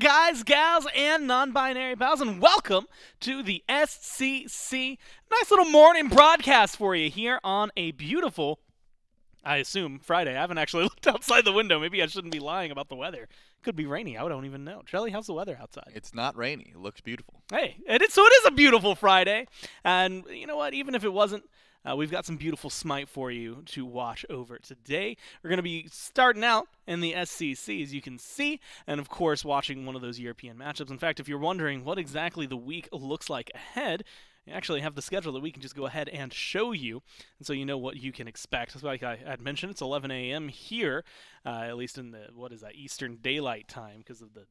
guys, gals, and non-binary pals, and welcome to the SCC. Nice little morning broadcast for you here on a beautiful, I assume, Friday. I haven't actually looked outside the window. Maybe I shouldn't be lying about the weather. Could be rainy. I don't even know. Charlie, how's the weather outside? It's not rainy. It looks beautiful. Hey, it is a beautiful Friday. And you know what? Even if it wasn't, we've got some beautiful SMITE for you to watch over today. We're going to be starting out in the SCC, as you can see, and of course watching one of those European matchups. In fact, if you're wondering what exactly the week looks like ahead, we actually have the schedule that we can just go ahead and show you, and so you know what you can expect. Like I had mentioned, it's 11 a.m. here, at least in the, Eastern Daylight Time, because of the...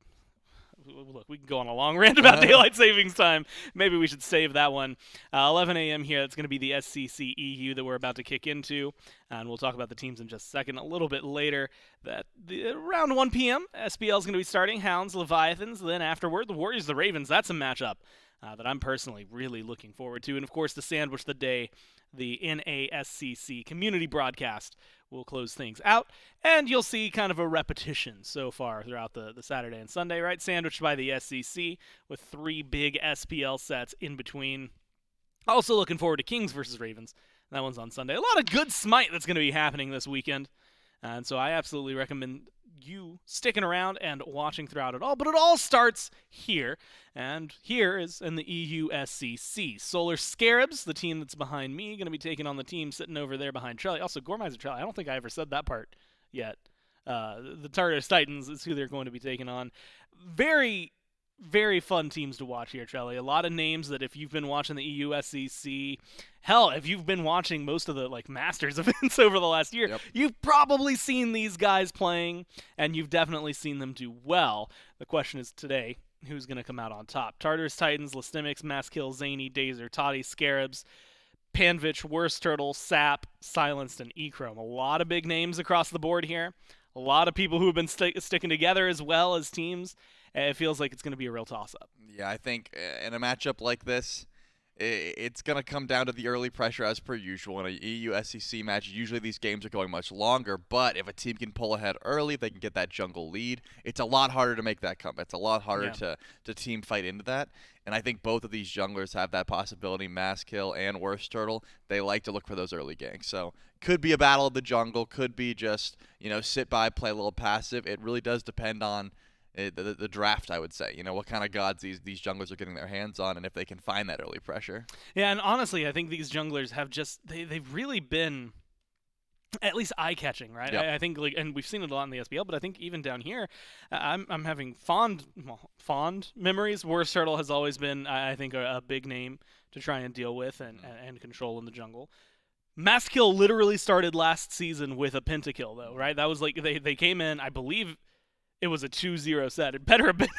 Look, we can go on a long rant about daylight savings time. Maybe we should save that one. 11 a.m. here, that's going to be the SCC EU that we're about to kick into, and we'll talk about the teams in just a second. A little bit later, around 1 p.m., SPL is going to be starting. Hounds, Leviathans, then afterward, the Warriors, the Ravens. That's a matchup that I'm personally really looking forward to. And, of course, to sandwich the day, the NASCC community broadcast will close things out. And you'll see kind of a repetition so far throughout the Saturday and Sunday, right? Sandwiched by the SCC with 3 big SPL sets in between. Also looking forward to Kings versus Ravens. That one's on Sunday. A lot of good SMITE that's going to be happening this weekend. And so I absolutely recommend you sticking around and watching throughout it all. But it all starts here. And here is in the EU SCC. Solar Scarabs, the team that's behind me, going to be taking on the team sitting over there behind Charlie. Also, Gormizer Charlie. I don't think I ever said that part yet. The Tartarus Titans is who they're going to be taking on. Very, very fun teams to watch here, Charlie. A lot of names that if you've been watching the EU SCC, hell, if you've been watching most of the Masters events over the last year, You've probably seen these guys playing, and you've definitely seen them do well. The question is today, who's going to come out on top? Tartarus Titans, Listimics, Maskill, Zany, Dazer, Toddy, Scarabs, Panvich, Worst Turtle, Sap, Silenced, and Echrome. A lot of big names across the board here. A lot of people who have been sticking together as well as teams. It feels like it's going to be a real toss-up. Yeah, I think in a matchup like this, it's going to come down to the early pressure as per usual. In a EU SEC match, usually these games are going much longer, but if a team can pull ahead early, if they can get that jungle lead, it's a lot harder to make that comeback. It's a lot harder to team fight into that. And I think both of these junglers have that possibility, Maskill and Worst Turtle. They like to look for those early ganks. So could be a battle of the jungle, could be just, sit by, play a little passive. It really does depend on the draft, I would say. What kind of gods these junglers are getting their hands on, and if they can find that early pressure. Yeah, and honestly, I think these junglers have they've really been at least eye-catching, right? Yep. I think, and we've seen it a lot in the SPL, but I think even down here, I'm having fond memories. Worst Turtle has always been, I think, a big name to try and deal with and control in the jungle. Maskill literally started last season with a pentakill, though, right? That was they came in, I believe. It was a 2-0 set. It better have been.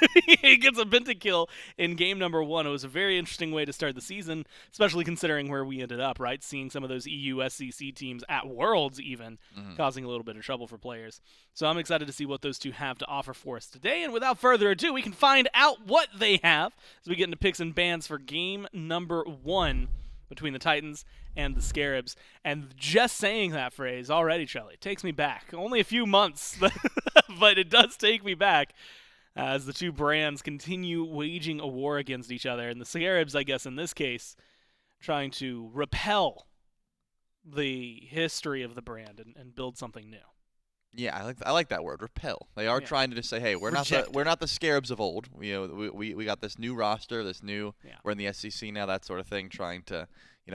He gets a pentakill in game number 1. It was a very interesting way to start the season, especially considering where we ended up, right? Seeing some of those EU SCC teams at Worlds even causing a little bit of trouble for players. So I'm excited to see what those two have to offer for us today. And without further ado, we can find out what they have as we get into picks and bans for game number 1 between the Titans and the Scarabs. And just saying that phrase already, Charlie, takes me back. Only a few months, but it does take me back as the two brands continue waging a war against each other. And the Scarabs, I guess in this case, trying to repel the history of the brand and build something new. Yeah, I like that word, repel. They are trying to just say, hey, we're not the Scarabs of old. We got this new roster, we're in the SEC now, that sort of thing, trying to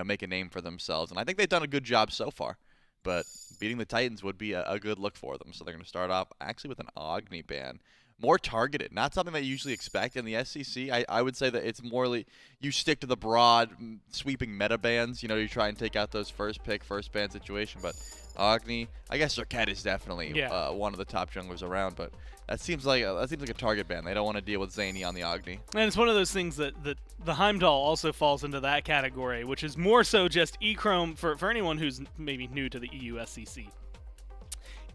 make a name for themselves. And I think they've done a good job so far. But beating the Titans would be a good look for them. So they're going to start off actually with an Agni ban. More targeted, not something that you usually expect in the SEC. I would say that it's more you stick to the broad, sweeping meta bans. You try and take out those first ban situation. But Agni, I guess Zarket is definitely one of the top junglers around. But that seems like a target ban. They don't want to deal with Zany on the Agni. And it's one of those things that the Heimdall also falls into that category, which is more so just Echrome for anyone who's maybe new to the EU SCC.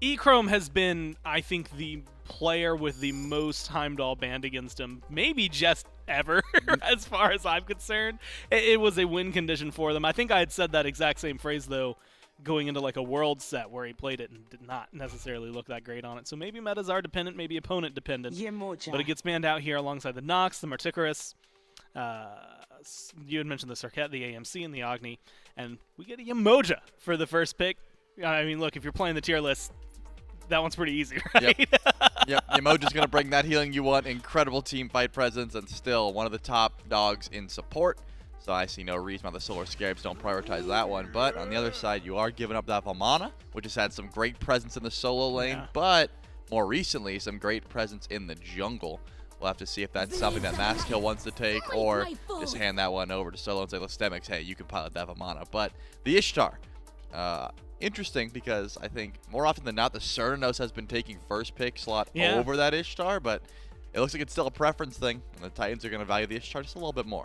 Echrome has been, I think, the player with the most Heimdall banned against him, maybe just ever, as far as I'm concerned. It was a win condition for them. I think I had said that exact same phrase, though, going into like a world set where he played it and did not necessarily look that great on it. So maybe metas are dependent, maybe opponent dependent. But it gets banned out here alongside the Nox, the Tartarus. You had mentioned the Sarkett, the AMC, and the Agni. And we get a Yemoja for the first pick. I mean, look, if you're playing the tier list, that one's pretty easy, right? Yep. Yemoja's going to bring that healing you want, incredible team fight presence, and still one of the top dogs in support. So I see no reason why the Solar Scarabs don't prioritize that one. But on the other side, you are giving up that Vamana, which has had some great presence in the solo lane, but more recently, some great presence in the jungle. We'll have to see if that's something that Maskill wants to take, or just hand that one over to solo and say, Listemics, hey, you can pilot that Vamana. But the Ishtar, interesting, because I think more often than not, the Cernanos has been taking first pick slot over that Ishtar, but it looks like it's still a preference thing, and the Titans are going to value the Ishtar just a little bit more.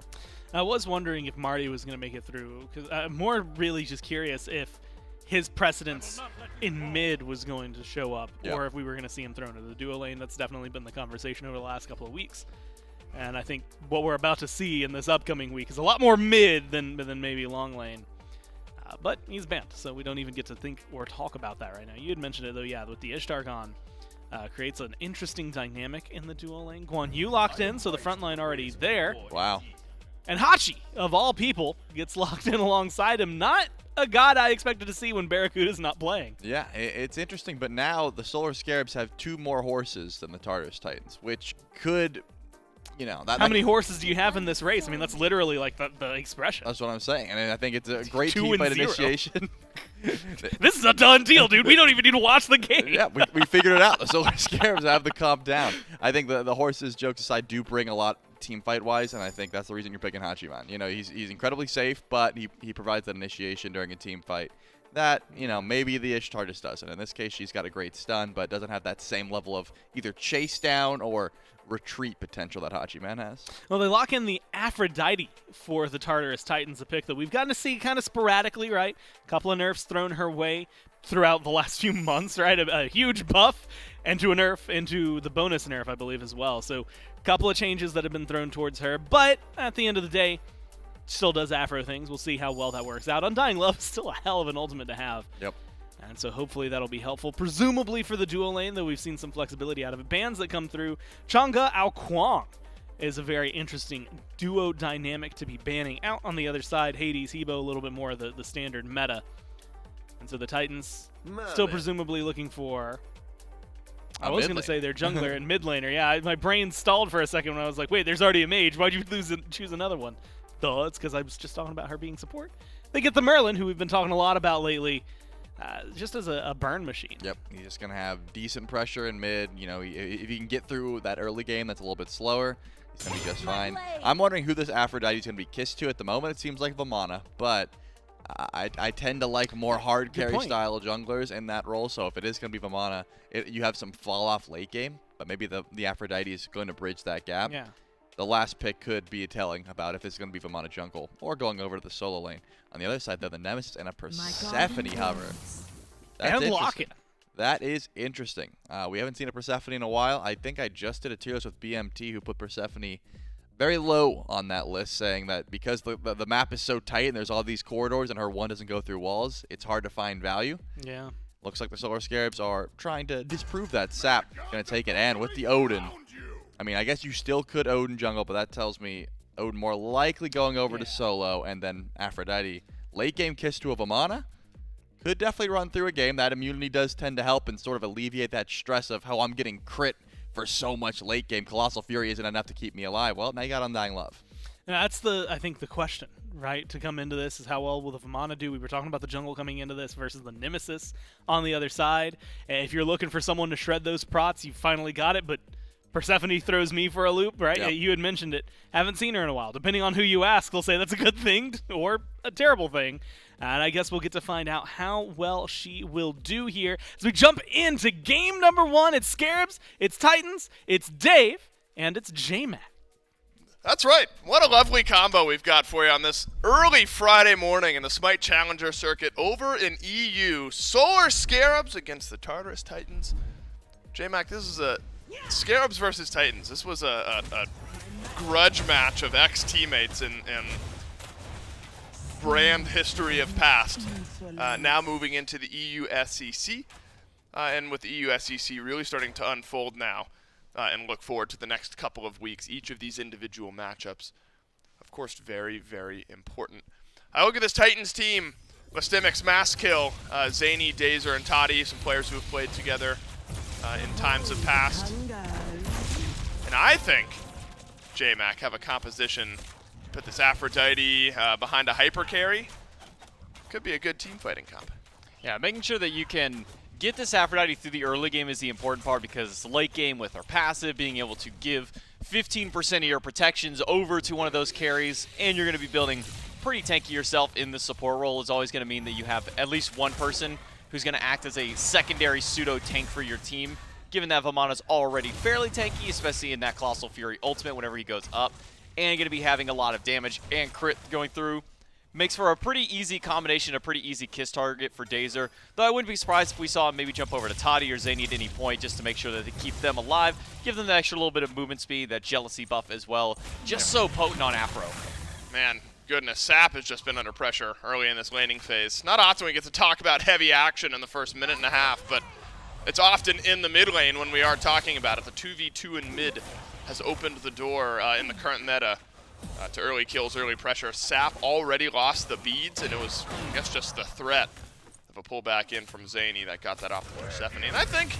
I was wondering if Marty was going to make it through, because I'm more really just curious if his precedence in mid was going to show up, or if we were going to see him thrown into the duo lane. That's definitely been the conversation over the last couple of weeks. And I think what we're about to see in this upcoming week is a lot more mid than maybe long lane. But he's banned, so we don't even get to think or talk about that right now. You had mentioned it, though, with the Ishtar gone, creates an interesting dynamic in the duo lane. Guan Yu locked in, so the front line already there. Wow. And Hachi, of all people, gets locked in alongside him. Not a god I expected to see when Barracuda's not playing. Yeah, it's interesting, but now the Solar Scarabs have 2 more horses than the Tartarus Titans, which could, How many horses do you have in this race? I mean, that's literally like the expression. That's what I'm saying, and I think it's a great team fight initiation. This is a done deal, dude. We don't even need to watch the game. Yeah, we figured it out. The Solar Scarabs have the comp down. I think the horses, jokes aside, do bring a lot team fight-wise, and I think that's the reason you're picking Hachiman. He's incredibly safe, but he provides that initiation during a team fight that, maybe the Ishtar just doesn't. In this case, she's got a great stun, but doesn't have that same level of either chase down or retreat potential that Hachiman has. Well, they lock in the Aphrodite for the Tartarus Titans, a pick that we've gotten to see kind of sporadically, right? A couple of nerfs thrown her way throughout the last few months, right? A huge buff into a nerf, into the bonus nerf, I believe, as well. So a couple of changes that have been thrown towards her, but at the end of the day, still does Afro things. We'll see how well that works out. Undying Love is still a hell of an ultimate to have. Yep. And so hopefully that'll be helpful, presumably for the duo lane, though we've seen some flexibility out of it. Bans that come through. Chang'e Ao Kuang is a very interesting duo dynamic to be banning out. On the other side, Hades, Hebo, a little bit more of the standard meta. And so the Titans still presumably looking for... I was going to say their jungler and mid laner. Yeah, my brain stalled for a second when I was like, wait, there's already a mage. Why'd you choose another one? Duh, it's because I was just talking about her being support. They get the Merlin, who we've been talking a lot about lately, just as a burn machine. Yep, he's just going to have decent pressure in mid. If you can get through that early game that's a little bit slower, he's going to be just fine. I'm wondering who this Aphrodite is going to be kissed to. At the moment, it seems like Vamana, but I tend to like more hard carry style junglers in that role. So if it is going to be Vamana, you have some fall off late game, but maybe the Aphrodite is going to bridge that gap. Yeah. The last pick could be telling about if it's going to be Vamana jungle or going over to the solo lane. On the other side, though, the Nemesis and a Persephone hover. That's and Locket. That is interesting. We haven't seen a Persephone in a while. I think I just did a tier list with BMT, who put Persephone very low on that list, saying that because the map is so tight and there's all these corridors and her one doesn't go through walls, it's hard to find value. Yeah. Looks like the Solar Scarabs are trying to disprove that. Sap going to take it, and with the Odin. I mean, I guess you still could Odin jungle, but that tells me Odin more likely going over to solo, and then Aphrodite. Late game kiss to a Vamana could definitely run through a game. That immunity does tend to help and sort of alleviate that stress of how I'm getting crit for so much late game. Colossal Fury isn't enough to keep me alive. Well, now you got Undying Love. Now, that's I think the question, right, to come into this is how well will the Vamana do? We were talking about the jungle coming into this versus the Nemesis on the other side. If you're looking for someone to shred those prots, you finally got it, but Persephone throws me for a loop, right? Yep. You had mentioned it. Haven't seen her in a while. Depending on who you ask, they'll say that's a good thing or a terrible thing. And I guess we'll get to find out how well she will do here. As we jump into game number 1, it's Scarabs, it's Titans, it's Dave, and it's J-Mac. That's right. What a lovely combo we've got for you on this early Friday morning in the SMITE Challenger Circuit over in EU. Solar Scarabs against the Tartarus Titans. J-Mac, this is a Scarabs versus Titans. This was a grudge match of ex-teammates, and brand history of past. Now moving into the EU SEC, and with the EU SEC really starting to unfold now, and look forward to the next couple of weeks. Each of these individual matchups, of course, very, very important. I look at this Titans team. Lastimics, Masskill, Zany, Dazer, and Toddy, some players who have played together in times of past. And I think J-Mac have a composition. Put this Aphrodite behind a hyper carry. Could be a good team fighting comp. Yeah, making sure that you can get this Aphrodite through the early game is the important part, because it's late game with her passive, being able to give 15% of your protections over to one of those carries, and you're going to be building pretty tanky yourself in the support role is always going to mean that you have at least one person who's going to act as a secondary pseudo tank for your team, given that Vamana's already fairly tanky, especially in that Colossal Fury ultimate whenever he goes up, and going to be having a lot of damage and crit going through. Makes for a pretty easy combination, a pretty easy kiss target for Dazer, though I wouldn't be surprised if we saw him maybe jump over to Toddy or Zany at any point just to make sure that they keep them alive, give them that extra little bit of movement speed, that jealousy buff as well. Just so potent on Afro. Man, goodness, Sap has just been under pressure early in this laning phase. Not often we get to talk about heavy action in the first minute and a half, but it's often in the mid lane when we are talking about it. The 2v2 in mid has opened the door in the current meta to early kills, early pressure. Sap already lost the beads, and it was, I guess, just the threat of a pullback in from Zany that got that off of Persephone. And I think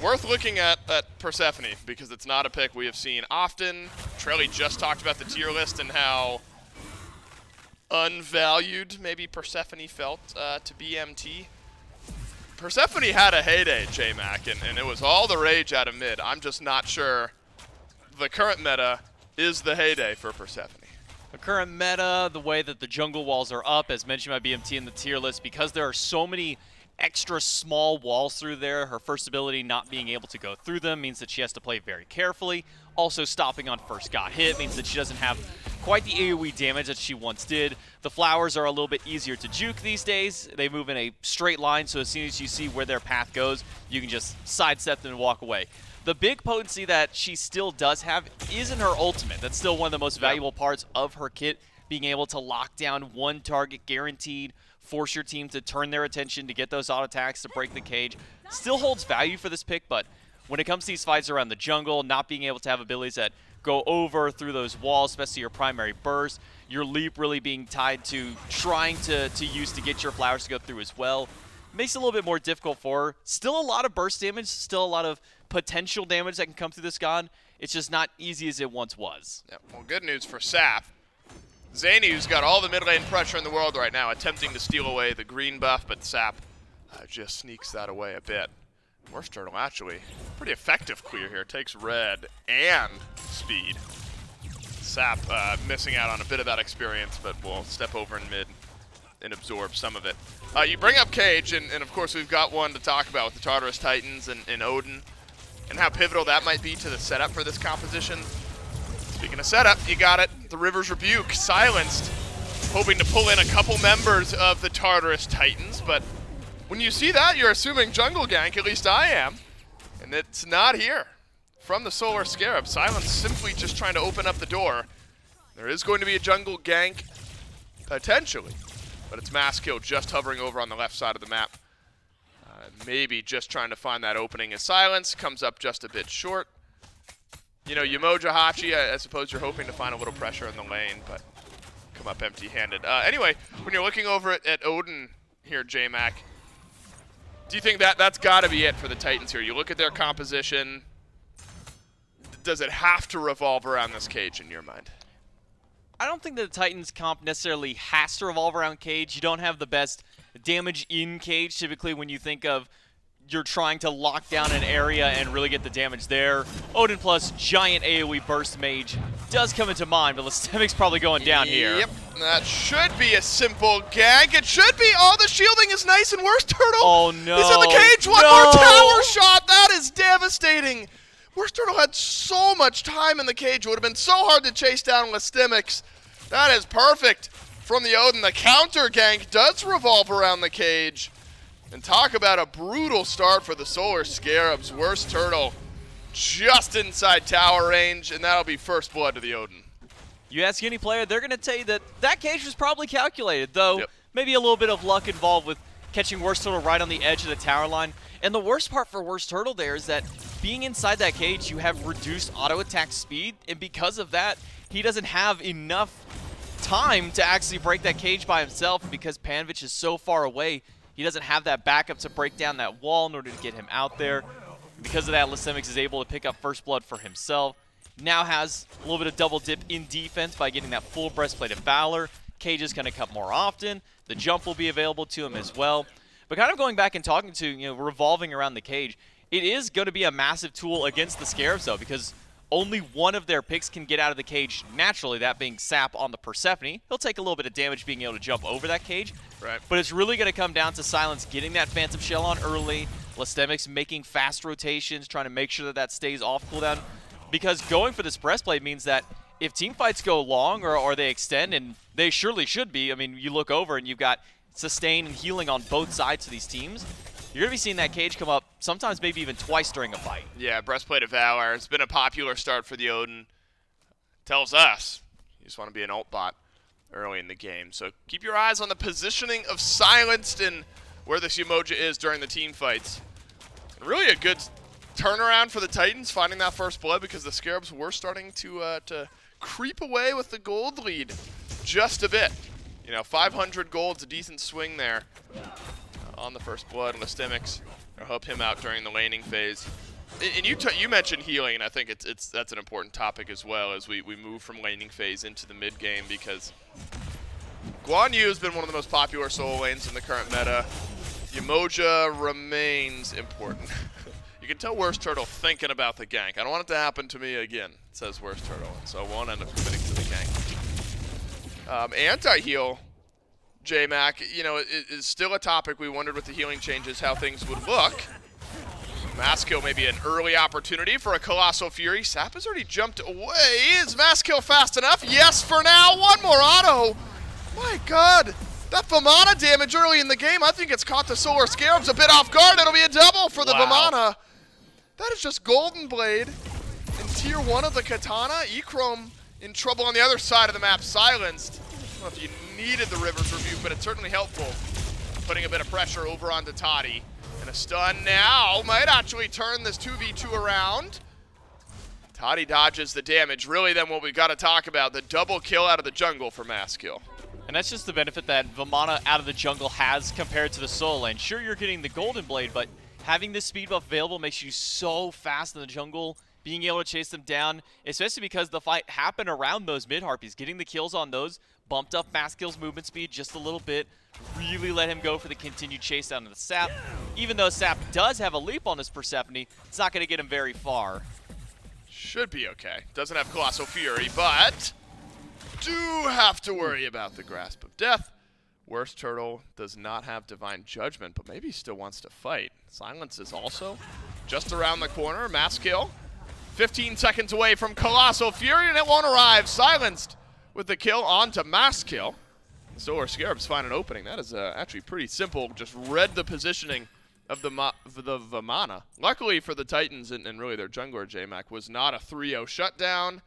worth looking at Persephone, because it's not a pick we have seen often. Trelly just talked about the tier list and how unvalued maybe Persephone felt to BMT. Persephone had a heyday, J-Mac, and it was all the rage out of mid. I'm just not sure the current meta is the heyday for Persephone. The current meta, the way that the jungle walls are up, as mentioned by BMT in the tier list, because there are so many extra small walls through there, her first ability not being able to go through them means that she has to play very carefully. Also, stopping on first got hit means that she doesn't have quite the AoE damage that she once did. The flowers are a little bit easier to juke these days. They move in a straight line, so as soon as you see where their path goes, you can just sidestep them and walk away. The big potency that she still does have is in her ultimate. That's still one of the most valuable parts of her kit, being able to lock down one target guaranteed, force your team to turn their attention to get those auto attacks to break the cage. Still holds value for this pick, but when it comes to these fights around the jungle, not being able to have abilities that go over through those walls, especially your primary burst, your leap really being tied to trying to use to get your flowers to go through as well, makes it a little bit more difficult for her. Still a lot of burst damage, still a lot of potential damage that can come through this god. It's just not easy as it once was. Yeah, well, good news for Sap. Zany, who's got all the mid lane pressure in the world right now, attempting to steal away the green buff, but Sap just sneaks that away a bit. Worst Turtle, actually. Pretty effective clear here. Takes red and speed. Sap missing out on a bit of that experience, but will step over in mid and absorb some of it. You bring up Cage, and of course we've got one to talk about with the Tartarus Titans and Odin, and how pivotal that might be to the setup for this composition. Speaking of setup, you got it. The River's Rebuke, silenced, hoping to pull in a couple members of the Tartarus Titans, but when you see that, you're assuming jungle gank, at least I am, and it's not here. From the Solar Scarab, Silence simply just trying to open up the door. There is going to be a jungle gank, potentially, but it's Masskill just hovering over on the left side of the map. Maybe just trying to find that opening as Silence comes up just a bit short. You know, Umoja Hachi, I suppose you're hoping to find a little pressure in the lane, but come up empty-handed. Anyway, when you're looking over at Odin here, J-Mac, do you think that's got to be it for the Titans here? You look at their composition. Does it have to revolve around this cage in your mind? I don't think that the Titans comp necessarily has to revolve around cage. You don't have the best damage in cage typically when you think of you're trying to lock down an area and really get the damage there. Odin plus giant AoE burst mage does come into mind, but Lastemics probably going down here. Yep, that should be a simple gank. It should be. Oh, the shielding is nice and Worst Turtle. Oh no. He's in the cage. One more tower shot. That is devastating. Worst Turtle had so much time in the cage. It would have been so hard to chase down Lastemics. That is perfect from the Odin. The counter gank does revolve around the cage. And talk about a brutal start for the Solar Scarabs. Worst Turtle just inside tower range, and that'll be first blood to the Odin. You ask any player, they're going to tell you that that cage was probably calculated, though maybe a little bit of luck involved with catching Worst Turtle right on the edge of the tower line. And the worst part for Worst Turtle there is that being inside that cage, you have reduced auto attack speed, and because of that, he doesn't have enough time to actually break that cage by himself. And because Panvich is so far away, he doesn't have that backup to break down that wall in order to get him out there. Because of that, Lystemix is able to pick up first blood for himself. Now has a little bit of double dip in defense by getting that full breastplate of Valor. Cage is going to cut more often. The jump will be available to him as well. But kind of going back and talking to, revolving around the cage, it is going to be a massive tool against the Scarabs, though, because only one of their picks can get out of the cage naturally, that being Sap on the Persephone. He'll take a little bit of damage being able to jump over that cage. Right. But it's really going to come down to Silence getting that Phantom Shell on early, Lystemix making fast rotations, trying to make sure that that stays off cooldown. Because going for this breastplate means that if team fights go long or they extend, and they surely should be, I mean, you look over and you've got sustain and healing on both sides of these teams, you're going to be seeing that cage come up sometimes maybe even twice during a fight. Yeah, Breastplate of Valor. It's been a popular start for the Odin. Tells us you just want to be an ult bot early in the game. So keep your eyes on the positioning of Silenced and where this Umoja is during the team fights. And really a good turnaround for the Titans, finding that first blood, because the Scarabs were starting to creep away with the gold lead just a bit. 500 gold's a decent swing there on the first blood. And Lystemix will help him out during the laning phase. And you mentioned healing, and I think that's an important topic as well as we move from laning phase into the mid game, because Guan Yu has been one of the most popular solo lanes in the current meta. Umoja remains important. You can tell Worst Turtle thinking about the gank. I don't want it to happen to me again, says Worst Turtle, and so I won't end up committing to the gank. Anti-heal, J-Mac, is still a topic. We wondered with the healing changes how things would look. Masskill maybe an early opportunity for a Colossal Fury. Sap has already jumped away. Is Masskill fast enough? Yes, for now. One more auto. My God. That Vamana damage early in the game, I think it's caught the Solar Scarabs a bit off guard. It'll be a double for the Vamana. That is just Golden Blade in tier 1 of the Katana. Echrome in trouble on the other side of the map, silenced. I don't know if you needed the Rivers review, but it's certainly helpful. Putting a bit of pressure over onto Toddy. And a stun now might actually turn this 2v2 around. Toddy dodges the damage. Really then what we've got to talk about, the double kill out of the jungle for Masskill. And that's just the benefit that Vamana out of the jungle has compared to the solo lane. Sure, you're getting the Golden Blade, but having this speed buff available makes you so fast in the jungle, being able to chase them down, especially because the fight happened around those mid-harpies. Getting the kills on those bumped up Masskill's movement speed just a little bit, really let him go for the continued chase down to the Sap. Even though Sap does have a leap on his Persephone, it's not going to get him very far. Should be okay. Doesn't have Colossal Fury, but do have to worry about the Grasp of Death. Worst Turtle does not have Divine Judgment, but maybe he still wants to fight. Silence is also just around the corner. Masskill, 15 seconds away from Colossal Fury, and it won't arrive. Silenced with the kill onto Masskill. Solar Scarabs find an opening. That is actually pretty simple. Just read the positioning of the Vamana. Luckily for the Titans and really their jungler, J-Mac, was not a 3-0 shutdown.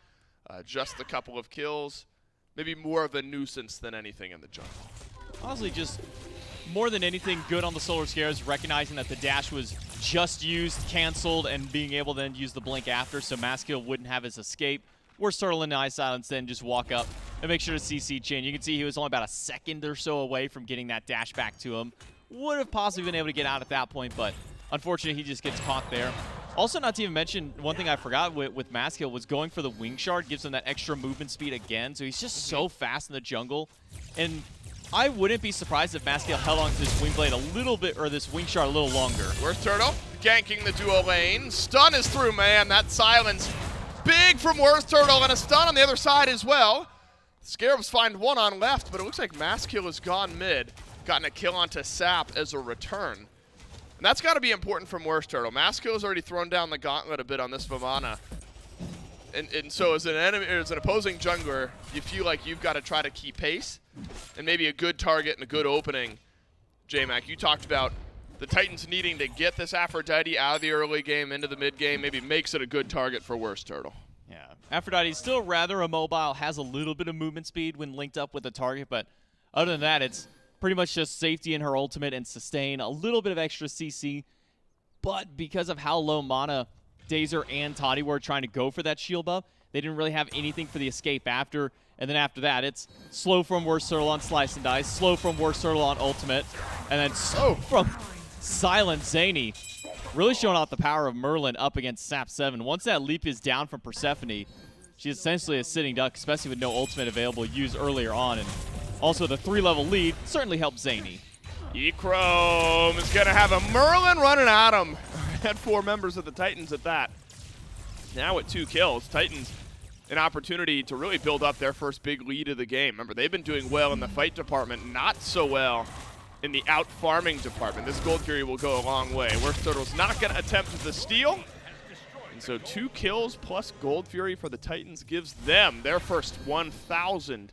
Just a couple of kills. Maybe more of a nuisance than anything in the jungle. Honestly, just more than anything, good on the Solar Scarabs, recognizing that the dash was just used, canceled, and being able to then use the blink after, so Masskill wouldn't have his escape. Worst Turtle and Ice Silence then just walk up and make sure to CC chain. You can see he was only about a second or so away from getting that dash back to him. Would have possibly been able to get out at that point, but unfortunately he just gets caught there. Also, not to even mention, one thing I forgot with Masskill was going for the Wing Shard, gives him that extra movement speed again, so he's just so fast in the jungle. And I wouldn't be surprised if Masskill held on to this Wing Blade a little bit, or this Wing Shard a little longer. Worst Turtle ganking the duo lane. Stun is through, man. That silence big from Worst Turtle, and a stun on the other side as well. Scarabs find one on left, but it looks like Masskill has gone mid. Gotten a kill onto Sap as a return. And that's got to be important from Worst Turtle. Masskill has already thrown down the gauntlet a bit on this Vamana. And so as an enemy, as an opposing jungler, you feel like you've got to try to keep pace. And maybe a good target and a good opening. J-Mac, you talked about the Titans needing to get this Aphrodite out of the early game into the mid game. Maybe makes it a good target for Worst Turtle. Yeah, Aphrodite's still rather immobile, has a little bit of movement speed when linked up with the target, but other than that, it's pretty much just safety in her ultimate and sustain, a little bit of extra CC, but because of how low mana Dazer and Toddy were trying to go for that shield buff, they didn't really have anything for the escape after, and then after that, it's slow from Worst Turtle on Slice and Dice, slow from Worst Turtle on Ultimate, and then slow from Silent Zany. Really showing off the power of Merlin up against Sap 7. Once that leap is down from Persephone, she's essentially a sitting duck, especially with no ultimate available used earlier on. And also the 3-level lead certainly helps Zany. E-Chrome is going to have a Merlin running at him. Had 4 members of the Titans at that. Now with 2 kills, Titans an opportunity to really build up their first big lead of the game. Remember, they've been doing well in the fight department, not so well in the out-farming department. This Gold Fury will go a long way. Worst Turtle's not going to attempt the steal. And so 2 kills plus Gold Fury for the Titans gives them their first 1,000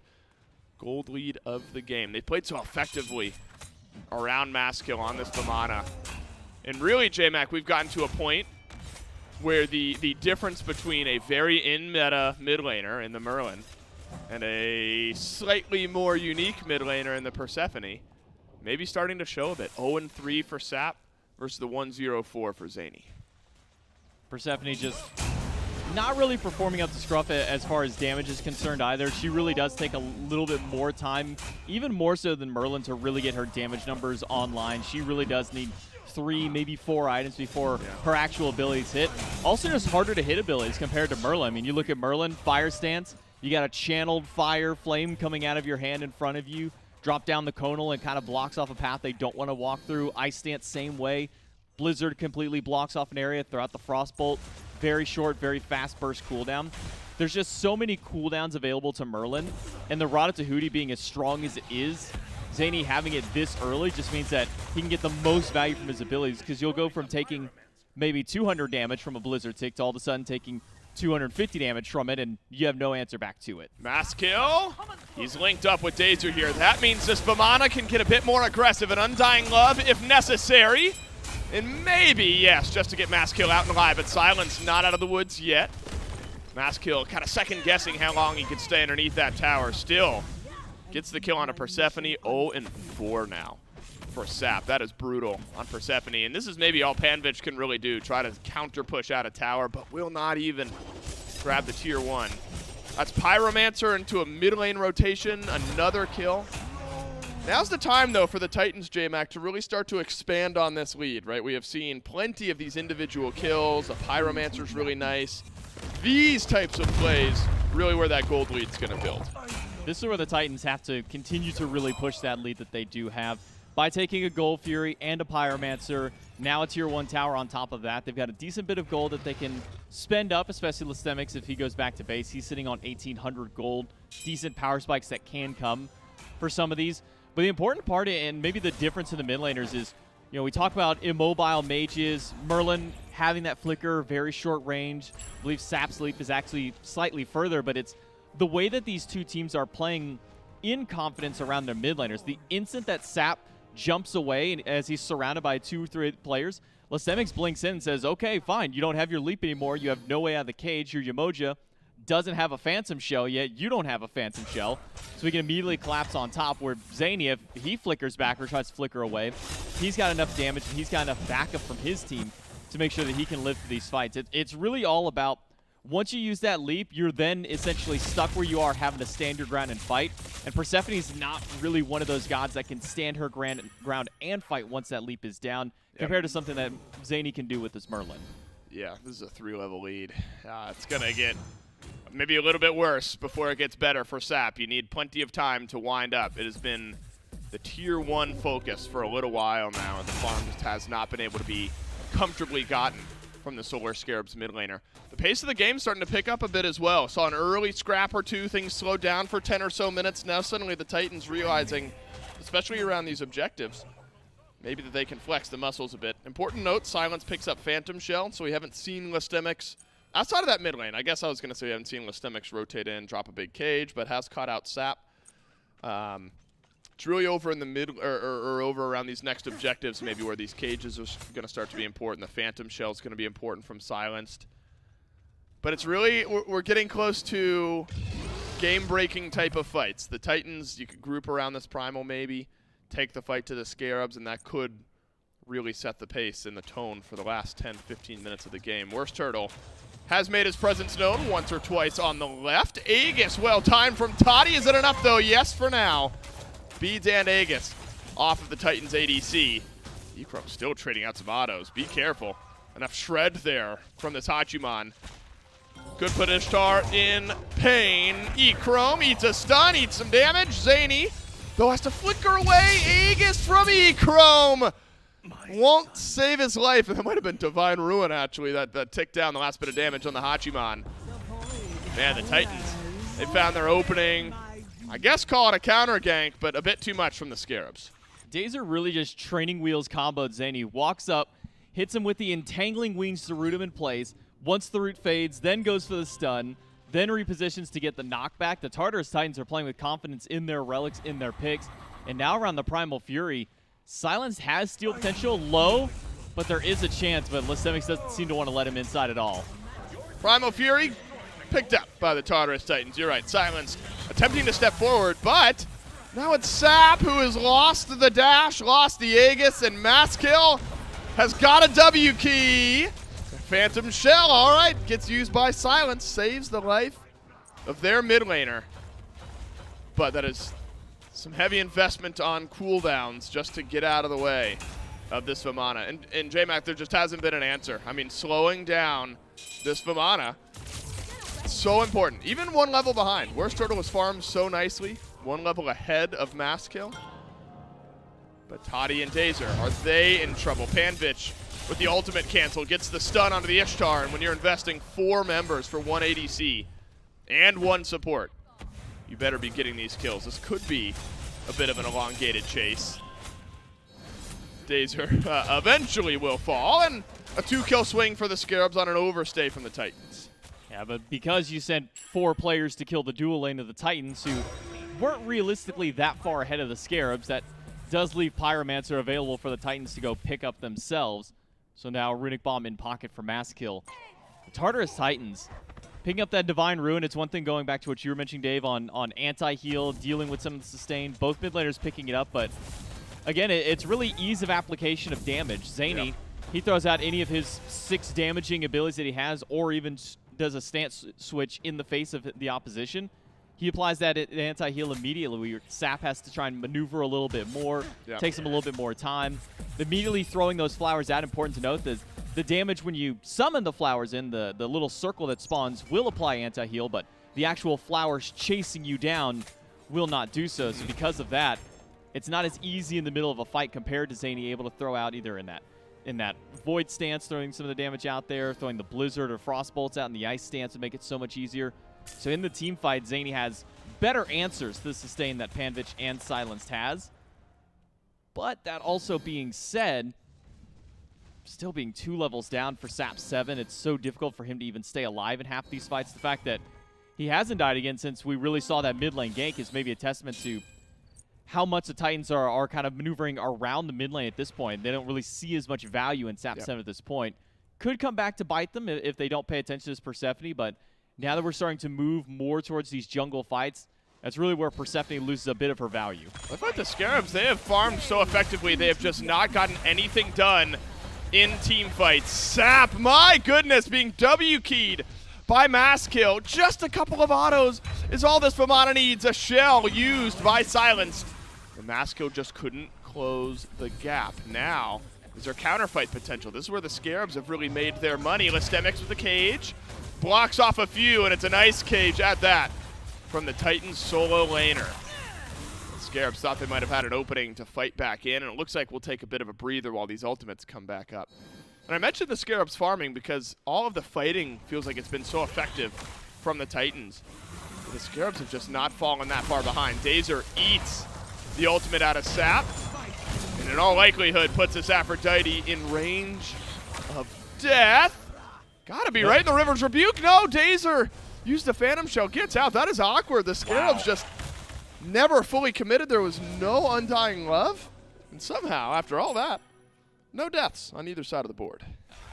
gold lead of the game. They played so effectively around Maskill on this Vamana. And really, J-Mac, we've gotten to a point where the difference between a very in-meta mid laner in the Merlin and a slightly more unique mid laner in the Persephone maybe starting to show a bit. 0-3 for Sap versus the 1-0-4 for Zany. Persephone just not really performing up to scruff as far as damage is concerned either. She really does take a little bit more time, even more so than Merlin, to really get her damage numbers online. She really does need 3, maybe 4 items before her actual abilities hit. Also just harder to hit abilities compared to Merlin. I mean, you look at Merlin, Fire Stance, you got a channeled fire flame coming out of your hand in front of you, drop down the conal and kind of blocks off a path they don't want to walk through. Ice Stance, same way. Blizzard completely blocks off an area throughout the Frostbolt. Very short, very fast burst cooldown. There's just so many cooldowns available to Merlin, and the Ratatouille being as strong as it is, Zany having it this early just means that he can get the most value from his abilities, because you'll go from taking maybe 200 damage from a Blizzard tick to all of a sudden taking 250 damage from it, and you have no answer back to it. Maskill, he's linked up with Dazer here. That means this Vamana can get a bit more aggressive and Undying Love if necessary. And maybe, yes, just to get Maskill out and alive, but Silence not out of the woods yet. Maskill kind of second-guessing how long he could stay underneath that tower. Still gets the kill on a Persephone. 0-4 now for Sap. That is brutal on Persephone. And this is maybe all Panvich can really do, try to counter-push out a tower, but will not even grab the tier 1. That's Pyromancer into a mid-lane rotation, another kill. Now's the time, though, for the Titans, J-Mac, to really start to expand on this lead, right? We have seen plenty of these individual kills. A Pyromancer's really nice. These types of plays, really where that gold lead's going to build. This is where the Titans have to continue to really push that lead that they do have by taking a Gold Fury and a Pyromancer, now a tier 1 tower on top of that. They've got a decent bit of gold that they can spend up, especially Lystemix if he goes back to base. He's sitting on 1,800 gold. Decent power spikes that can come for some of these. But the important part, and maybe the difference in the mid laners, is, you know, we talk about immobile mages, Merlin having that flicker, very short range. I believe Sap's leap is actually slightly further, but it's the way that these two teams are playing in confidence around their mid laners. The instant that Sap jumps away and as he's surrounded by 2 or 3 players, Lystemix blinks in and says, okay, fine, you don't have your leap anymore, you have no way out of the cage, your Yamoja doesn't have a Phantom Shell yet, you don't have a Phantom Shell, so he can immediately collapse on top, where Zany, if he flickers back or tries to flicker away, he's got enough damage and he's got enough backup from his team to make sure that he can live through these fights. It's really all about, once you use that leap, you're then essentially stuck where you are, having to stand your ground and fight, and Persephone's not really one of those gods that can stand her ground and fight once that leap is down, compared to something that Zany can do with this Merlin. Yeah, this is a 3-level lead. It's going to get maybe a little bit worse before it gets better for Sap. You need plenty of time to wind up. It has been the tier 1 focus for a little while now, and the farm just has not been able to be comfortably gotten from the Solar Scarabs mid laner. The pace of the game starting to pick up a bit as well. Saw an early scrap or 2, things slowed down for 10 or so minutes. Now suddenly the Titans realizing, especially around these objectives, maybe that they can flex the muscles a bit. Important note, Silence picks up Phantom Shell, so we haven't seen Lystemix outside of that mid lane. I guess I was going to say we haven't seen Lystemix rotate in, drop a big cage, but has caught out Sap. It's really over in the mid, or over around these next objectives, maybe where these cages are going to start to be important. The Phantom Shell is going to be important from Silenced. But it's really, we're getting close to game-breaking type of fights. The Titans, you could group around this Primal maybe, take the fight to the Scarabs, and that could really set the pace and the tone for the last 10-15 minutes of the game. Worst Turtle has made his presence known once or twice on the left. Aegis, well timed from Toddy. Is it enough though? Yes for now. Beads and Aegis off of the Titans ADC. Ekrom still trading out some autos. Be careful. Enough shred there from this Hachiman. Good put Ishtar in pain. Ekrom eats a stun, eats some damage. Zany, though, has to flicker away. Aegis from Ekrom won't save his life. That might have been Divine Ruin, actually, that ticked down the last bit of damage on the Hachiman. Man, the Titans, they found their opening. I guess call it a counter gank, but a bit too much from the Scarabs. Dazer really just training wheels comboed Zany. Walks up, hits him with the entangling wings to root him in place. Once the root fades, then goes for the stun, then repositions to get the knockback. The Tartarus Titans are playing with confidence in their relics, in their picks. And now around the Primal Fury, Silence has steal potential low, but there is a chance, but Lestemix doesn't seem to want to let him inside at all. Primal Fury picked up by the Tartarus Titans. You're right, Silence attempting to step forward, but now it's Sap who has lost the dash, lost the Aegis, and Maskill has got a W key. Phantom Shell, all right, gets used by Silence, saves the life of their mid laner. But that is some heavy investment on cooldowns just to get out of the way of this Vamana. And J-Mac, there just hasn't been an answer. I mean, slowing down this Vamana, so important. Even one level behind. Worst Turtle was farmed so nicely, one level ahead of Maskill. But Toddy and Dazer, are they in trouble? Panvich with the ultimate cancel gets the stun onto the Ishtar, and when you're investing 4 members for 1 ADC and 1 support, you better be getting these kills. This could be a bit of an elongated chase. Dazer eventually will fall, and a 2-kill swing for the Scarabs on an overstay from the Titans. Yeah, but because you sent 4 players to kill the dual lane of the Titans, who weren't realistically that far ahead of the Scarabs, that does leave Pyromancer available for the Titans to go pick up themselves. So now Runic Bomb in pocket for Maskill. The Tartarus Titans picking up that Divine Ruin. It's one thing going back to what you were mentioning, Dave, on anti-heal, dealing with some of the sustain. Both mid laners picking it up, but again, it's really ease of application of damage. Zany, he throws out any of his 6 damaging abilities that he has, or even does a stance switch in the face of the opposition. He applies that anti-heal immediately, where Sap has to try and maneuver a little bit more, takes him a little bit more time. Immediately throwing those flowers out, important to note that the damage when you summon the flowers in, the little circle that spawns will apply anti-heal, but the actual flowers chasing you down will not do so. So because of that, it's not as easy in the middle of a fight compared to Zany, able to throw out either in that Void stance, throwing some of the damage out there, throwing the Blizzard or Frost Bolts out in the Ice stance would make it so much easier. So in the team fight, Zany has better answers to the sustain that Panvich and Silenced has. But that also being said, still being 2 levels down for Sap 7, it's so difficult for him to even stay alive in half these fights. The fact that he hasn't died again since we really saw that mid lane gank is maybe a testament to how much the Titans are kind of maneuvering around the mid lane at this point. They don't really see as much value in Sap 7 at this point. Could come back to bite them if they don't pay attention to this Persephone, but now that we're starting to move more towards these jungle fights, that's really where Persephone loses a bit of her value. I thought the Scarabs, they have farmed so effectively, they have just not gotten anything done in team fights. Sap, my goodness, being W-keyed by Maskill. Just a couple of autos is all this Vamana needs. A shell used by Silenced. And Maskill just couldn't close the gap. Now, is there counterfight potential? This is where the Scarabs have really made their money. Lestemix with the cage. Blocks off a few, and it's a nice cage at that from the Titans solo laner. The Scarabs thought they might have had an opening to fight back in, and it looks like we'll take a bit of a breather while these ultimates come back up. And I mentioned the Scarabs farming because all of the fighting feels like it's been so effective from the Titans. But the Scarabs have just not fallen that far behind. Dazer eats the ultimate out of Sap, and in all likelihood puts this Aphrodite in range of death. Gotta be right in the River's Rebuke. No, Dazer used the Phantom Shell, gets out. That is awkward. The Scarabs just never fully committed. There was no undying love. And somehow, after all that, no deaths on either side of the board.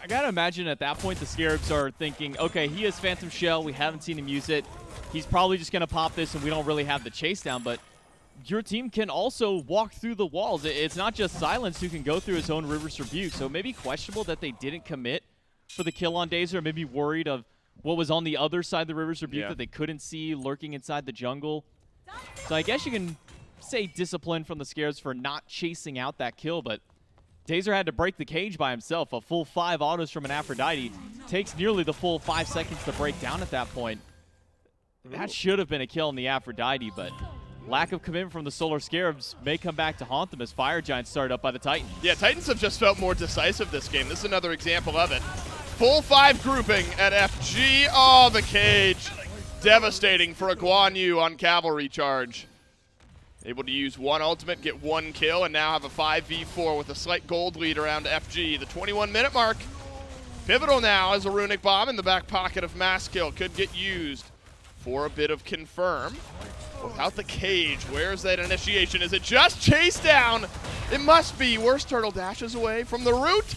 I gotta imagine at that point the Scarabs are thinking, okay, he has Phantom Shell. We haven't seen him use it. He's probably just gonna pop this, and we don't really have the chase down. But your team can also walk through the walls. It's not just Silence who can go through his own River's Rebuke. So maybe questionable that they didn't commit for the kill on Dazer. Maybe worried of what was on the other side of the River's Rebuke that they couldn't see lurking inside the jungle. So I guess you can say discipline from the Scarabs for not chasing out that kill, but Dazer had to break the cage by himself. A full 5 autos from an Aphrodite. Takes nearly the full 5 seconds to break down at that point. That should have been a kill on the Aphrodite, but lack of commitment from the Solar Scarabs may come back to haunt them as Fire Giants started up by the Titans. Yeah, Titans have just felt more decisive this game. This is another example of it. Full 5 grouping at FG. Oh, the cage. Devastating for a Guan Yu on Cavalry Charge. Able to use 1 ultimate, get 1 kill, and now have a 5v4 with a slight gold lead around FG. The 21-minute mark. Pivotal now as a Runic Bomb in the back pocket of Maskill could get used for a bit of confirm. Without the cage, where's that initiation? Is it just chase down? It must be. Worst Turtle dashes away from the root,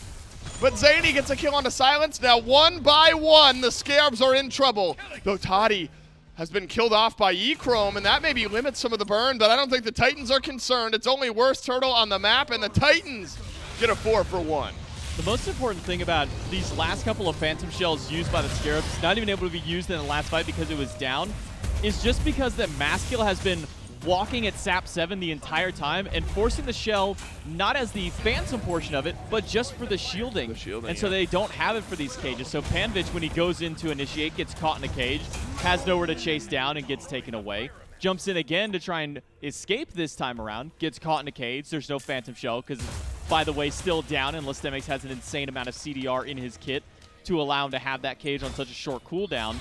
but Zany gets a kill onto Silence. Now 1 by 1, the Scarabs are in trouble. Though Toddy has been killed off by E-Chrome, and that maybe limits some of the burn, but I don't think the Titans are concerned. It's only Worst Turtle on the map, and the Titans get a 4 for 1. The most important thing about these last couple of Phantom Shells used by the Scarabs, not even able to be used in the last fight because it was down, is just because that Maskill has been walking at SAP 7 the entire time and forcing the shell not as the Phantom portion of it, but just for the shielding. And so they don't have it for these cages. So Panvich, when he goes in to initiate, gets caught in a cage, has nowhere to chase down and gets taken away. Jumps in again to try and escape this time around, gets caught in a cage. There's no Phantom Shell because it's, by the way, still down, and Listemix has an insane amount of CDR in his kit to allow him to have that cage on such a short cooldown.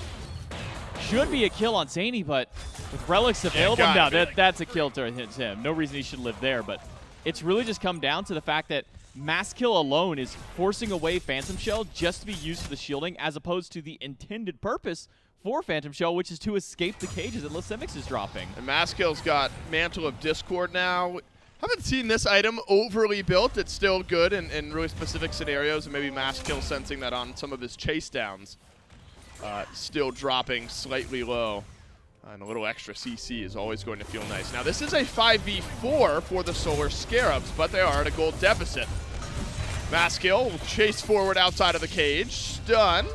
Should be a kill on Zany, but with relics available now, that's a kill to him. No reason he should live there, but it's really just come down to the fact that Maskill alone is forcing away Phantom Shell just to be used for the shielding, as opposed to the intended purpose for Phantom Shell, which is to escape the cages that Listemix is dropping. And Maskill's got Mantle of Discord now. Haven't seen this item overly built. It's still good in really specific scenarios, and maybe Maskill sensing that on some of his chase downs. Still dropping slightly low. And a little extra CC is always going to feel nice. Now, this is a 5v4 for the Solar Scarabs, but they are at a gold deficit. Maskill will chase forward outside of the cage. Stun.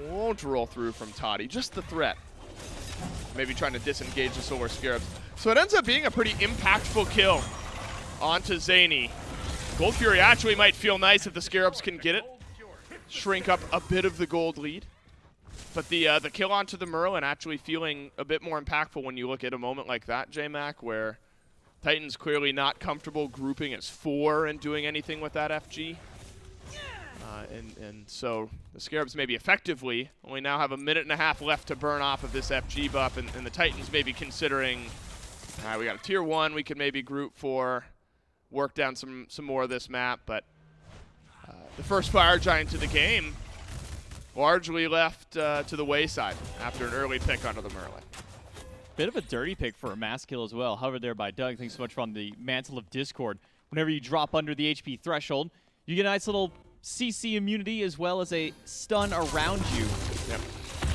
Won't roll through from Toddy. Just the threat. Maybe trying to disengage the Solar Scarabs. So it ends up being a pretty impactful kill onto Zany. Gold Fury actually might feel nice if the Scarabs can get it. Shrink up a bit of the gold lead. But the kill onto the Merlin actually feeling a bit more impactful when you look at a moment like that, J-Mac, where Titan's clearly not comfortable grouping as 4 and doing anything with that FG. And so the Scarabs maybe effectively only now have a minute and a half left to burn off of this FG buff, and the Titans may be considering, we got a tier 1 we could maybe group for, work down some more of this map, but the first Fire Giant to the game largely left to the wayside after an early pick onto the Merlin. Bit of a dirty pick for a Maskill as well. Hovered there by Doug. Thanks so much for on the Mantle of Discord. Whenever you drop under the HP threshold, you get a nice little CC immunity as well as a stun around you. Yep.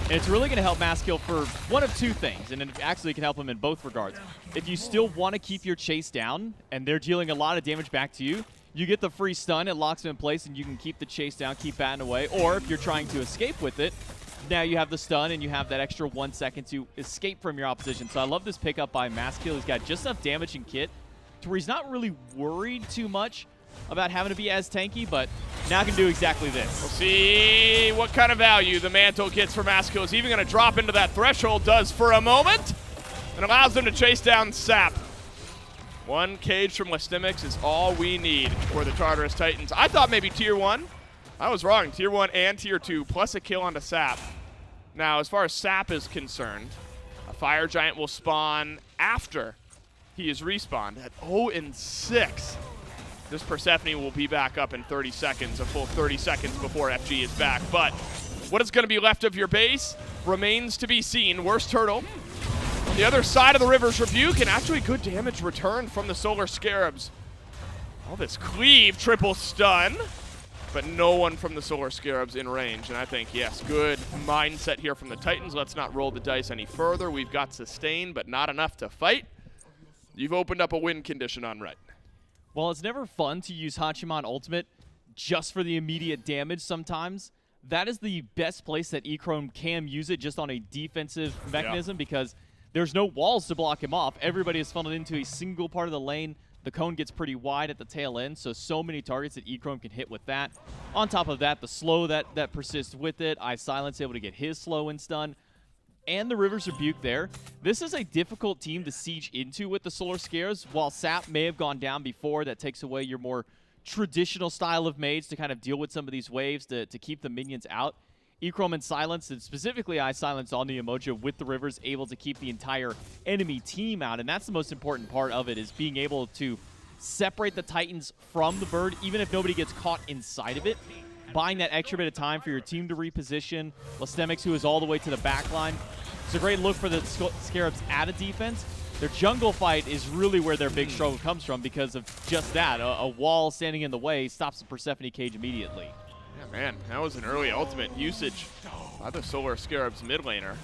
And it's really going to help Maskill for one of 2 things, and it actually can help him in both regards. If you still want to keep your chase down, and they're dealing a lot of damage back to you, you get the free stun, it locks him in place, and you can keep the chase down, keep batting away. Or if you're trying to escape with it, now you have the stun, and you have that extra 1 second to escape from your opposition. So I love this pickup by Maskill. He's got just enough damage in kit to where he's not really worried too much about having to be as tanky, but now can do exactly this. We'll see what kind of value the Mantle gets for Maskill. Is even going to drop into that threshold, does for a moment, and allows them to chase down Sap. 1 cage from Listemix is all we need for the Tartarus Titans. I thought maybe tier 1. I was wrong. Tier 1 and tier 2, plus a kill onto Sap. Now, as far as Sap is concerned, a Fire Giant will spawn after he is respawned at 0-6. This Persephone will be back up in 30 seconds, a full 30 seconds before FG is back. But what is going to be left of your base remains to be seen. Worst Turtle on the other side of the River's Rebuke, and actually good damage returned from the Solar Scarabs. All this cleave, triple stun. but no one from the Solar Scarabs in range. And I think, yes, good mindset here from the Titans. Let's not roll the dice any further. We've got sustain, but not enough to fight. You've opened up a win condition on Red. Well, it's never fun to use Hachiman Ultimate just for the immediate damage sometimes. That is the best place that eChrome can use it, just on a defensive mechanism, because there's no walls to block him off. Everybody is funneled into a single part of the lane. The cone gets pretty wide at the tail end, so many targets that eChrome can hit with that. On top of that, the slow that persists with it, iSilence able to get his slow and stun, and the River's Rebuke there. This is a difficult team to siege into with the Solar Scares. While Sap may have gone down before, that takes away your more traditional style of mage to kind of deal with some of these waves to keep the minions out. eChrome and Silence, and specifically iSilence on the Emoja with the Rivers, able to keep the entire enemy team out, and that's the most important part of it, is being able to separate the Titans from the bird, even if nobody gets caught inside of it. Buying that extra bit of time for your team to reposition. Lastemics, who is all the way to the back line. It's a great look for the Scarabs at a defense. Their jungle fight is really where their big struggle comes from, because of just that. A wall standing in the way stops the Persephone cage immediately. Yeah, man, that was an early ultimate usage by the Solar Scarabs mid laner.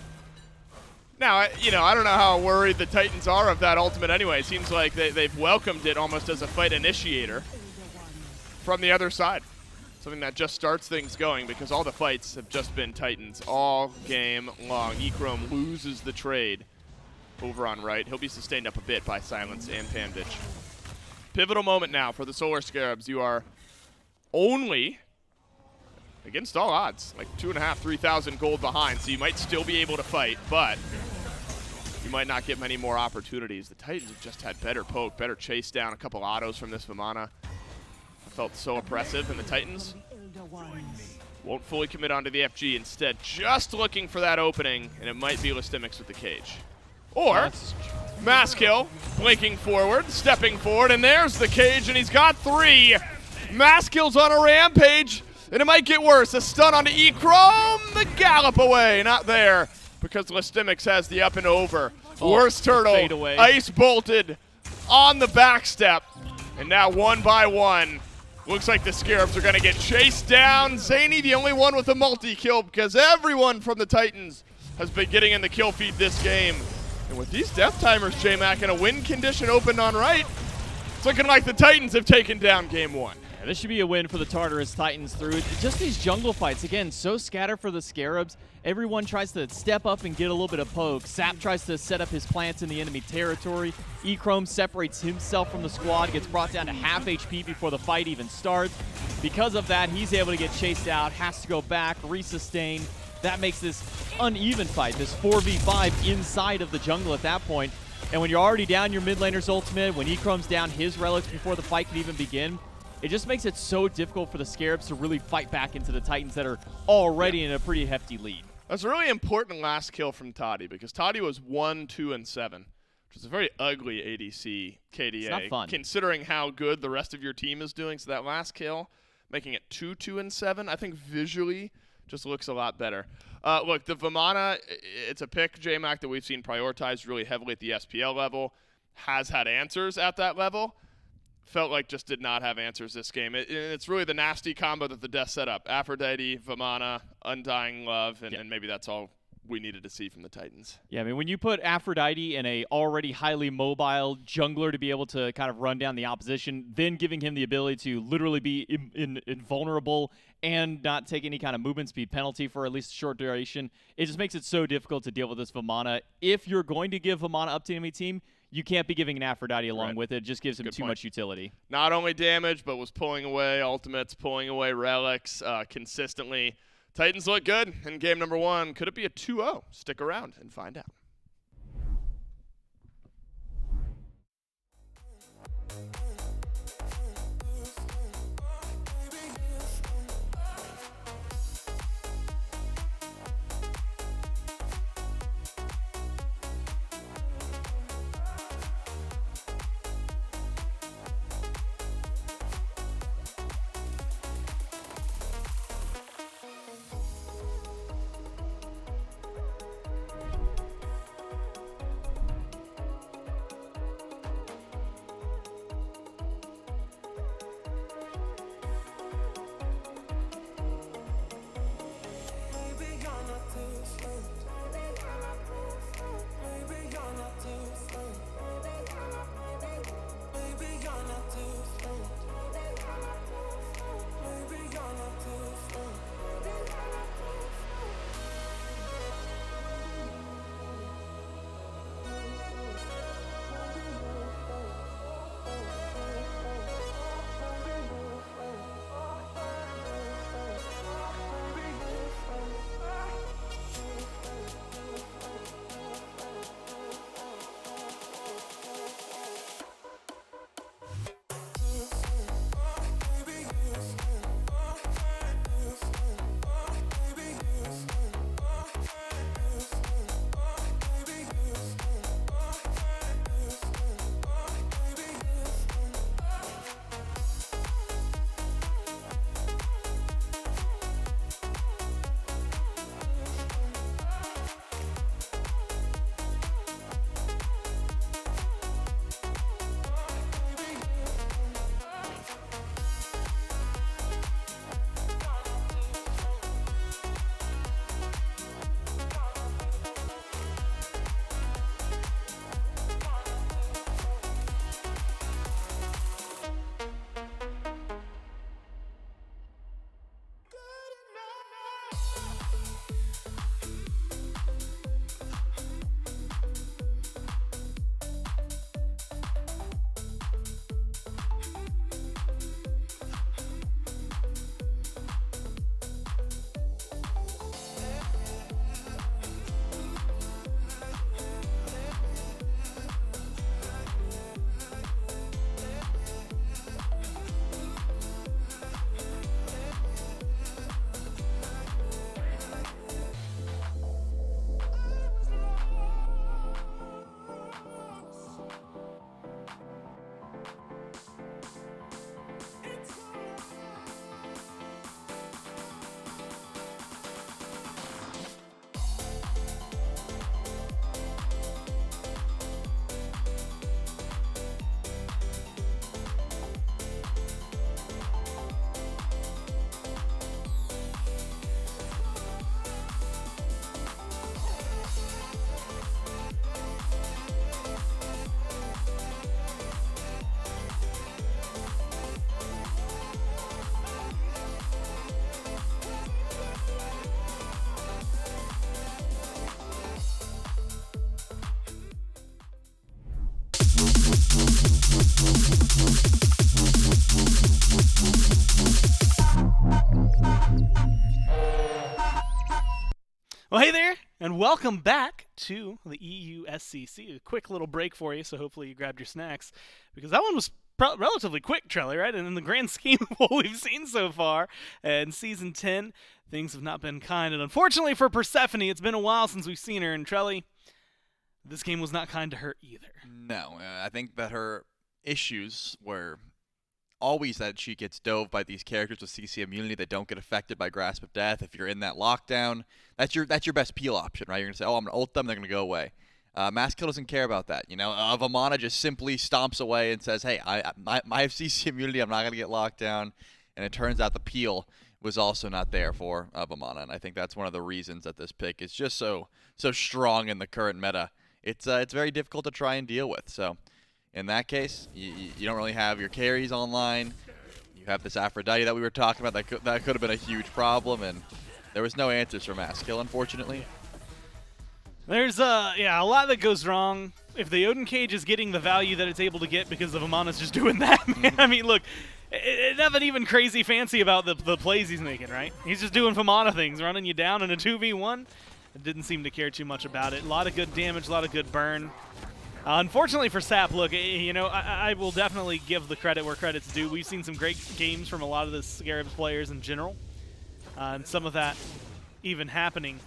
Now, I don't know how worried the Titans are of that ultimate anyway. It seems like they've welcomed it almost as a fight initiator from the other side. Something that just starts things going, because all the fights have just been Titans all game long. eChrome loses the trade over on right. He'll be sustained up a bit by Silence and Panditch. Pivotal moment now for the Solar Scarabs. You are only, against all odds, like 2,500, 3,000 gold behind, so you might still be able to fight, but you might not get many more opportunities. The Titans have just had better poke, better chase down, a couple autos from this Vamana. I felt so oppressive, and the Titans won't fully commit onto the FG. Instead, just looking for that opening, and it might be Lastemics with the cage. Or Maskill blinking forward, stepping forward, and there's the cage, and he's got 3. Maskill's on a rampage, and it might get worse. A stun onto eChrome, the gallop away, not there, because Lastemics has the up and over. Worst turtle, ice bolted on the back step, and now one by one. Looks like the Scarabs are going to get chased down. Zany, the only one with a multi-kill, because everyone from the Titans has been getting in the kill feed this game. And with these death timers, J-Mac, in a win condition open on right, it's looking like the Titans have taken down game 1. Yeah, this should be a win for the Tartarus Titans through just these jungle fights. Again, so scattered for the Scarabs. Everyone tries to step up and get a little bit of poke. Sap tries to set up his plants in the enemy territory. eChrome separates himself from the squad, gets brought down to half HP before the fight even starts. Because of that, he's able to get chased out, has to go back, resustain. That makes this uneven fight, this 4v5 inside of the jungle at that point. And when you're already down your mid laner's ultimate, when eChrome's down his relics before the fight can even begin, it just makes it so difficult for the Scarabs to really fight back into the Titans that are already in a pretty hefty lead. That's a really important last kill from Toddy, because Toddy was 1, 2, and 7, which is a very ugly ADC KDA. It's not fun. Considering how good the rest of your team is doing. So that last kill, making it 2, 2, and 7, I think visually just looks a lot better. Look, the Vamana, it's a pick, J-Mac, that we've seen prioritized really heavily at the SPL level. Has had answers at that level. Felt like just did not have answers this game. It's really the nasty combo that the Death set up. Aphrodite, Vamana, Undying Love, and maybe that's all we needed to see from the Titans. Yeah, I mean, when you put Aphrodite in a already highly mobile jungler to be able to kind of run down the opposition, then giving him the ability to literally be invulnerable and not take any kind of movement speed penalty for at least a short duration, it just makes it so difficult to deal with this Vamana. If you're going to give Vamana up to enemy team, you can't be giving an Aphrodite along with it. It just gives him too much utility. Not only damage, but was pulling away ultimates, pulling away relics consistently. Titans look good in game number 1. Could it be a 2-0? Stick around and find out. Well, hey there, and welcome back to the EUSCC. A quick little break for you, so hopefully you grabbed your snacks, because that one was relatively quick, Trelly, right? And in the grand scheme of what we've seen so far in Season 10, things have not been kind. And unfortunately for Persephone, it's been a while since we've seen her, and Trelly, this game was not kind to her either. No, I think that her issues were always that she gets dove by these characters with CC immunity that don't get affected by Grasp of Death. If you're in that lockdown, that's your best peel option, right? You're going to say, oh, I'm going to ult them, they're going to go away. Maskill doesn't care about that. You know, Vamana just simply stomps away and says, hey, I have CC immunity, I'm not going to get locked down. And it turns out the peel was also not there for Vamana, and I think that's one of the reasons that this pick is just so strong in the current meta. It's very difficult to try and deal with, so in that case, you don't really have your carries online. You have this Aphrodite that we were talking about that could have been a huge problem, and there was no answers for Maskill, unfortunately. There's a lot that goes wrong. If the Odin Cage is getting the value that it's able to get because the Vamana's just doing that, man. I mean, look, nothing even crazy fancy about the plays he's making, right? He's just doing Vamana things, running you down in a 2v1. It didn't seem to care too much about it. A lot of good damage, a lot of good burn. Unfortunately for Sap, look, you know, I will definitely give the credit where credit's due. We've seen some great games from a lot of the Scarabs players in general, and some of that even happening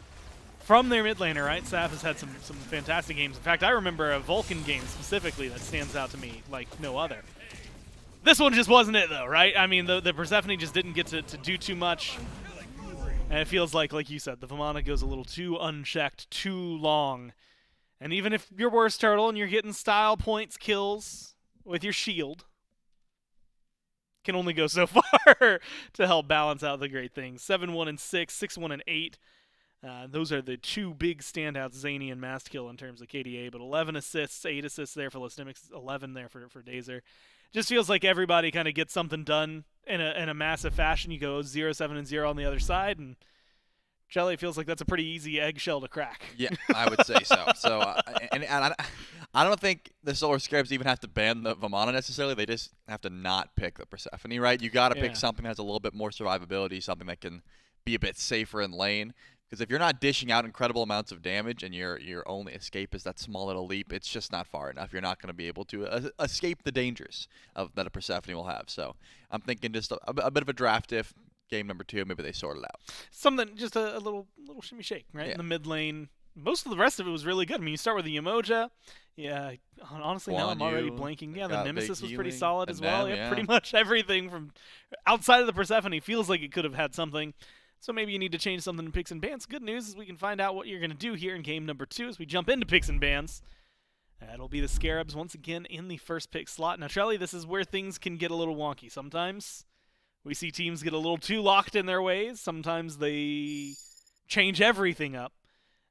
from their mid laner, right? Sap has had some fantastic games. In fact, I remember a Vulcan game specifically that stands out to me like no other. This one just wasn't it, though, right? I mean, the Persephone just didn't get to do too much, and it feels like you said, the Vamana goes a little too unchecked, too long. And even if you're worse turtle and you're getting style points kills with your shield, can only go so far to help balance out the great things. 7-1 and 6, 6-1 and 8. Those are the two big standouts, Zany and Mastkill, in terms of KDA. But 11 assists, 8 assists there for Listimics, 11 there for Dazer. Just feels like everybody kind of gets something done in a massive fashion. You go 0-7 and 0 on the other side, and Jelly feels like that's a pretty easy eggshell to crack. Yeah, I would say so. So, and I don't think the Solar Scarabs even have to ban the Vamana necessarily. They just have to not pick the Persephone, right? You got to pick something that has a little bit more survivability, something that can be a bit safer in lane. Because if you're not dishing out incredible amounts of damage and your only escape is that small little leap, it's just not far enough. You're not going to be able to escape the dangers that a Persephone will have. So I'm thinking just a bit of a draft if. Game number 2, maybe they sort it out. Something, just a little shimmy shake, right? Yeah. In the mid lane. Most of the rest of it was really good. I mean, you start with the Umoja. Yeah, honestly, now I'm already blanking. Yeah, the Nemesis was pretty solid as well. Yeah, pretty much everything from outside of the Persephone feels like it could have had something. So maybe you need to change something in picks and bans. Good news is we can find out what you're going to do here in game number 2 as we jump into picks and bans. That'll be the Scarabs once again in the first pick slot. Now, Trelly, this is where things can get a little wonky. Sometimes we see teams get a little too locked in their ways. Sometimes they change everything up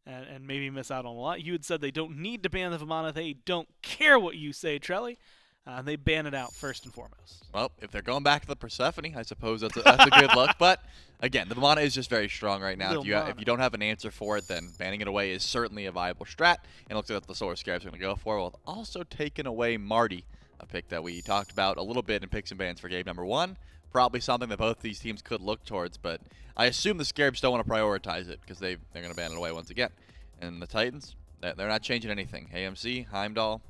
and maybe miss out on a lot. You had said they don't need to ban the Vamana. They don't care what you say, Trelly. They ban it out first and foremost. Well, if they're going back to the Persephone, I suppose that's a good look. But again, the Vamana is just very strong right now. If you don't have an answer for it, then banning it away is certainly a viable strat. And it looks like that's the Solar Scarabs are going to go for. Well, also taking away Marty, a pick that we talked about a little bit in picks and bans for game number 1. Probably something that both these teams could look towards, but I assume the Scarabs don't want to prioritize it because they're going to ban it away once again. And the Titans, they're not changing anything. AMC, Heimdall,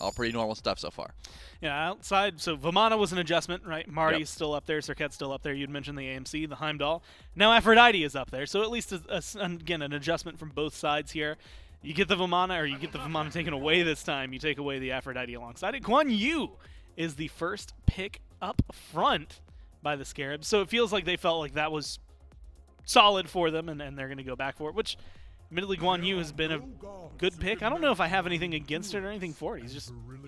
all pretty normal stuff so far. Yeah, outside, so Vamana was an adjustment, right? Marty's still up there, Serket's still up there. You'd mentioned the AMC, the Heimdall. Now Aphrodite is up there, so at least, again, an adjustment from both sides here. You get the Vamana, or you get the Vamana taken away this time. You take away the Aphrodite alongside it. Guan Yu is the first pick up front by the Scarabs. So it feels like they felt like that was solid for them, and they're going to go back for it, which admittedly Guan Yu has been a good pick. I don't know if I have anything against it or anything for it.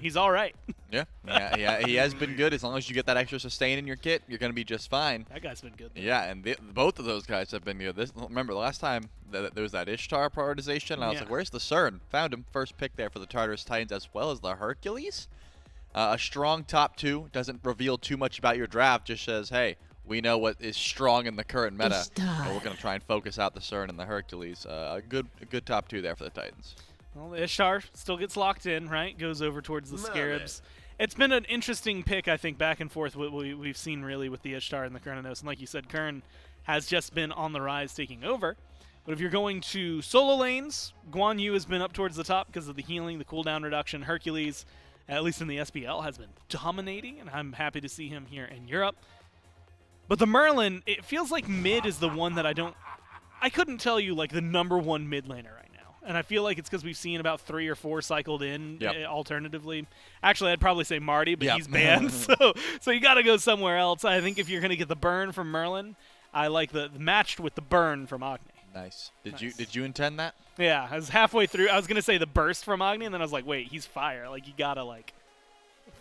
He's all right. Yeah, he has been good. As long as you get that extra sustain in your kit, you're going to be just fine. That guy's been good. Yeah, and both of those guys have been good. Remember, the last time there was that Ishtar prioritization, and I was like, where's the CERN? Found him. First pick there for the Tartarus Titans as well as the Hercules. A strong top 2 doesn't reveal too much about your draft, just says, hey, we know what is strong in the current meta, and we're going to try and focus out the CERN and the Hercules. A good top 2 there for the Titans. Well, the Ishtar still gets locked in, right? Goes over towards the Scarabs. It's been an interesting pick, I think, back and forth what we've seen really with the Ishtar and the Kernanos. And like you said, Kern has just been on the rise taking over. But if you're going to solo lanes, Guan Yu has been up towards the top because of the healing, the cooldown reduction. Hercules, at least in the SPL, has been dominating, and I'm happy to see him here in Europe. But the Merlin, it feels like mid is the one that I couldn't tell you like the #1 mid laner right now. And I feel like it's because we've seen about 3 or 4 cycled in alternatively. Actually, I'd probably say Marty, but he's banned, so you got to go somewhere else. I think if you're going to get the burn from Merlin, I like the matched with the burn from Agni. Nice. Did you intend that? Yeah, I was halfway through. I was going to say the burst from Agni, and then I was like, wait, he's fire. Like, you got to, like,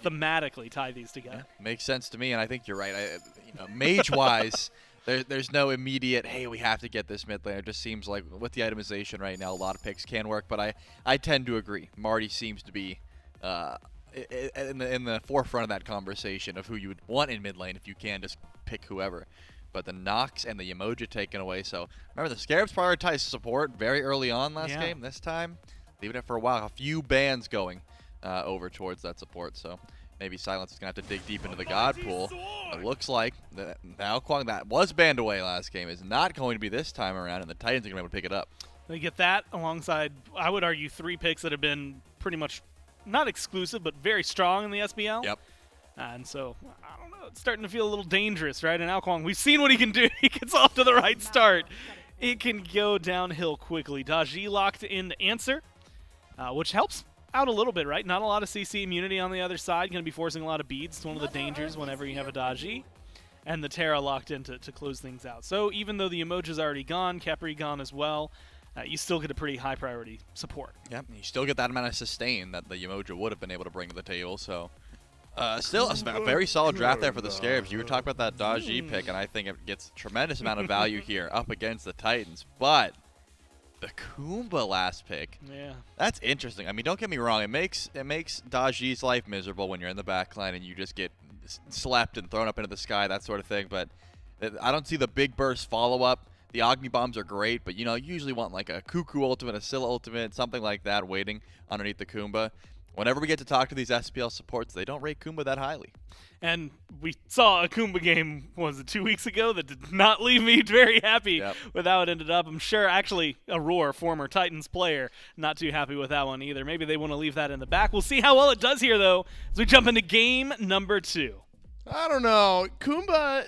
thematically tie these together. Yeah, makes sense to me, and I think you're right. Mage-wise, there's no immediate, hey, we have to get this mid laner. It just seems like with the itemization right now, a lot of picks can work, but I tend to agree. Marty seems to be in the forefront of that conversation of who you would want in mid lane if you can just pick whoever. But the Nox and the Yemoja taken away. So remember, the Scarabs prioritized support very early on last game. This time, leaving it for a while. A few bans going over towards that support. So maybe Silence is going to have to dig deep into the God pool. It looks like now Kwang, that was banned away last game, is not going to be this time around, and the Titans are going to be able to pick it up. They get that alongside, I would argue, 3 picks that have been pretty much not exclusive, but very strong in the SBL. Yep. And so, I don't know, it's starting to feel a little dangerous, right? And Kwang, we've seen what he can do. He gets off to the right start. It can go downhill quickly. Daji locked in the answer, which helps out a little bit, right? Not a lot of CC immunity on the other side. Going to be forcing a lot of beads. It's one of the dangers whenever you have a Daji. And the Terra locked in to close things out. So even though the Emoja's already gone, Capri gone as well, you still get a pretty high priority support. Yep, you still get that amount of sustain that the Yemoja would have been able to bring to the table, so... still a very solid draft there for the Scarabs. You were talking about that Daji pick, and I think it gets a tremendous amount of value here up against the Titans. But the Kumba last pick, that's interesting. I mean, don't get me wrong. It makes Daji's life miserable when you're in the backline and you just get slept and thrown up into the sky, that sort of thing. But I don't see the big burst follow-up. The Agni Bombs are great, but, you usually want like a Cuckoo ultimate, a Scylla ultimate, something like that waiting underneath the Kumba. Whenever we get to talk to these SPL supports, they don't rate Kumba that highly. And we saw a Kumba game, what was it, 2 weeks ago, that did not leave me very happy with how it ended up. I'm sure, actually, Aurora, former Titans player, not too happy with that one either. Maybe they want to leave that in the back. We'll see how well it does here, though, as we jump into game number 2. I don't know. Kumba,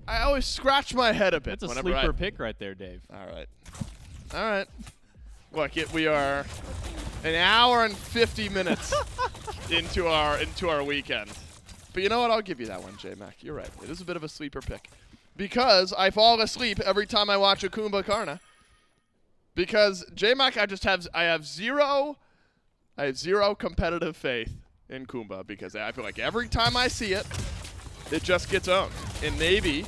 I always scratch my head a bit. That's a sleeper pick right there, Dave. All right. Look, we are an hour and 50 minutes into our weekend. But you know what? I'll give you that one, J-Mac. You're right. It is a bit of a sleeper pick. Because I fall asleep every time I watch a Kumba Karna. Because J-Mac, I have zero competitive faith in Kumba, because I feel like every time I see it, it just gets owned. And maybe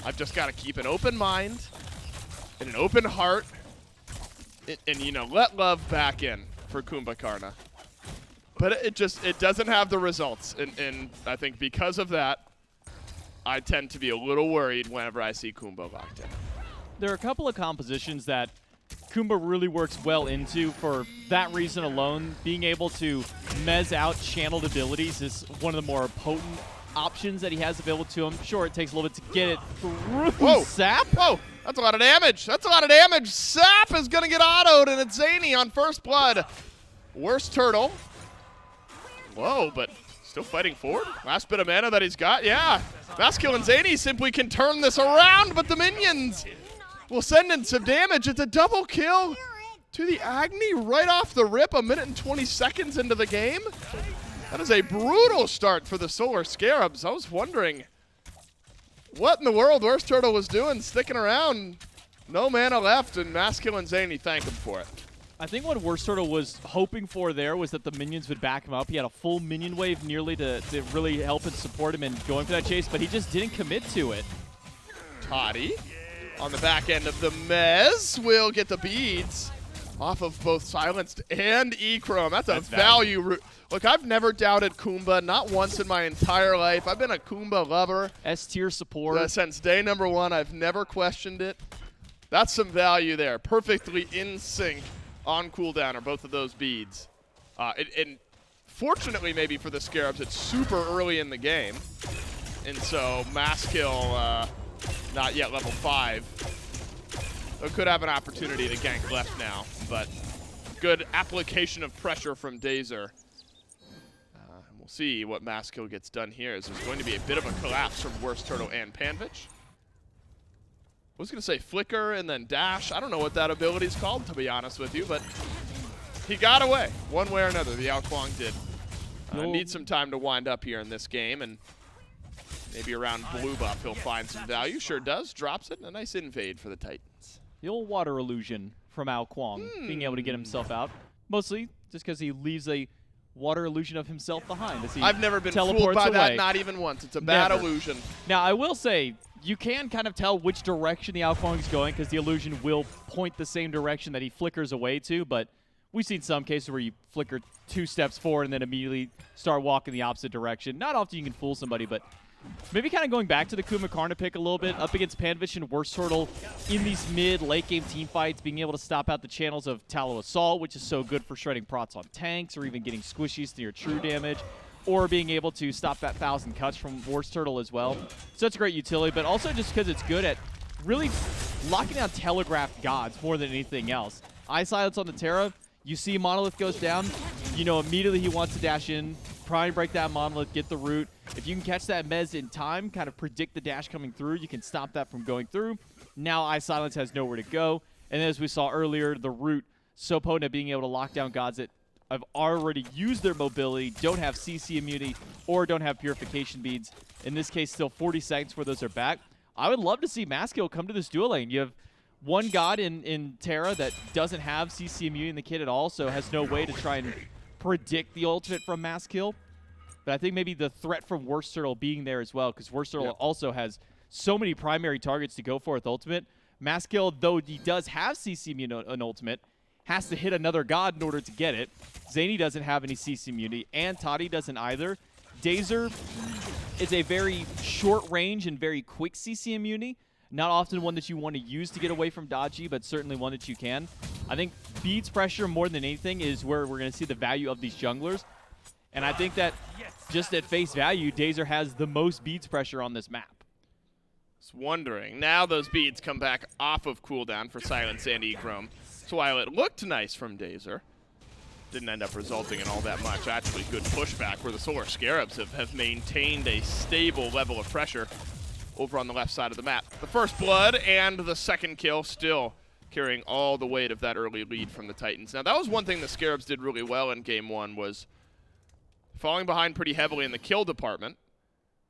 I've just got to keep an open mind and an open heart and let love back in for Kumba Karna. But it doesn't have the results. And I think because of that, I tend to be a little worried whenever I see Kumba locked in. There are a couple of compositions that Kumba really works well into. For that reason alone, being able to mez out channeled abilities is one of the more potent options that he has available to him. Sure, it takes a little bit to get it through Sap. Whoa, that's a lot of damage. Sap is going to get autoed, and it's Zany on first blood. Worst turtle. Whoa, but still fighting forward. Last bit of mana that he's got. Yeah, Vasquille and Zany simply can turn this around, but the minions will send in some damage. It's a double kill to the Agni right off the rip, 1 minute and 20 seconds into the game. That is a brutal start for the Solar Scarabs. I was wondering what in the world Worst Turtle was doing, sticking around. No mana left, and Vasquille and Zany thank him for it. I think what Worst Turtle was hoping for there was that the minions would back him up. He had a full minion wave nearly to really help and support him in going for that chase, but he just didn't commit to it. Toddy on the back end of the Mez will get the beads off of both Silenced and E-Chrome. That's a value. Look, I've never doubted Kumba, not once in my entire life. I've been a Kumba lover. S-tier support. Since day number 1, I've never questioned it. That's some value there. Perfectly in sync on cooldown are both of those beads. And Fortunately, maybe for the Scarabs, it's super early in the game. And so Maskill, not yet level 5. So could have an opportunity to gank left now, but good application of pressure from Dazer. We'll see what Maskill gets done here, as there's going to be a bit of a collapse from Worst Turtle and Panvich. I was going to say Flicker and then Dash. I don't know what that ability is called, to be honest with you, but he got away one way or another. The Ao Kuang did. Need some time to wind up here in this game, and maybe around blue buff he'll find some value. Sure does. Drops it, and a nice invade for the Titans. The old water illusion from Ao Kuang, being able to get himself out. Mostly just because he leaves a water illusion of himself behind. As he I've never been fooled teleports by away. that, not even once. It's a bad illusion. Now, I will say, you can kind of tell which direction the Ao Kuang is going, because the illusion will point the same direction that he flickers away to, but we've seen some cases where you flicker 2 steps forward and then immediately start walking the opposite direction. Not often you can fool somebody, but maybe kind of going back to the Kumakarna pick a little bit, up against Panvich and Worst Turtle in these mid-late game team fights, being able to stop out the channels of Tallow Assault, which is so good for shredding prots on tanks, or even getting squishies to your true damage, or being able to stop that 1,000 cuts from Worst Turtle as well. So that's a great utility, but also just because it's good at really locking down telegraphed gods more than anything else. Eye Silence on the Terra, you see Monolith goes down, you know immediately he wants to dash in, prime break that Monolith, get the root. If you can catch that Mez in time, kind of predict the dash coming through, you can stop that from going through. Now Eye Silence has nowhere to go. And as we saw earlier, the root so potent at being able to lock down gods that have already used their mobility, don't have CC immunity, or don't have purification beads. In this case, still 40 seconds where those are back. I would love to see Maskill come to this dual lane. You have one god in Terra that doesn't have CC immunity in the kit at all, so has no way to try and predict the ultimate from Maskill. But I think maybe the threat from Worst Turtle being there as well, because Worst Turtle also has so many primary targets to go for with ultimate. Maskill, though he does have CC immunity on ultimate, has to hit another god in order to get it. Zany doesn't have any CC immunity, and Toddy doesn't either. Dazer is a very short range and very quick CC immunity. Not often one that you want to use to get away from dodgy, but certainly one that you can. I think Beads pressure more than anything is where we're going to see the value of these junglers. And I think that just at face value, Dazer has the most beads pressure on this map. Just wondering. Now those beads come back off of cooldown for Silence and Echrome. So while it looked nice from Dazer, didn't end up resulting in all that much. Actually, good pushback where the Solar Scarabs have maintained a stable level of pressure over on the left side of the map. The first blood and the second kill still carrying all the weight of that early lead from the Titans. Now, that was one thing the Scarabs did really well in Game 1 was falling behind pretty heavily in the kill department,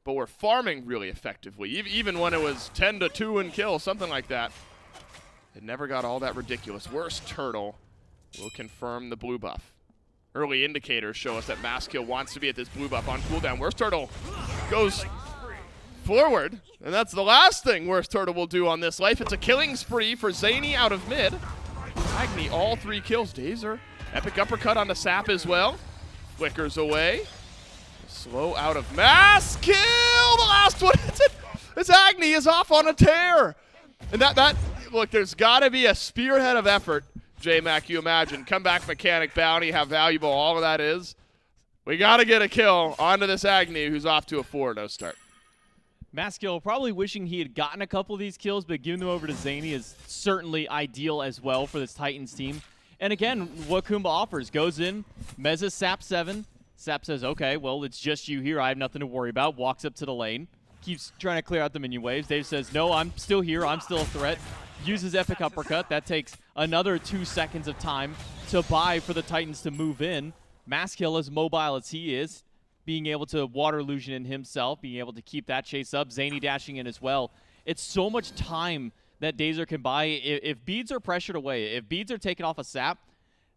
but were farming really effectively. Even when it was 10-2 in kill, something like that, it never got all that ridiculous. Worst Turtle will confirm the blue buff. Early indicators show us that Maskill wants to be at this blue buff on cooldown. Worst Turtle goes forward, and that's the last thing Worst Turtle will do on this life. It's a killing spree for Zany out of mid. Agni, all 3 kills. Dazer, epic uppercut on the Sap as well. Flickers away. Slow out of Maskill. The last one. It's Agni is off on a tear. And that look, there's got to be a spearhead of effort, J-Mac, you imagine. Comeback mechanic bounty, how valuable all of that is. We got to get a kill onto this Agni, who's off to a 4-0 start. Maskill probably wishing he had gotten a couple of these kills, but giving them over to Zany is certainly ideal as well for this Titans team. And again, what Kumba offers, goes in, Meza Sap 7. Sap says, okay, well, it's just you here. I have nothing to worry about. Walks up to the lane. Keeps trying to clear out the minion waves. Dave says, no, I'm still here. I'm still a threat. Uses epic uppercut. That takes another 2 seconds of time to buy for the Titans to move in. Maskill, as mobile as he is, being able to water illusion in himself, being able to keep that chase up. Zany dashing in as well. It's so much time that Dazer can buy. If beads are pressured away, if beads are taken off a Sap,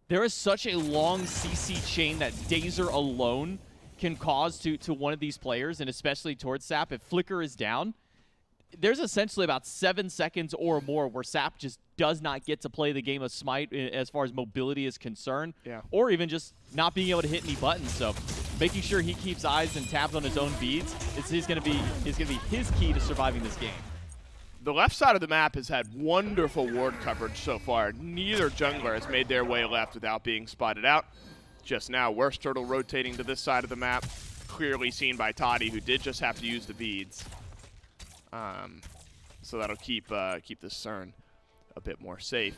there is such a long CC chain that Dazer alone can cause to one of these players, and especially towards Sap. If Flicker is down, there's essentially about 7 seconds or more where Sap just does not get to play the game of Smite as far as mobility is concerned, or even just not being able to hit any buttons. So making sure he keeps eyes and tabs on his own beads is going to be his key to surviving this game. The left side of the map has had wonderful ward coverage so far. Neither jungler has made their way left without being spotted out. just now. Worst Turtle rotating to this side of the map. Clearly seen by Toddy, who did just have to use the beads. So that'll keep the CERN a bit more safe.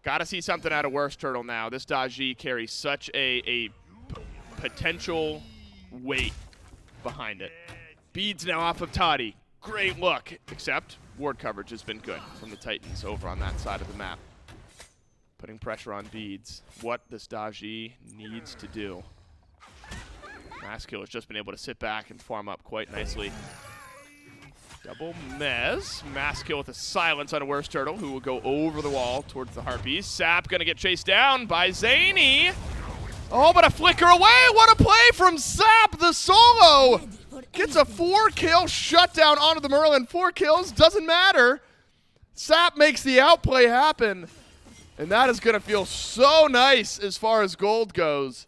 Got to see something out of Worst Turtle now. This Daji carries such a potential weight behind it. Beads now off of Toddy. Great look, except ward coverage has been good from the Titans over on that side of the map. Putting pressure on Beads. What this Daji needs to do. Maskill has just been able to sit back and farm up quite nicely. Double Mez. Maskill with a silence on a Worst Turtle, who will go over the wall towards the Harpies. Sap gonna get chased down by Zany. Oh, but a flicker away. What a play from Sap, the solo. Gets a 4-kill shutdown onto the Merlin. 4 kills, doesn't matter. Sap makes the outplay happen. And that is going to feel so nice as far as gold goes.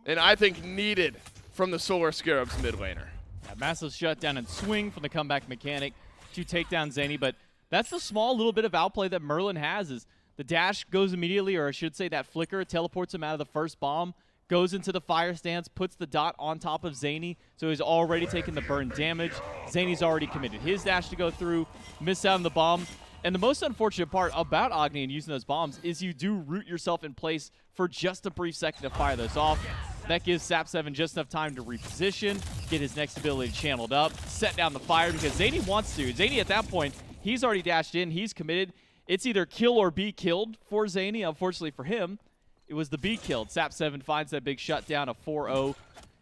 And I think needed from the Solar Scarabs mid laner. Yeah, massive shutdown and swing from the comeback mechanic to take down Zany. But that's the small little bit of outplay that Merlin has, is the dash goes immediately, or I should say that flicker teleports him out of the first bomb, goes into the fire stance, puts the dot on top of Zany, so he's already taken the burn damage. Zany's already committed his dash to go through, miss out on the bomb. And the most unfortunate part about Agni and using those bombs is you do root yourself in place for just a brief second to fire those off. That gives Sap7 just enough time to reposition, get his next ability channeled up, set down the fire, because Zany wants to. Zany at that point, he's already dashed in, he's committed. It's either kill or be killed for Zany. Unfortunately for him, it was the be killed. Sap7 finds that big shutdown, a 4-0.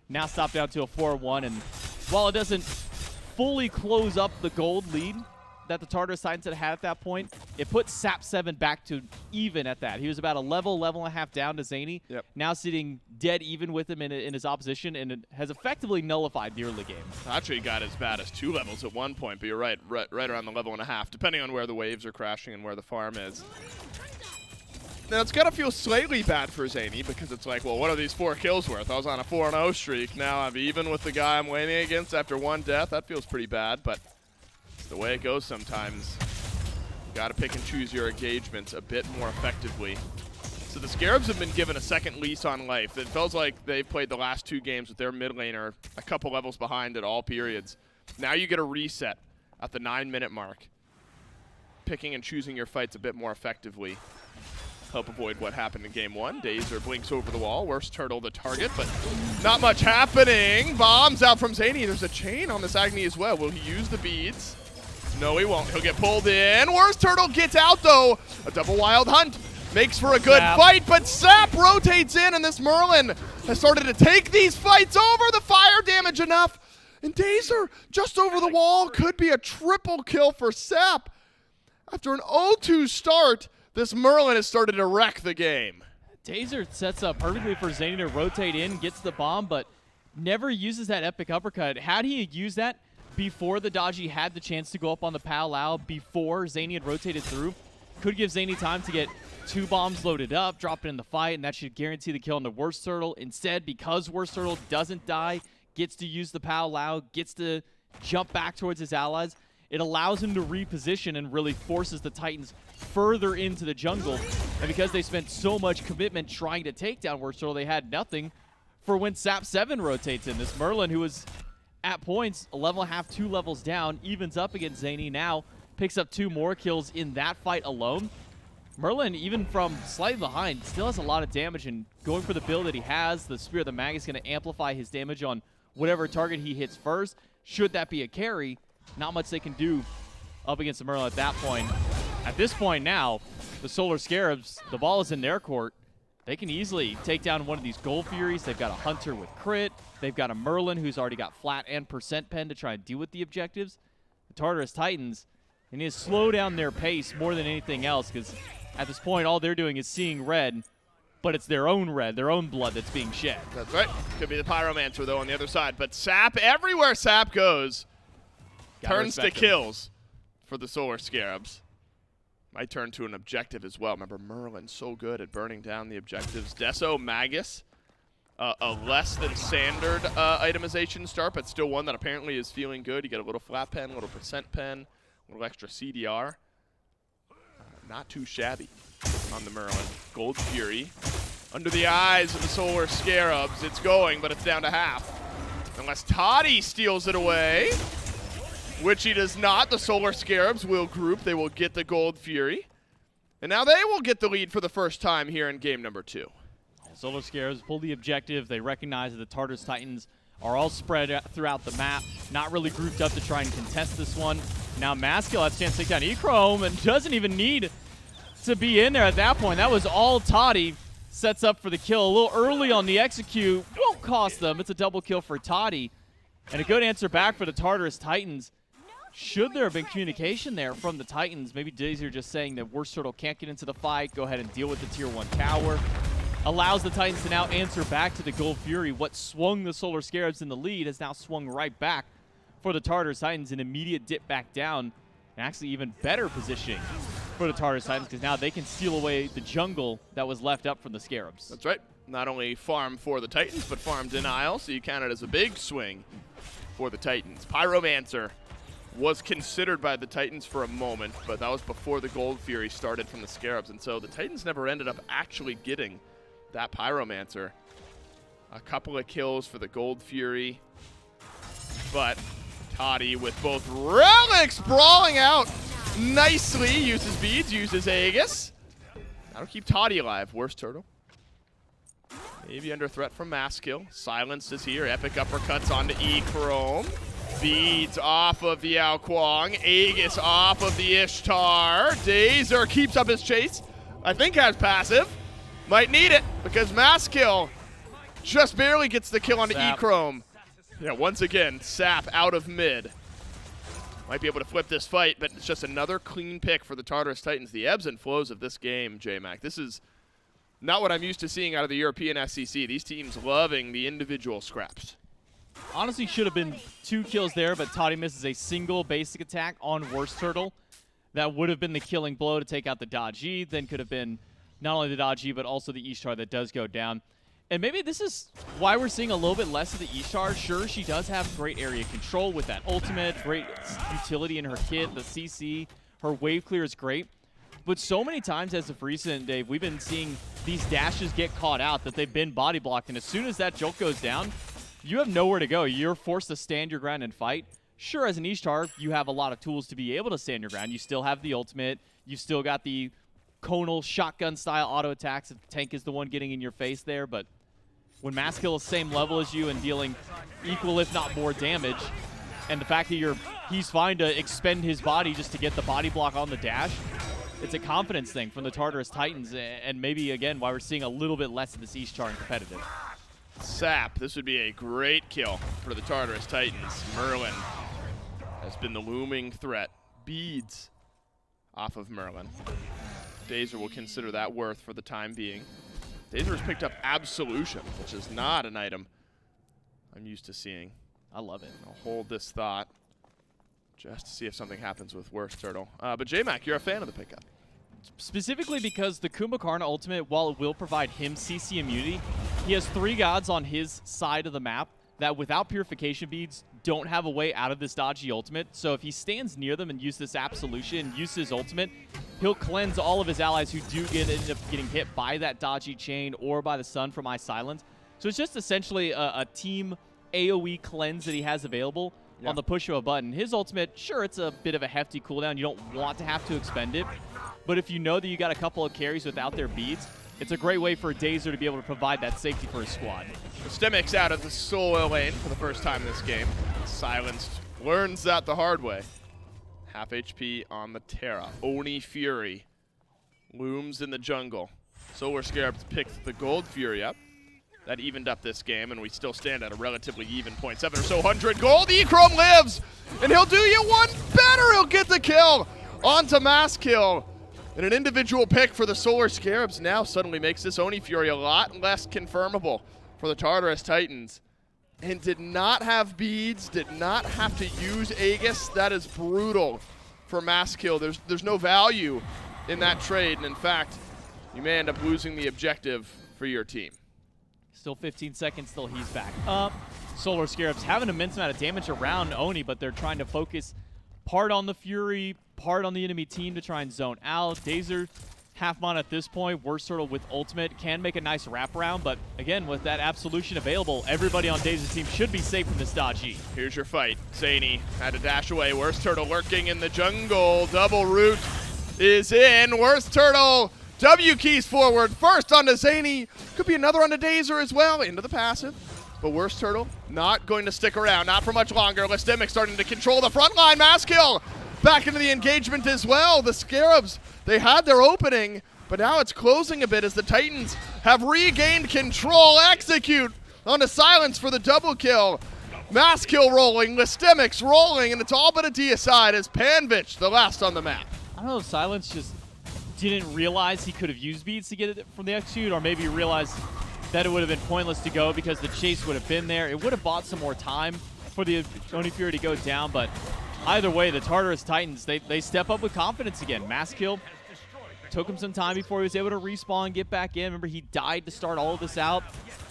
Now stopped down to a 4-1. And while it doesn't fully close up the gold lead that the Tartarus Titans had at that point, it puts Sap7 back to even at that. He was about a level and a half down to Zany. Yep. Now sitting dead even with him in his opposition, and it has effectively nullified the early game. Actually got as bad as 2 levels at one point, but you're right around the level and a half, depending on where the waves are crashing and where the farm is. Now, it's got to feel slightly bad for Zany, because it's like, well, what are these 4 kills worth? I was on a 4-0 streak. Now I'm even with the guy I'm laning against after 1 death. That feels pretty bad, but it's the way it goes sometimes. You got to pick and choose your engagements a bit more effectively. So the Scarabs have been given a second lease on life. It feels like they've played the last 2 games with their mid laner a couple levels behind at all periods. Now you get a reset at the 9-minute mark. Picking and choosing your fights a bit more effectively. Help avoid what happened in game 1. Dazer blinks over the wall. Worst Turtle the target, but not much happening. Bombs out from Zany. There's a chain on this Agni as well. Will he use the beads? No, he won't. He'll get pulled in. Worst Turtle gets out, though. A double wild hunt makes for a good fight, but Sap rotates in, and this Merlin has started to take these fights over. The fire damage enough. And Dazer just over the wall. Could be a triple kill for Sap. After an 0-2 start, this Merlin has started to wreck the game. Dazer sets up perfectly for Zany to rotate in, gets the bomb, but never uses that epic uppercut. Had he used that before the Daji had the chance to go up on the Pal Lao, before Zany had rotated through, could give Zany time to get 2 bombs loaded up, drop it in the fight, and that should guarantee the kill on the Worst Turtle. Instead, because Worst Turtle doesn't die, gets to use the Pal Lao, gets to jump back towards his allies, it allows him to reposition and really forces the Titans further into the jungle. And because they spent so much commitment trying to take down Worst Turtle, they had nothing for when Sap7 rotates in. This Merlin, who was at points a level and a half, 2 levels down, evens up against Zany, now picks up 2 more kills in that fight alone. Merlin, even from slightly behind, still has a lot of damage, and going for the build that he has, the Spear of the Mag is going to amplify his damage on whatever target he hits first. Should that be a carry, not much they can do up against the Merlin at that point. At this point now, the Solar Scarabs, the ball is in their court. They can easily take down one of these Gold Furies. They've got a Hunter with crit. They've got a Merlin who's already got flat and percent pen to try and deal with the objectives. The Tartarus Titans, they need to slow down their pace more than anything else, because at this point all they're doing is seeing red, but it's their own red, their own blood that's being shed. That's right. Could be the Pyromancer, though, on the other side. But Sap, everywhere Sap goes, turns to kills for the Solar Scarabs. Might turn to an objective as well. Remember, Merlin's so good at burning down the objectives. Deso Magus, a less than standard itemization start, but still one that apparently is feeling good. You get a little flat pen, a little percent pen, a little extra CDR. Not too shabby on the Merlin. Gold Fury Under the eyes of the Solar Scarabs, it's going, but it's down to half. Unless Toddy steals it away, which he does not. The Solar Scarabs will group. They will get the Gold Fury. And now they will get the lead for the first time here in game number 2. Solar Scarabs pull the objective. They recognize that the Tartarus Titans are all spread out throughout the map, not really grouped up to try and contest this one. Now Maskill has a chance to take down E-Chrome and doesn't even need to be in there at that point. That was all Toddy. Sets up for the kill a little early on the execute. Won't cost them. It's a double kill for Toddy. And a good answer back for the Tartarus Titans. Should there have been communication there from the Titans? Maybe Dazer just saying that Worst Turtle can't get into the fight. Go ahead and deal with the Tier 1 tower. Allows the Titans to now answer back to the Gold Fury. What swung the Solar Scarabs in the lead has now swung right back for the Tartarus Titans. An immediate dip back down. And actually even better positioning for the Tartarus Titans, because now they can steal away the jungle that was left up from the Scarabs. That's right. Not only farm for the Titans, but farm denial, so you count it as a big swing for the Titans. Pyromancer was considered by the Titans for a moment, but that was before the Gold Fury started from the Scarabs, and so the Titans never ended up actually getting that Pyromancer. A couple of kills for the Gold Fury, but Toddy with both relics brawling out nicely. Uses beads, uses Aegis. That'll keep Toddy alive. Worst Turtle. Maybe under threat from Maskill. Silence is here. Epic uppercuts onto E-Chrome. Beads off of the Ao Kuang. Aegis off of the Ishtar. Dazer keeps up his chase. I think has passive. Might need it because Maskill just barely gets the kill onto E-Chrome. Yeah, once again, Sap out of mid. Might be able to flip this fight, but it's just another clean pick for the Tartarus Titans. The ebbs and flows of this game, J-Mac. This is not what I'm used to seeing out of the European SCC. These teams loving the individual scraps. Honestly, should have been 2 kills there, but Toddy misses a single basic attack on Worst Turtle. That would have been the killing blow to take out the Dodgy. Then could have been not only the Dodgy, but also the Ishtar that does go down. And maybe this is why we're seeing a little bit less of the Ishtar. Sure, she does have great area control with that ultimate, great utility in her kit, the CC, her wave clear is great. But so many times as of recent, Dave, we've been seeing these dashes get caught out, that they've been body blocked. And as soon as that jolt goes down, you have nowhere to go. You're forced to stand your ground and fight. Sure, as an Ishtar, you have a lot of tools to be able to stand your ground. You still have the ultimate. You still got the conal shotgun-style auto attacks if the tank is the one getting in your face there. But when Maskill is same level as you and dealing equal, if not more damage, and the fact that he's fine to expend his body just to get the body block on the dash, it's a confidence thing from the Tartarus Titans, and maybe, again, why we're seeing a little bit less of this Ishtar in competitive. Sap, this would be a great kill for the Tartarus Titans. Merlin has been the looming threat. Beads off of Merlin. Dazer will consider that worth for the time being. Dazer has picked up Absolution, which is not an item I'm used to seeing. I love it. I'll hold this thought just to see if something happens with Worst Turtle. But J-Mac, you're a fan of the pickup. Specifically because the Kumbhakarna ultimate, while it will provide him CC immunity, he has 3 gods on his side of the map that without purification beads don't have a way out of this dodgy ultimate. So if he stands near them and uses this Absolution and uses his ultimate, he'll cleanse all of his allies who do end up getting hit by that dodgy chain or by the sun from iSilence. So it's just essentially a team AoE cleanse that he has available on the push of a button. His ultimate, sure, it's a bit of a hefty cooldown. You don't want to have to expend it. But if you know that you got a couple of carries without their beads, it's a great way for Dazer to be able to provide that safety for his squad. Stemix out of the solo lane for the first time this game. Silenced learns that the hard way. Half HP on the Terra. Oni Fury looms in the jungle. Solar Scarabs picked the Gold Fury up. That evened up this game, and we still stand at a relatively even 0.7 or so 100 gold. E-Chrome lives, and he'll do you one better. He'll get the kill onto Maskill. And an individual pick for the Solar Scarabs now suddenly makes this Oni Fury a lot less confirmable for the Tartarus Titans. And did not have beads, did not have to use Aegis. That is brutal for Maskill. There's no value in that trade, and in fact, you may end up losing the objective for your team. Still 15 seconds till he's back up. Solar Scarabs have an immense amount of damage around Oni, but they're trying to focus part on the Fury, part on the enemy team to try and zone out. Dazer half mon at this point. Worst Turtle with ultimate can make a nice wraparound, but again, with that absolution available, everybody on Daze's team should be safe from this dodgy. Here's your fight. Zany had to dash away. Worst Turtle lurking in the jungle. Double root is in. Worst Turtle W keys forward. First onto Zany. Could be another onto Dazer as well. Into the passive. But Worst Turtle not going to stick around. Not for much longer. Listemic starting to control the front line. Maskill back into the engagement as well. The Scarabs, they had their opening, but now it's closing a bit as the Titans have regained control. Execute onto Silence for the double kill. Maskill rolling. Listemics rolling. And it's all but a deicide as Panvich, the last on the map. I don't know if Silence just didn't realize he could have used beads to get it from the execute, or maybe realized that it would have been pointless to go because the chase would have been there. It would have bought some more time for the Oni Fury to go down, but either way, the Tartarus Titans, they step up with confidence again. Maskill took him some time before he was able to respawn, get back in. Remember, he died to start all of this out.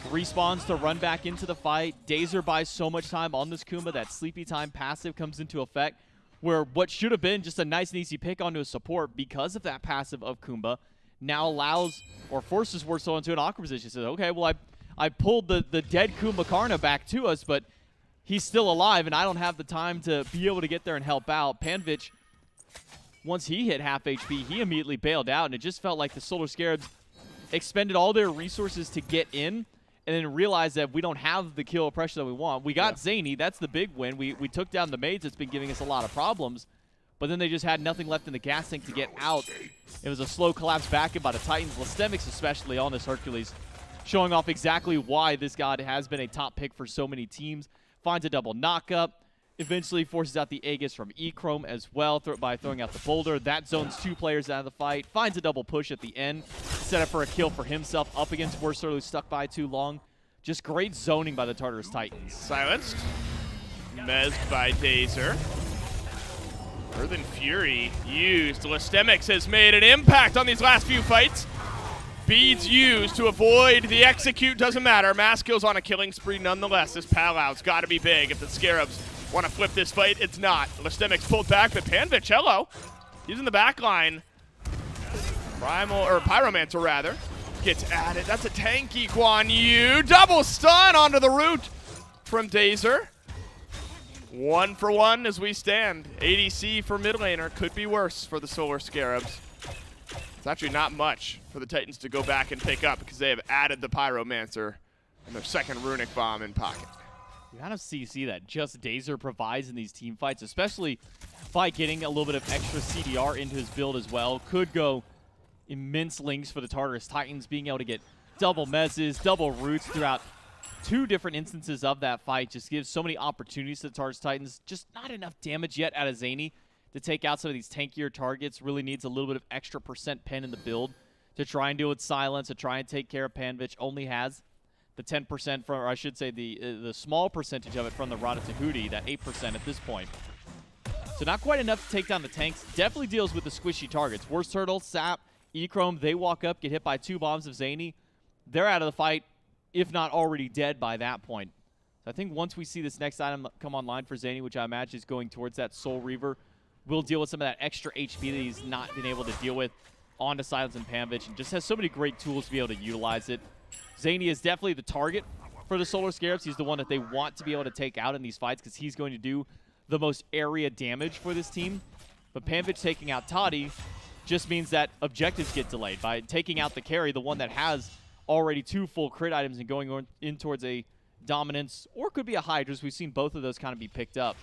Respawns to run back into the fight. Dazer buys so much time on this Kumba that Sleepy Time passive comes into effect, where what should have been just a nice and easy pick onto a support because of that passive of Kumba now allows or forces Worst Turtle into an awkward position. Says, okay, well, I pulled the dead Kumbhakarna back to us, but he's still alive, and I don't have the time to be able to get there and help out. Panvich, once he hit half HP, he immediately bailed out, and it just felt like the Solar Scarabs expended all their resources to get in, and then realized that we don't have the kill pressure that we want. We got Zany. That's the big win. We took down the maids. That's been giving us a lot of problems. But then they just had nothing left in the gas tank to get out. It was a slow collapse back in by the Titans. Listemics especially on this Hercules, showing off exactly why this god has been a top pick for so many teams. Finds a double knockup. Eventually forces out the Aegis from E-Chrome as well by throwing out the boulder. That zones 2 players out of the fight. Finds a double push at the end. Set up for a kill for himself up against Worst Turtle, who stuck by too long. Just great zoning by the Tartarus Titans. Silenced. Mezzed by Dazer. Earthen Fury used. Listemics has made an impact on these last few fights. Beads used to avoid the execute. Doesn't matter. Maskill's on a killing spree nonetheless. This Palou's got to be big if the Scarabs want to flip this fight. It's not. Listemics pulled back, but Panvich, hello. He's in the back line. Pyromancer rather. Gets added. That's a tanky Guan Yu. Double stun onto the root from Dazer. 1 for 1 as we stand. ADC for mid laner. Could be worse for the Solar Scarabs. It's actually not much for the Titans to go back and pick up because they have added the Pyromancer and their second Runic Bomb in pocket. You kind of see that just Dazer provides in these team fights, especially by getting a little bit of extra CDR into his build as well. Could go immense links for the Tartarus Titans, being able to get double mezzes, double roots throughout 2 different instances of that fight. Just gives so many opportunities to the Tartarus Titans. Just not enough damage yet out of Zany to take out some of these tankier targets. Really needs a little bit of extra % pen in the build to try and do it silence, to try and take care of Panvich. Only has the 10% from, or I should say the small percentage of it from the Rada Tahuti, that 8% at this point. So not quite enough to take down the tanks. Definitely deals with the squishy targets. Worst Turtle, Sap, E-Chrome, they walk up, get hit by 2 bombs of Zany. They're out of the fight, if not already dead by that point. So I think once we see this next item come online for Zany, which I imagine is going towards that Soul Reaver, we'll deal with some of that extra HP that he's not been able to deal with onto Silence and Panvich, and just has so many great tools to be able to utilize it. Zany is definitely the target for the Solar Scarabs. He's the one that they want to be able to take out in these fights because he's going to do the most area damage for this team. But Panvich taking out Toddy just means that objectives get delayed. By taking out the carry, the one that has already 2 full crit items and going in towards a dominance, or could be a hi-rez. We've seen both of those kind of be picked up.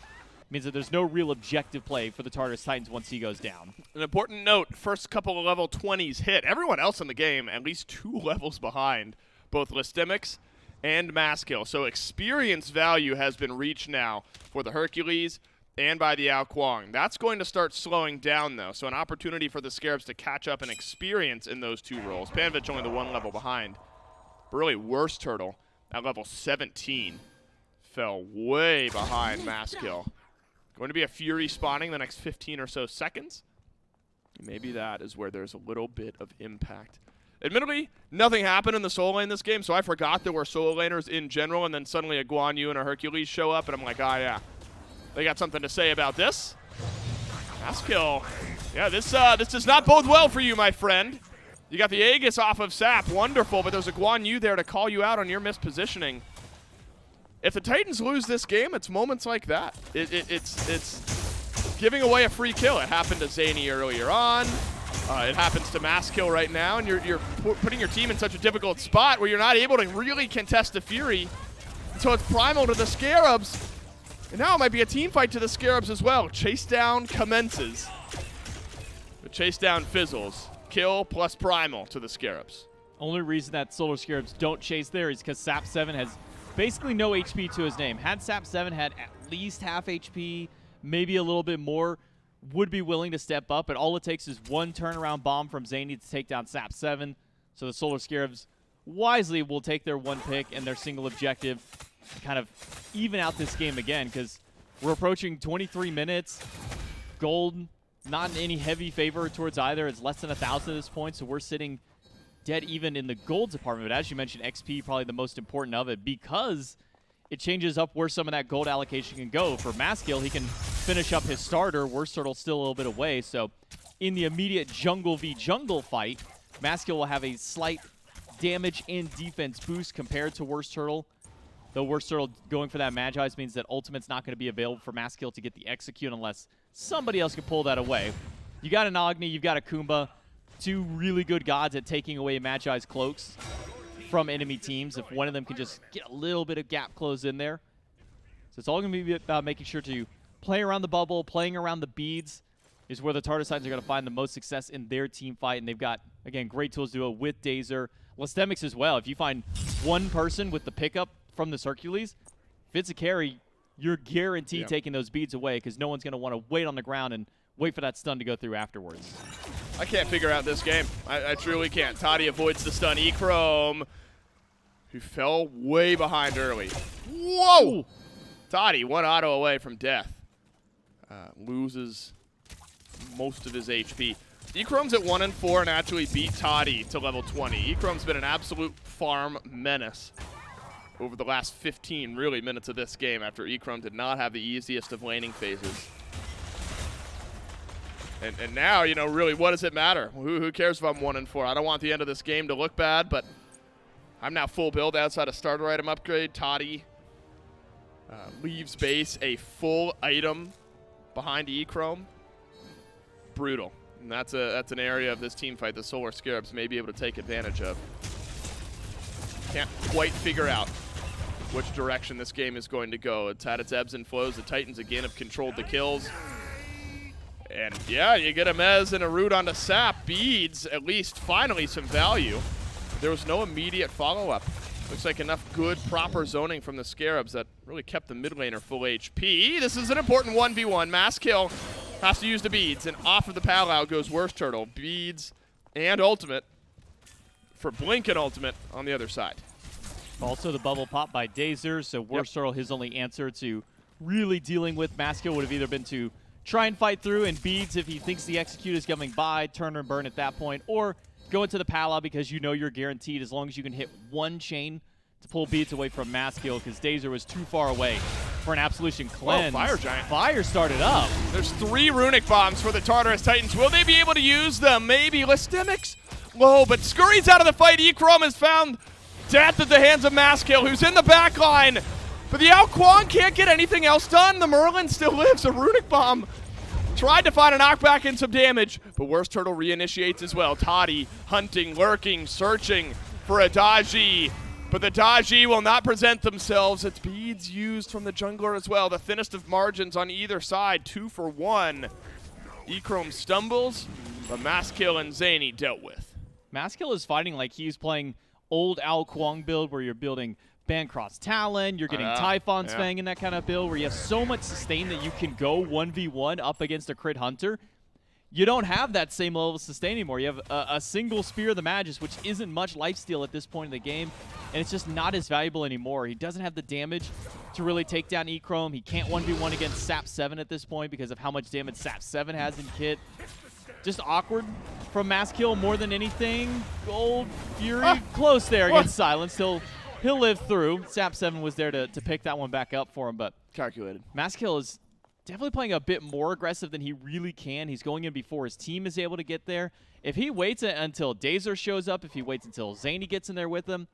Means that there's no real objective play for the Tartarus Titans once he goes down. An important note, first couple of level 20s hit. Everyone else in the game at least 2 levels behind both Listemics and Maskill. So experience value has been reached now for the Hercules and by the Ao Kuang. That's going to start slowing down, though. So an opportunity for the Scarabs to catch up in experience in those 2 roles. Panvich only the 1 level behind. But really, Worst Turtle at level 17 fell way behind Maskill. Going to be a Fury spawning the next 15 or so seconds. Maybe that is where there's a little bit of impact. Admittedly, nothing happened in the solo lane this game, so I forgot there were solo laners in general, and then suddenly a Guan Yu and a Hercules show up, and I'm like, ah, yeah. They got something to say about this. Maskill. Yeah, this does not bode well for you, my friend. You got the Aegis off of Sap. Wonderful, but there's a Guan Yu there to call you out on your mispositioning. If the Titans lose this game, it's moments like that. It's giving away a free kill. It happened to Zany earlier on. It happens to Maskill right now, and you're putting your team in such a difficult spot where you're not able to really contest the Fury. So it's primal to the Scarabs. And now it might be a team fight to the Scarabs as well. Chase down commences. The chase down fizzles. Kill plus primal to the Scarabs. Only reason that Solar Scarabs don't chase there is because Sap 7 has basically no HP to his name. Had Sap 7 had at least half HP, maybe a little bit more, would be willing to step up, but all it takes is one turnaround bomb from Zany to take down Sap 7. So the Solar Scarabs wisely will take their one pick and their single objective to kind of even out this game again, because we're approaching 23 minutes. Gold, not in any heavy favor towards either. It's less than 1,000 at this point, so we're sitting dead even in the gold department. But as you mentioned, XP probably the most important of it, because it changes up where some of that gold allocation can go. For Maskill, he can finish up his starter. Worst Turtle's still a little bit away, so in the immediate jungle v jungle fight, Maskill will have a slight damage and defense boost compared to Worst Turtle. Though Worst Turtle going for that Magi's means that Ultimate's not going to be available for Maskill to get the execute unless somebody else can pull that away. You got an Agni, you've got a Kumba, two really good gods at taking away Magi's cloaks from enemy teams if one of them can just get a little bit of gap close in there. So it's all going to be about making sure to play around the bubble, playing around the beads is where the Tartarus Titans are going to find the most success in their team fight, and they've got, again, great tools to do it with Dazer. Lastemics as well. If you find one person with the pickup from the Hercules, if it's a carry, you're guaranteed taking those beads away because no one's going to want to wait on the ground and wait for that stun to go through afterwards. I can't figure out this game. I truly can't. Toddy avoids the stun. E-Chrome, who fell way behind early. Whoa! Toddy, one auto away from death. Loses most of his HP. E-Chrome's at 1 and 4 and actually beat Toddy to level 20. E-Chrome's been an absolute farm menace over the last 15 really minutes of this game after E-Chrome did not have the easiest of laning phases. And now, you know, really, what does it matter? Who cares if I'm 1 and 4? I don't want the end of this game to look bad, but I'm now full build outside a starter item upgrade. Toddy leaves base a full item behind E-Chrome. Brutal. And that's an area of this team fight the Solar Scarabs may be able to take advantage of. Can't quite figure out which direction this game is going to go. It's had its ebbs and flows. The Titans again have controlled the kills. And yeah, you get a Mez and a root onto Sap. Beads, at least finally some value. There was no immediate follow-up. Looks like enough good, proper zoning from the Scarabs that really kept the mid laner full HP. This is an important 1v1. Maskill has to use the beads, and off of the pal-out goes Worst Turtle. Beads and ultimate for Blink and ultimate on the other side. Also the bubble pop by Dazer, so Worst Turtle, his only answer to really dealing with Maskill would have either been to try and fight through and beads if he thinks the execute is coming by, turn and burn at that point, or go into the pal because you know you're guaranteed as long as you can hit one chain to pull beads away from Maskill, because Dazer was too far away for an Absolution cleanse. Oh, Fire Giant. Fire started up. There's 3 runic bombs for the Tartarus Titans. Will they be able to use them? Maybe. Lastemics low, but scurries out of the fight. E-Chrome has found death at the hands of Maskill, who's in the back line. But the Ao Kuang can't get anything else done. The Merlin still lives. A runic bomb tried to find a knockback and some damage, but Worst Turtle reinitiates as well. Toddy hunting, lurking, searching for a Daji, but the Daji will not present themselves. It's beads used from the jungler as well. The thinnest of margins on either side, 2 for 1. E-Chrome stumbles, but Maskill and Zany dealt with. Maskill is fighting like he's playing old Ao Kuang build where you're building Bancross Talon, you're getting Typhon's Fang in that kind of build where you have so much sustain that you can go 1v1 up against a crit hunter. You don't have that same level of sustain anymore. You have a single Spear of the Magus, which isn't much lifesteal at this point in the game, and it's just not as valuable anymore. He doesn't have the damage to really take down E-Chrome. He can't 1v1 against Sap 7 at this point because of how much damage Sap 7 has in kit. Just awkward from Maskill more than anything. Gold, Fury, close there against Silence. He'll live through. Sap 7 was there to pick that one back up for him, but Calculated. Maskill is definitely playing a bit more aggressive than he really can. He's going in before his team is able to get there, If he waits until Dazer shows up, if he waits until Zany gets in there with him,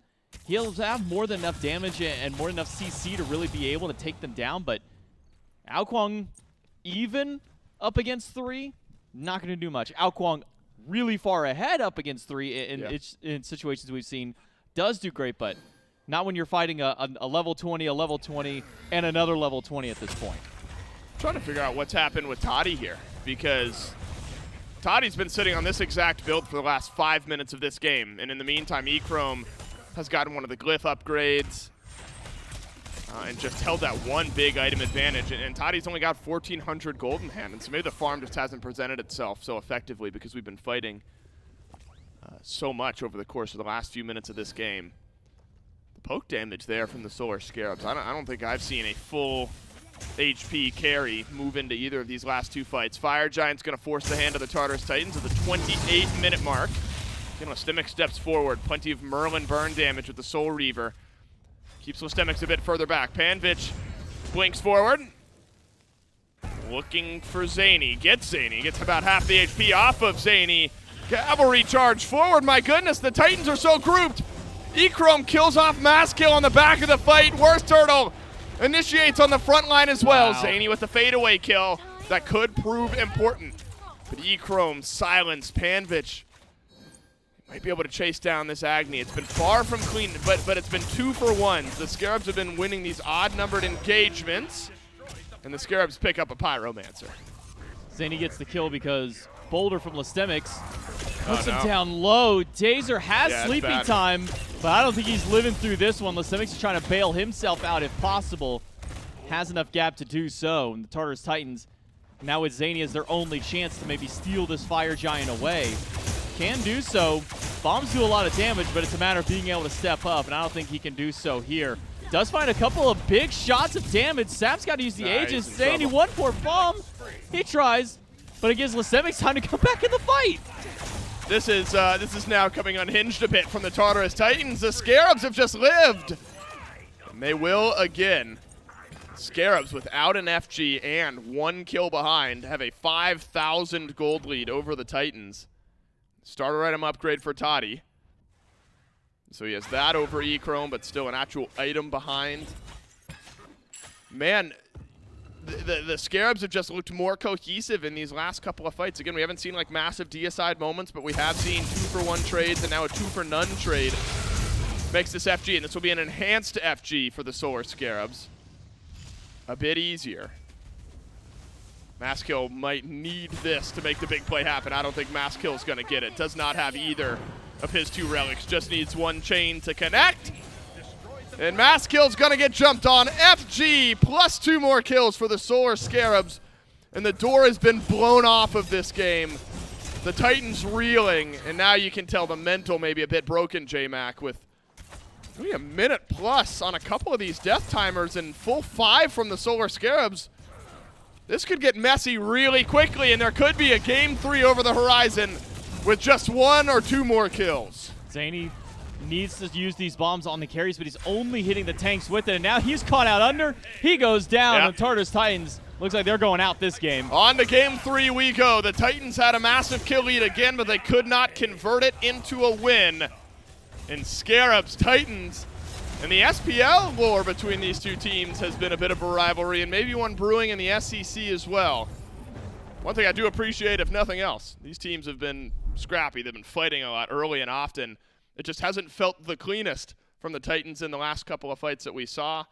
he'll have more than enough damage and more than enough CC to really be able to take them down. But Ao Kuang, even up against 3, not going to do much. Ao Kuang really far ahead up against 3 in situations we've seen, does do great, but not when you're fighting a level 20, a level 20, and another level 20 at this point. I'm trying to figure out what's happened with Toddy here, because Toddy's been sitting on this exact build for the last 5 minutes of this game, and in the meantime, Echrome has gotten one of the glyph upgrades and just held that one big item advantage, and Toddy's only got 1,400 gold in hand, and so maybe the farm just hasn't presented itself so effectively because we've been fighting so much over the course of the last few minutes of this game. Poke damage there from the Solar Scarabs. I don't think I've seen a full HP carry move into either of these last 2 fights. Fire Giant's going to force the hand of the Tartarus Titans at the 28-minute mark. Listemic steps forward. Plenty of Merlin burn damage with the Soul Reaver. Keeps Listemics a bit further back. Panvich blinks forward. Looking for Zany. Gets Zany. Gets about half the HP off of Zany. Cavalry charge forward. My goodness, the Titans are so grouped. Echrome kills off Maskill on the back of the fight. Worst Turtle initiates on the front line as well. Wow. Zany with the fadeaway kill. That could prove important. But Echrome silenced Panvich. Might be able to chase down this Agni. It's been far from clean, but it's been 2 for 1s. The Scarabs have been winning these odd-numbered engagements. And the Scarabs pick up a Pyromancer. Zany gets the kill because Boulder from Listemics puts him down low. Dazer has sleepy time, but I don't think he's living through this one. Listemics is trying to bail himself out if possible. Has enough gap to do so. And the Tartarus Titans, now with Zany as their only chance to maybe steal this Fire Giant away, can do so. Bombs do a lot of damage, but it's a matter of being able to step up, and I don't think he can do so here. Does find a couple of big shots of damage. Sap's got to use the Aegis. Zany, 1-4 bomb. He tries, but it gives Listemics time to come back in the fight. This is now coming unhinged a bit from the Tartarus Titans. The Scarabs have just lived, and they will again. Scarabs without an FG and 1 kill behind have a 5,000 gold lead over the Titans. Starter item upgrade for Toddy. So he has that over Echrome, but still an actual item behind. Man, the Scarabs have just looked more cohesive in these last couple of fights. Again, we haven't seen like massive deicide moments, but we have seen 2-for-1 trades and now a 2-for-none trade. Makes this FG, and this will be an enhanced FG for the Solar Scarabs. A bit easier. Maskill might need this to make the big play happen. I don't think Maskill's going to get it. Does not have either of his 2 relics. Just needs 1 chain to connect. And Maskill's going to get jumped on. FG plus 2 more kills for the Solar Scarabs. And the door has been blown off of this game. The Titans reeling. And now you can tell the mental maybe a bit broken, J-Mac, with maybe a minute plus on a couple of these death timers and full 5 from the Solar Scarabs. This could get messy really quickly, and there could be a Game 3 over the horizon with just 1 or 2 more kills. Zany needs to use these bombs on the carries, but he's only hitting the tanks with it, and now he's caught out under. He goes down, and Tartarus Titans looks like they're going out this game. On to Game 3 we go. The Titans had a massive kill lead again, but they could not convert it into a win. And Scarabs, Titans, and the SPL lore between these 2 teams has been a bit of a rivalry, and maybe one brewing in the SEC as well. One thing I do appreciate, if nothing else, these teams have been scrappy. They've been fighting a lot early and often. It just hasn't felt the cleanest from the Titans in the last couple of fights that we saw.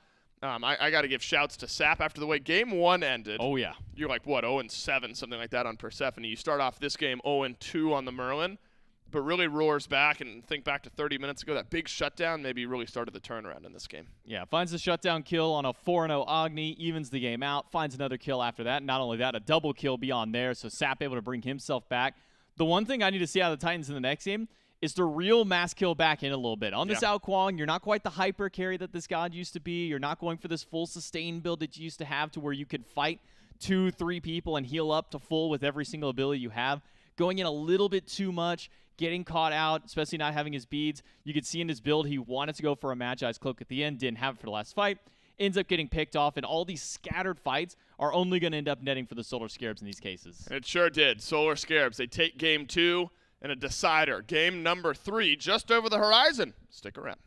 I got to give shouts to Sap after the way Game 1 ended. Oh, yeah. You're like, what, 0-7, something like that on Persephone. You start off this game 0-2 on the Merlin, but really roars back, and think back to 30 minutes ago, that big shutdown maybe really started the turnaround in this game. Yeah, finds the shutdown kill on a 4-0 Agni, evens the game out, finds another kill after that. Not only that, a double kill beyond there, so Sap able to bring himself back. The one thing I need to see out of the Titans in the next game is to reel Maskill back in a little bit. On this Ao Kuang, you're not quite the hyper carry that this god used to be. You're not going for this full sustain build that you used to have to where you could fight 2-3 people and heal up to full with every single ability you have. Going in a little bit too much, getting caught out, especially not having his beads. You could see in his build he wanted to go for a Magi's Cloak at the end, didn't have it for the last fight. Ends up getting picked off, and all these scattered fights are only going to end up netting for the Solar Scarabs in these cases. It sure did. Solar Scarabs, they take Game 2, in a decider. Game number 3 just over the horizon. Stick around.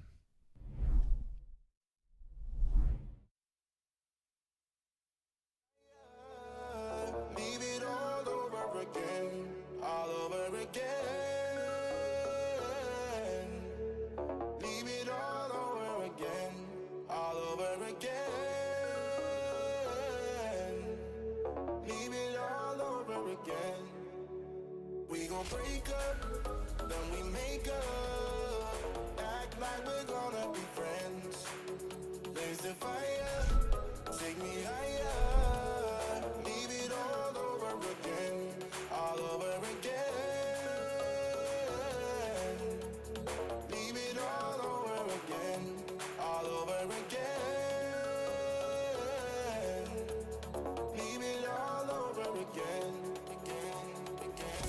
Break up, then we make up. Act like we're gonna be friends. Blaze the fire, take me higher. Leave it all over again, all over again. Leave it all over again, all over again. Leave it all over again, again, again.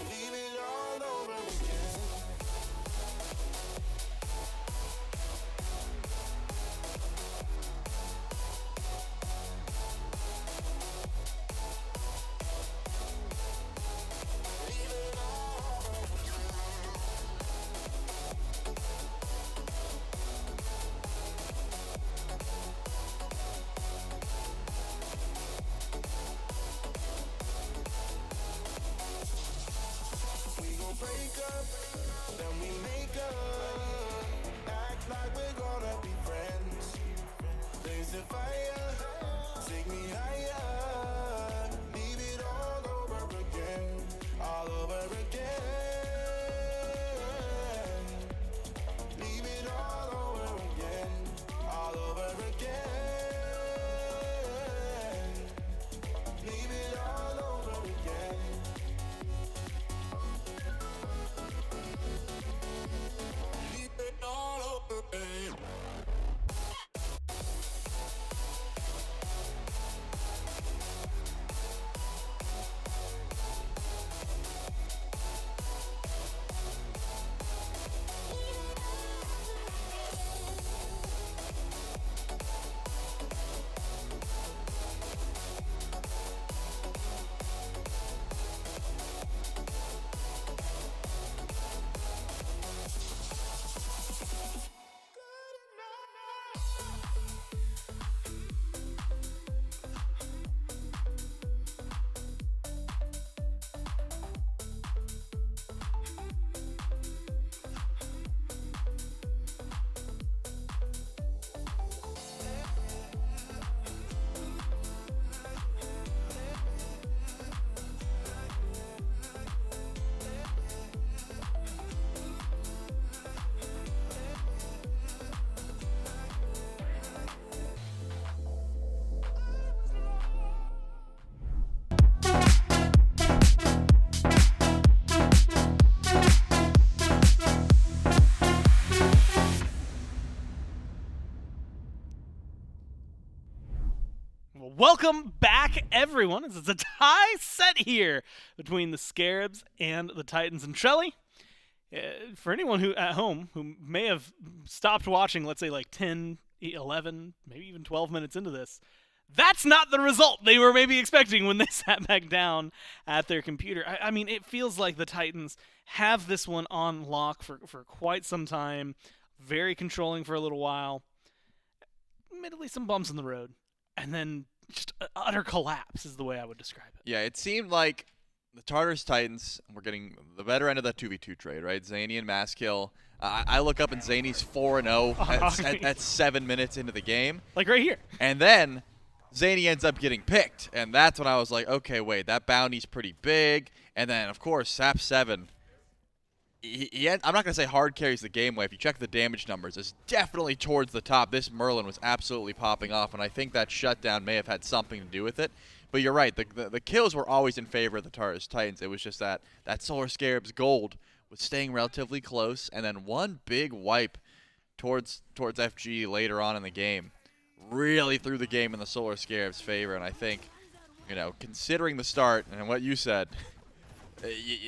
Leave it all over again. Break up, then we make up. Act like we're gonna be friends. Blaze the fire, take me higher. Leave it all over again, all over again. Leave it all over again, all over again. Leave it all over again. Welcome back, everyone. It's a tie set here between the Scarabs and the Titans. And Trelly, for anyone who at home who may have stopped watching, let's say like 10, 11, maybe even 12 minutes into this, that's not the result they were maybe expecting when they sat back down at their computer. I mean, it feels like the Titans have this one on lock for quite some time, very controlling for a little while. Admittedly, some bumps in the road. And then just utter collapse is the way I would describe it. Yeah, it seemed like the Tartarus Titans were getting the better end of that 2v2 trade, right? Zany and Maskill. I look up and Zany's 4-0 at 7 minutes into the game. Like right here. And then Zany ends up getting picked. And that's when I was like, okay, wait, that bounty's pretty big. And then, of course, Sap 7. I'm not going to say hard carries the game away. If you check the damage numbers, it's definitely towards the top. This Merlin was absolutely popping off, and I think that shutdown may have had something to do with it. But you're right, the kills were always in favor of the Tartarus Titans. It was just that Solar Scarabs gold was staying relatively close, and then one big wipe towards FG later on in the game really threw the game in the Solar Scarabs' favor. And I think, considering the start and what you said,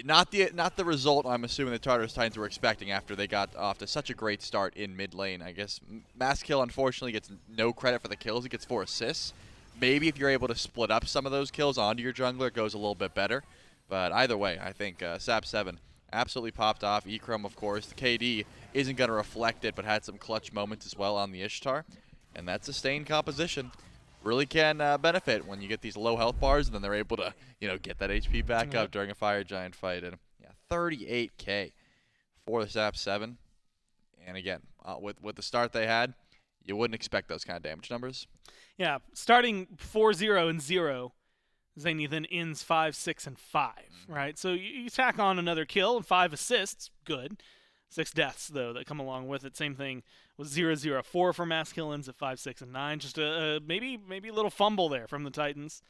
not the result I'm assuming the Tartarus Titans were expecting after they got off to such a great start in mid lane. I guess Maskill unfortunately gets no credit for the kills. He gets 4 assists. Maybe if you're able to split up some of those kills onto your jungler, it goes a little bit better. But either way, I think SAP 7 absolutely popped off. Ikram, of course. The KD isn't going to reflect it, but had some clutch moments as well on the Ishtar. And that sustained composition really can benefit when you get these low health bars, and then they're able to, get that HP back up during a Fire Giant fight. And 38K for the SAP 7. And again, with the start they had, you wouldn't expect those kind of damage numbers. Yeah, starting 4-0 and 0, Zany then ends 5, 6, and 5, right? So you tack on another kill and 5 assists, good. 6 deaths, though, that come along with it. Same thing with 0-0-4 for Maskill, ends at 5, 6, and 9. Just maybe a little fumble there from the Titans,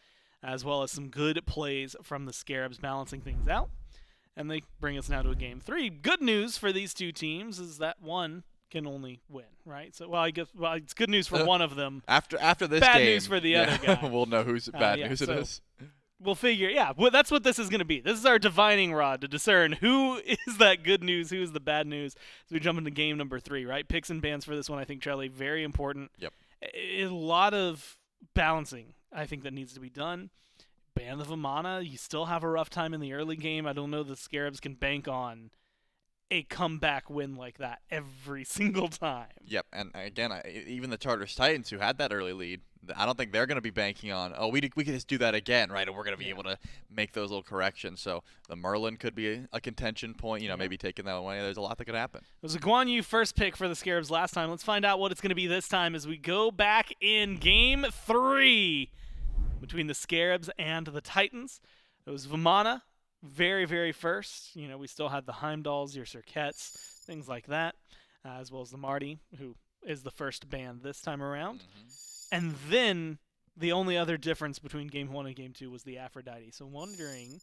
as well as some good plays from the Scarabs balancing things out. And they bring us now to a game 3. Good news for these two teams is that one can only win, right? So, I guess it's good news for one of them. After this bad game, news for the other guy. We'll know whose bad news it is. We'll figure, that's what this is going to be. This is our divining rod to discern who is that good news, who is the bad news. As we jump into game number 3, right? Picks and bans for this one, I think, Charlie, very important. Yep. A lot of balancing, I think, that needs to be done. Ban the Vamana, you still have a rough time in the early game. I don't know the Scarabs can bank on a comeback win like that every single time. Yep, and again, even the Tartarus Titans, who had that early lead, I don't think they're going to be banking on, we could just do that again, right? And we're going to be able to make those little corrections. So the Merlin could be a contention point, maybe taking that away. There's a lot that could happen. It was a Guan Yu first pick for the Scarabs last time. Let's find out what it's going to be this time as we go back in game 3 between the Scarabs and the Titans. It was Vamana. Very, very first. We still had the Heimdalls, your Cirquettes, things like that, as well as the Marty, who is the first ban this time around. And then the only other difference between Game 1 and Game 2 was the Aphrodite. So wondering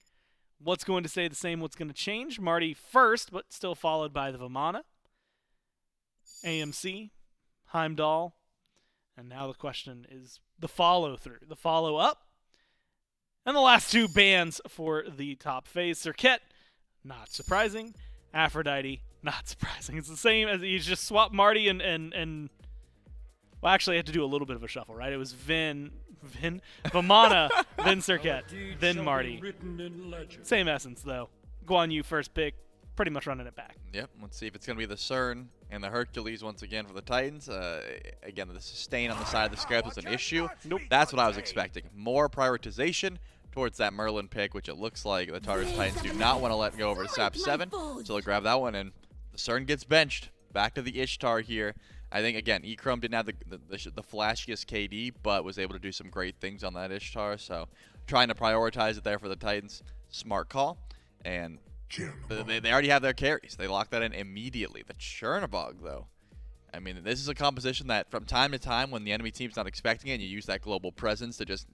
what's going to stay the same, what's going to change. Marty first, but still followed by the Vamana, AMC, Heimdall, and now the question is the follow-through, the follow-up. And the last 2 bans for the top phase. Cirquet, not surprising. Aphrodite, not surprising. It's the same as you just swap Marty and well, actually, I had to do a little bit of a shuffle, right? It was Vamana, then Cirquet, then Marty. Same essence, though. Guan Yu first pick, pretty much running it back. Yep, let's see if it's going to be the CERN and the Hercules once again for the Titans. Again, the sustain on the side of the Scarabs was an issue. Nope. That's what I was expecting. More prioritization towards that Merlin pick, which it looks like the Tartarus Titans do not want to let go over to SAP 7. So they'll grab that one, and the CERN gets benched. Back to the Ishtar here. I think, again, Ikram didn't have the flashiest KD, but was able to do some great things on that Ishtar. So trying to prioritize it there for the Titans. Smart call. And they already have their carries. They lock that in immediately. The Chernabog, though. I mean, this is a composition that from time to time when the enemy team's not expecting it and you use that global presence to just,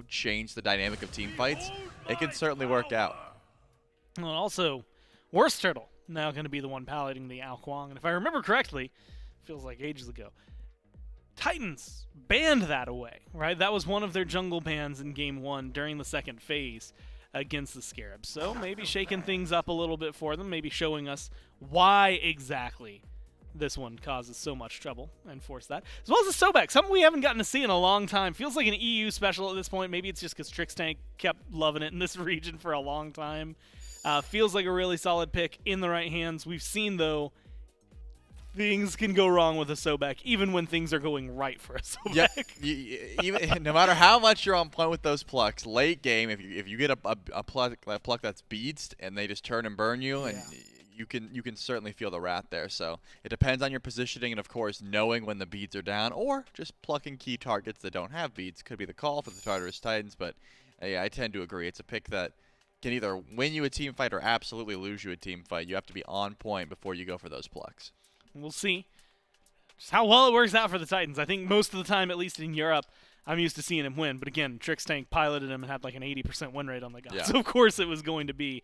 change the dynamic of team fights, it can certainly work out. Well, also, Worst Turtle now going to be the one piloting the Ao Kuang. And if I remember correctly, feels like ages ago, Titans banned that away, right? That was one of their jungle bans in Game 1 during the second phase against the Scarabs. So maybe shaking things up a little bit for them, maybe showing us why exactly this one causes so much trouble and force that. As well as the Sobek, something we haven't gotten to see in a long time. Feels like an EU special at this point. Maybe it's just because Trixtank kept loving it in this region for a long time. Feels like a really solid pick in the right hands. We've seen, though, things can go wrong with a Sobek, even when things are going right for a Sobek. Yeah, even no matter how much you're on point with those plucks, late game, if you get a pluck that's beads and they just turn and burn you, and you can certainly feel the wrath there. So it depends on your positioning and, of course, knowing when the beads are down, or just plucking key targets that don't have beads could be the call for the Tartarus Titans. But I tend to agree. It's a pick that can either win you a team fight or absolutely lose you a team fight. You have to be on point before you go for those plucks. We'll see. just how well it works out for the Titans. I think most of the time, at least in Europe, I'm used to seeing him win. But again, Trix Tank piloted him and had like an 80% win rate on the gun. Yeah. So of course it was going to be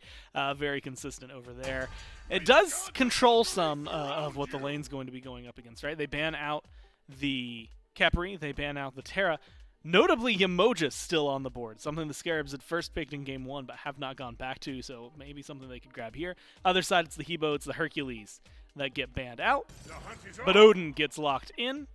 very consistent over there. It does control some of what the lane's going to be going up against, right? They ban out the Khepri, they ban out the Terra. Notably, Yamoja's still on the board, something the Scarabs had first picked in Game 1 but have not gone back to, so maybe something they could grab here. Other side, it's the Hebo, it's the Hercules that get banned out. But Odin gets locked in.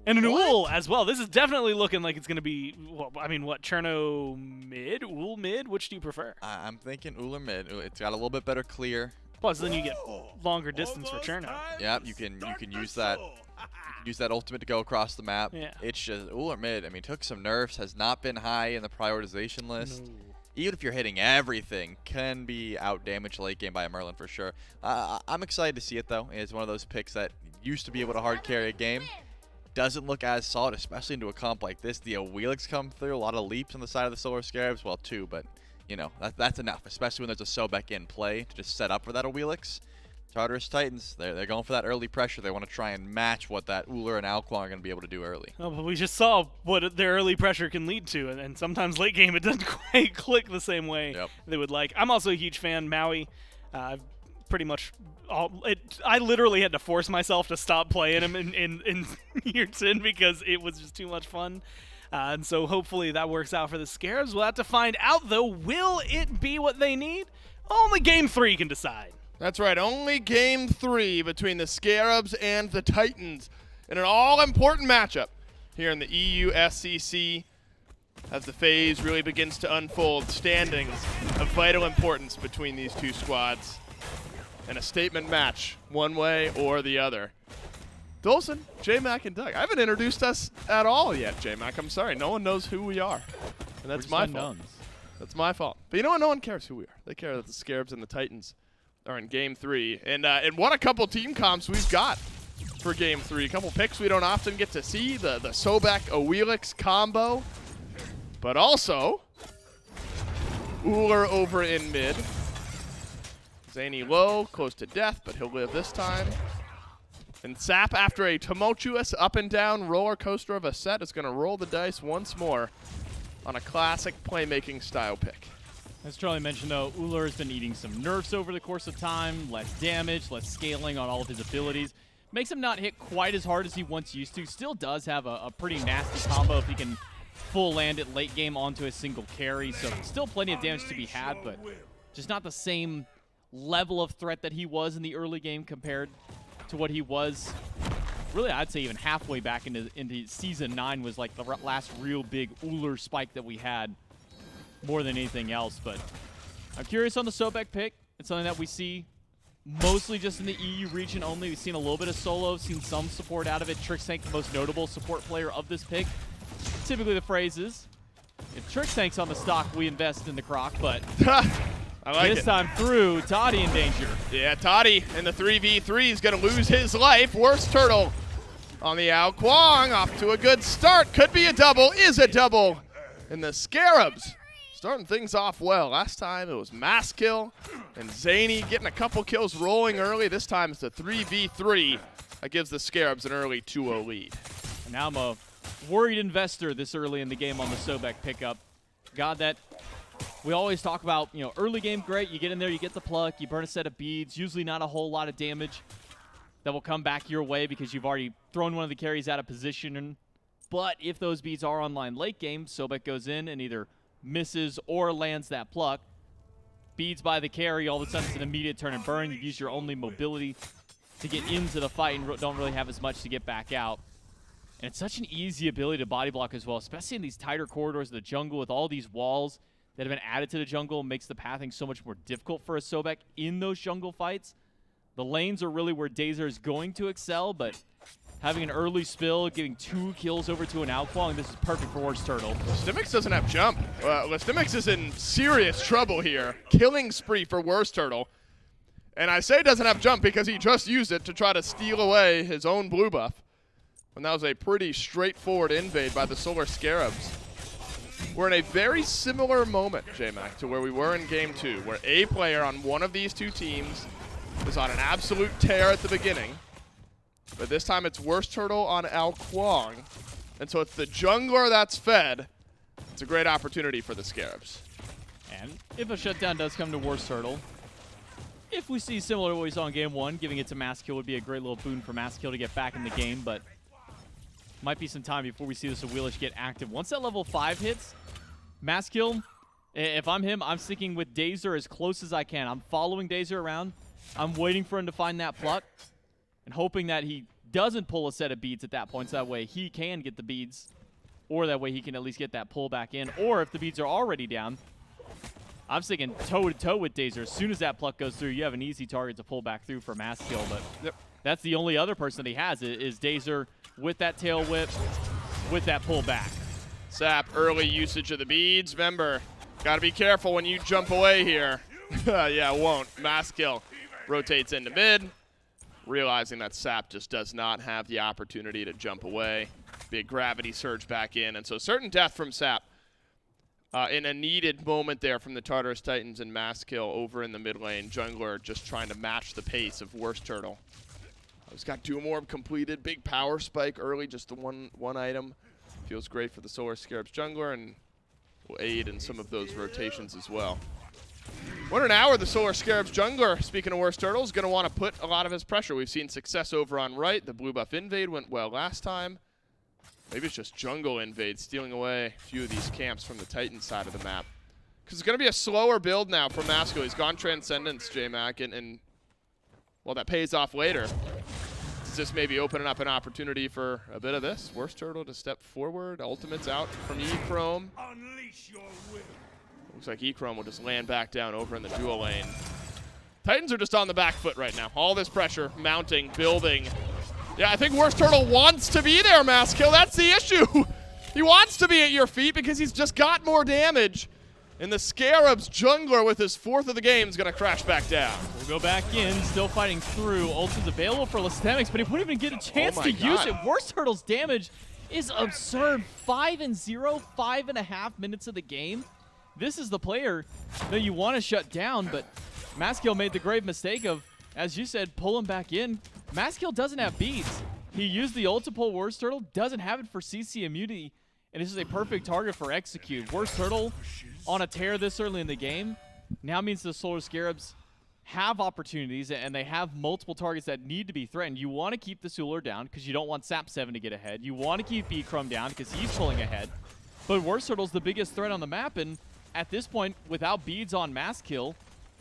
And an Ull as well. This is definitely looking like it's going to be, well, I mean, what, Cherno mid? Ull mid? Which do you prefer? I'm thinking Ull or mid. It's got a little bit better clear. Plus, then you get longer distance for Cherno. Yep, you can use that. Use that ultimate to go across the map. Yeah. It's just Ull or mid. I mean, took some nerfs, has not been high in the prioritization list. No. Even if you're hitting everything, can be out damaged late game by a Merlin for sure. I'm excited to see it though. It's one of those picks that used to be able to hard carry a game. Doesn't look as solid, especially into a comp like this. The Wheelix come through, a lot of leaps on the side of the Solar Scarabs, well too, but you know, that's enough, especially when there's a Sobek in play to just set up for that Wheelix. Tartarus Titans, they're going for that early pressure. They want to try and match what that Uller and Alquan are going to be able to do early. Oh, but we just saw what their early pressure can lead to, and sometimes late game it doesn't quite click the same way they would like. I'm also a huge fan. Maui, pretty much I literally had to force myself to stop playing him in year 10 because it was just too much fun. And so hopefully that works out for the Scarabs. We'll have to find out, though. Will it be what they need? Only Game 3 can decide. That's right, only Game 3 between the Scarabs and the Titans in an all-important matchup here in the EU SCC as the phase really begins to unfold. Standings of vital importance between these two squads and a statement match one way or the other. Dolson, J-Mac, and Doug. I haven't introduced us at all yet, J-Mac. I'm sorry. No one knows who we are, and that's my fault. That's my fault. But you know what? No one cares who we are. They care that the Scarabs and the Titans are in Game 3. And what a couple team comps we've got for Game 3. A couple picks we don't often get to see. The Sobek Wheelix combo. But also, Uller over in mid. Zany low, close to death, but he'll live this time. And Sap, after a tumultuous up-and-down roller coaster of a set, is going to roll the dice once more on a classic playmaking style pick. As Charlie mentioned, though, Uller has been eating some nerfs over the course of time, less damage, less scaling on all of his abilities. Makes him not hit quite as hard as he once used to. Still does have a pretty nasty combo if he can full land it late game onto a single carry. So still plenty of damage to be had, but just not the same level of threat that he was in the early game compared to what he was. Really, I'd say even halfway back into Season 9 was like the last real big Uller spike that we had more than anything else. But I'm curious on the Sobek pick. It's something that we see mostly just in the EU region only. We've seen a little bit of solo, seen some support out of it. Trix Tank, the most notable support player of this pick. Typically the phrase is, if Trix Tank's on the stock, we invest in the croc, but I like this time through, Toddy in danger. Yeah, Toddy in the 3v3 is going to lose his life. Worst turtle on the Ao Kuang, off to a good start. Could be a double, is a double. And the Scarabs starting things off well. Last time it was Mass Kill and Zany getting a couple kills rolling early. This time it's a 3v3 that gives the Scarabs an early 2-0 lead. And now I'm a worried investor this early in the game on the Sobek pickup. God, that we always talk about, you know, early game great. You get in there, you get the pluck, you burn a set of beads, usually not a whole lot of damage that will come back your way because you've already thrown one of the carries out of position. But if those beads are online late game, Sobek goes in and either misses or lands that pluck. Beads by the carry, all of a sudden it's an immediate turn and burn. You use your only mobility to get into the fight and don't really have as much to get back out. And it's such an easy ability to body block as well, especially in these tighter corridors of the jungle with all these walls that have been added to the jungle. Makes the pathing so much more difficult for a Sobek in those jungle fights. The lanes are really where Dazer is going to excel, but having an early spill, getting 2 kills over to an Ao Kuang, this is perfect for Worst Turtle. Listimix doesn't have jump. Listimix is in serious trouble here. Killing spree for Worst Turtle. And I say doesn't have jump because he just used it to try to steal away his own blue buff. And that was a pretty straightforward invade by the Solar Scarabs. We're in a very similar moment, J-Mac, to where we were in Game 2, where a player on one of these two teams is on an absolute tear at the beginning, But this time it's Worst Turtle on Al Kwong. And so it's the jungler that's fed. It's a great opportunity for the Scarabs. And if a shutdown does come to Worst Turtle, if we see similar to what we saw in Game 1, giving it to Maskill would be a great little boon for Maskill to get back in the game, but might be some time before we see this Wheelish get active. Once that level 5 hits, Maskill, if I'm him, I'm sticking with Dazer as close as I can. I'm following Dazer around. I'm waiting for him to find that pluck and hoping that he doesn't pull a set of beads at that point, so that way he can get the beads, or that way he can at least get that pull back in. Or if the beads are already down, I'm sticking toe-to-toe with Dazer. As soon as that pluck goes through, you have an easy target to pull back through for Maskill, but that's the only other person that he has is Dazer with that tail whip, with that pull back. Sap, early usage of the beads. Remember, gotta be careful when you jump away here. Yeah, won't. Maskill rotates into mid, realizing that Sap just does not have the opportunity to jump away. Big gravity surge back in, and so certain death from Sap. In a needed moment there from the Tartarus Titans and Maskill over in the mid lane. Jungler just trying to match the pace of Worst Turtle. He's got Doom Orb completed. Big power spike early, just the one item. Feels great for the Solar Scarabs jungler and will aid in some of those rotations as well. Wonder now where the Solar Scarabs jungler, speaking of Worst Turtle, is going to want to put a lot of his pressure. We've seen success over on right. The blue buff invade went well last time. Maybe it's just jungle invade, stealing away a few of these camps from the Titan side of the map. Because it's going to be a slower build now for Maskill. He's gone Transcendence, J-Mac, and well, that pays off later. Is this maybe opening up an opportunity for a bit of this? Worst Turtle to step forward. Ultimate's out from E-Chrome. Looks like E-Chrome will just land back down over in the dual lane. Titans are just on the back foot right now. All this pressure mounting, building. Yeah, I think Worst Turtle wants to be there, Maskill. That's the issue. He wants to be at your feet because he's just got more damage. And the Scarabs jungler with his 4th of the game is going to crash back down. We'll go back in, still fighting through. Ult is available for Listemics, but he wouldn't even get a chance to use it. Worst Turtle's damage is absurd. 5-0, 5.5 minutes of the game. This is the player that you want to shut down, but Maskill made the grave mistake of, as you said, pull him back in. Maskill doesn't have beads. He used the ult to pull Worst Turtle, doesn't have it for CC immunity, and this is a perfect target for Execute. Worst Turtle on a tear this early in the game now means the Solar Scarabs have opportunities, and they have multiple targets that need to be threatened. You want to keep the Suler down because you don't want Sap7 to get ahead. You want to keep E-Chrome down because he's pulling ahead. But Worst Turtle's the biggest threat on the map, and at this point, without beads on Maskill,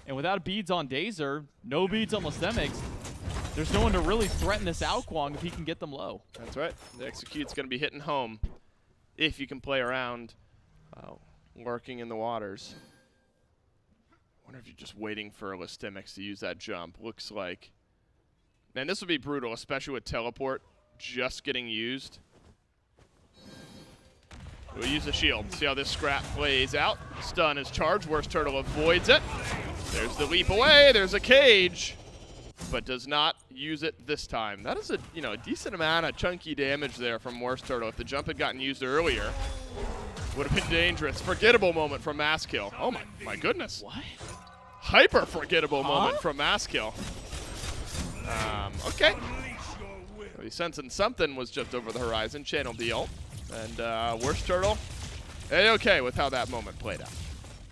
and without beads on Dazer, no beads on Listemics, there's no one to really threaten this Al Kwong if he can get them low. That's right. The Execute's going to be hitting home if you can play around, lurking in the waters. I wonder if you're just waiting for Listemics to use that jump. Looks like. Man, this would be brutal, especially with Teleport just getting used. We'll use the shield. See how this scrap plays out. Stun is charged. Worst Turtle avoids it. There's the leap away. There's a cage, but does not use it this time. That is a decent amount of chunky damage there from Worst Turtle. If the jump had gotten used earlier, would have been dangerous. Forgettable moment from Maskill. Oh my goodness. What? Hyper forgettable moment from Maskill. Okay. He's sensing something was just over the horizon. Channel the ult. And Worst Turtle, A-okay with how that moment played out.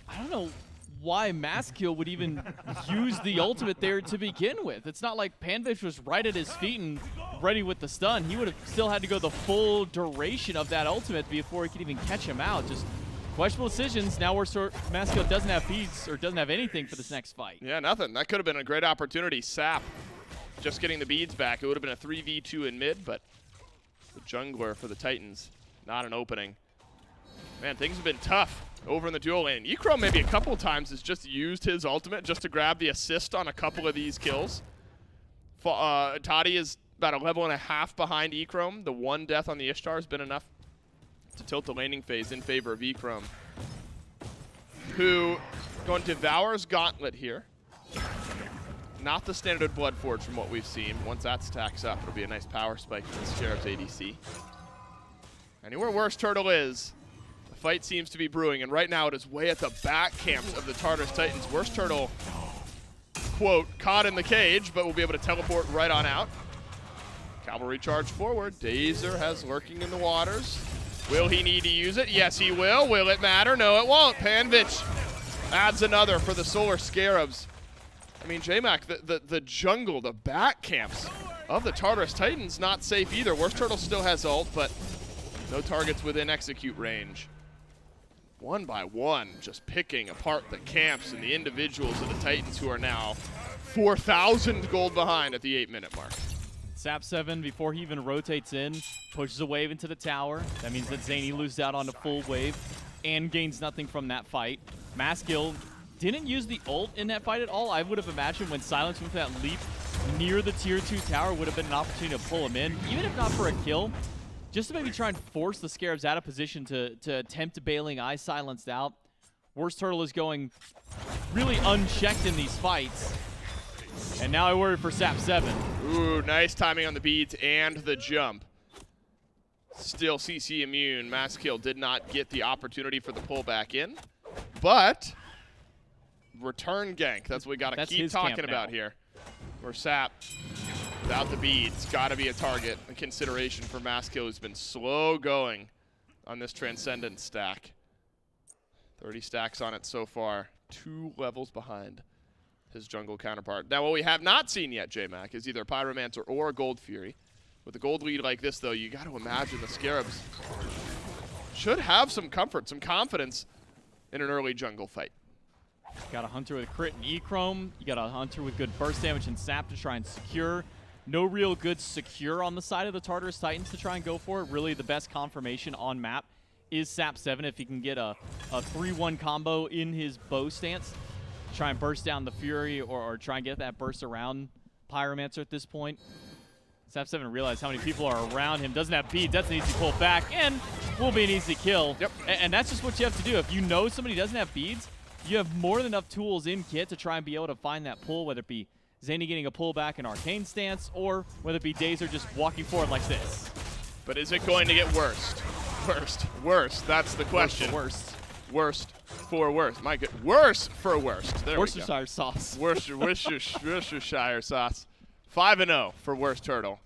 I don't know why Maskill would even use the ultimate there to begin with. It's not like Panfish was right at his feet and ready with the stun. He would have still had to go the full duration of that ultimate before he could even catch him out. Just questionable decisions. Now Maskill doesn't have beads or doesn't have anything for this next fight. Yeah, nothing. That could have been a great opportunity. Sap just getting the beads back. It would have been a 3v2 in mid, but the jungler for the Titans, not an opening. Man, things have been tough over in the dual lane. E-Chrome maybe a couple of times has just used his ultimate just to grab the assist on a couple of these kills. Toddy is about a level and a half behind E-Chrome. The one death on the Ishtar has been enough to tilt the laning phase in favor of E-Chrome, who going to Devour's Gauntlet here. Not the standard Bloodforge from what we've seen. Once that stacks up, it'll be a nice power spike for the Scarabs ADC. Anywhere Worst Turtle is, the fight seems to be brewing, and right now it is way at the back camps of the Tartarus Titans. Worst Turtle, quote, caught in the cage, but will be able to teleport right on out. Cavalry charge forward. Dazer has lurking in the waters. Will he need to use it? Yes, he will. Will it matter? No, it won't. Panvich adds another for the Solar Scarabs. I mean, J-Mac, the jungle, the back camps of the Tartarus Titans not safe either. Worst Turtle still has ult, but no targets within execute range. One by one, just picking apart the camps and the individuals of the Titans, who are now 4,000 gold behind at the 8-minute mark. Sap7, before he even rotates in, pushes a wave into the tower. That means that Zany loses out on a full wave and gains nothing from that fight. Maskill didn't use the ult in that fight at all. I would have imagined when Silence went for that leap near the tier 2 tower would have been an opportunity to pull him in, even if not for a kill, just to maybe try and force the Scarabs out of position to attempt bailing Eye Silenced out. Worst Turtle is going really unchecked in these fights. And now I worry for Sap7. Ooh, nice timing on the beads and the jump. Still CC immune. Maskill did not get the opportunity for the pull back in, but return gank. That's what we got to keep talking about here. Where Sap, without the beads, got to be a target, a consideration for Maskill, who's been slow going on this Transcendent stack. 30 stacks on it so far, 2 levels behind his jungle counterpart. Now, what we have not seen yet, J-Mac, is either a Pyromancer or a Gold Fury. With a gold lead like this, though, you got to imagine the Scarabs should have some comfort, some confidence in an early jungle fight. Got a Hunter with crit and E-Chrome. You got a Hunter with good burst damage and sap to try and secure. No real good secure on the side of the Tartarus Titans to try and go for it. Really, the best confirmation on map is Sap7 if he can get a 3-1 combo in his bow stance. Try and burst down the Fury or try and get that burst around Pyromancer at this point. Sap7 realized how many people are around him. Doesn't have beads. That's an easy pull back and will be an easy kill. Yep. And that's just what you have to do. If you know somebody doesn't have beads, you have more than enough tools in kit to try and be able to find that pull, whether it be Zany getting a pullback in Arcane stance or whether it be Dazer just walking forward like this. But is it going to get worse? Worst. That's the question. Worst. Worst for worst. My good. Worse for worst. There we go. Worcestershire sauce. Worcestershire sauce. 5-0 for Worst Turtle.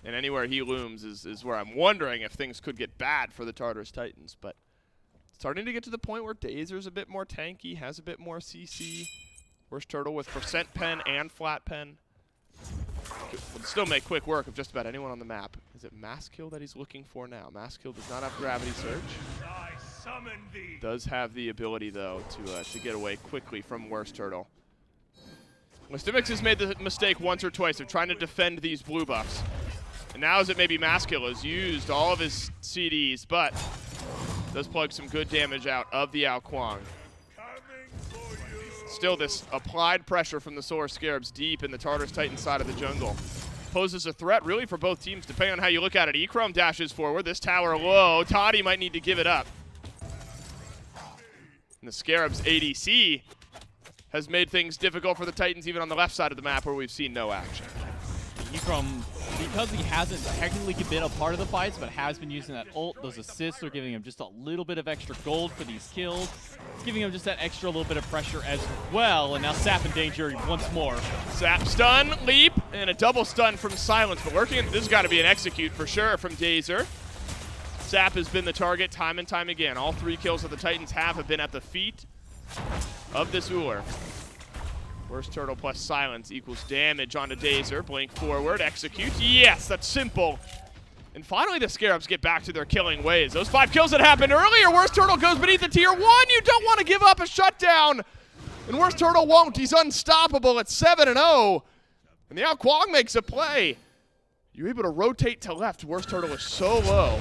And anywhere he looms is where I'm wondering if things could get bad for the Tartarus Titans. But starting to get to the point where Dazer's a bit more tanky, has a bit more CC. Worst Turtle with percent pen and flat pen. Would still make quick work of just about anyone on the map. Is it Maskill that he's looking for now? Maskill does not have Gravity Surge. Does have the ability, though, to get away quickly from Worst Turtle. Mystimix has made the mistake once or twice of trying to defend these blue buffs. And now is it maybe Maskill has used all of his CDs, but does plug some good damage out of the Ao Kuang. Still, this applied pressure from the Solar Scarabs deep in the Tartarus Titan side of the jungle poses a threat really for both teams, depending on how you look at it. E-Chrome dashes forward. This tower low. Toddy might need to give it up. And the Scarabs ADC has made things difficult for the Titans, even on the left side of the map where we've seen no action. E-Chrome, because he hasn't technically been a part of the fights, but has been using that ult, those assists are giving him just a little bit of extra gold for these kills. It's giving him just that extra little bit of pressure as well, and now Sap in danger once more. Sap stun, leap, and a double stun from Silence, but working, this has got to be an execute for sure from Dazer. Sap has been the target time and time again. All 3 kills that the Titans have been at the feet of this Uller. Worst Turtle plus Silence equals damage onto Dazer. Blink forward, execute. Yes, that's simple. And finally the Scarabs get back to their killing ways. Those 5 kills that happened earlier, Worst Turtle goes beneath the tier 1. You don't want to give up a shutdown. And Worst Turtle won't. He's unstoppable at 7-0. And the Ao Kuang makes a play. You're able to rotate to left. Worst Turtle is so low.